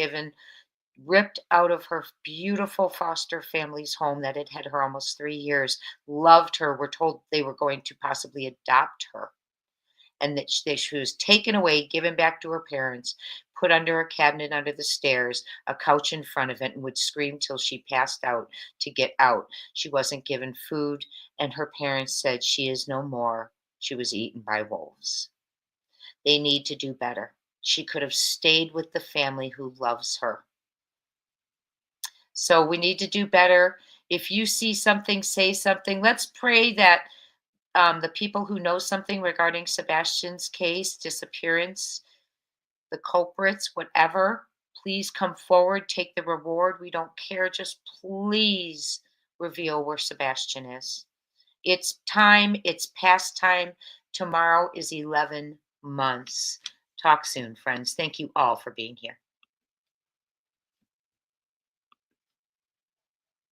ripped out of her beautiful foster family's home that had had her almost 3 years, loved her. We're told they were going to possibly adopt her. And that she was taken away, given back to her parents, put under a cabinet under the stairs, a couch in front of it, and would scream till she passed out to get out. She wasn't given food, and her parents said she is no more. She was eaten by wolves. They need to do better. She could have stayed with the family who loves her. So we need to do better. If you see something, say something. Let's pray that the people who know something regarding Sebastian's case, disappearance, the culprits, whatever, please come forward, take the reward. We don't care. Just please reveal where Sebastian is. It's time. It's past time. Tomorrow is 11 months. Talk soon, friends. Thank you all for being here.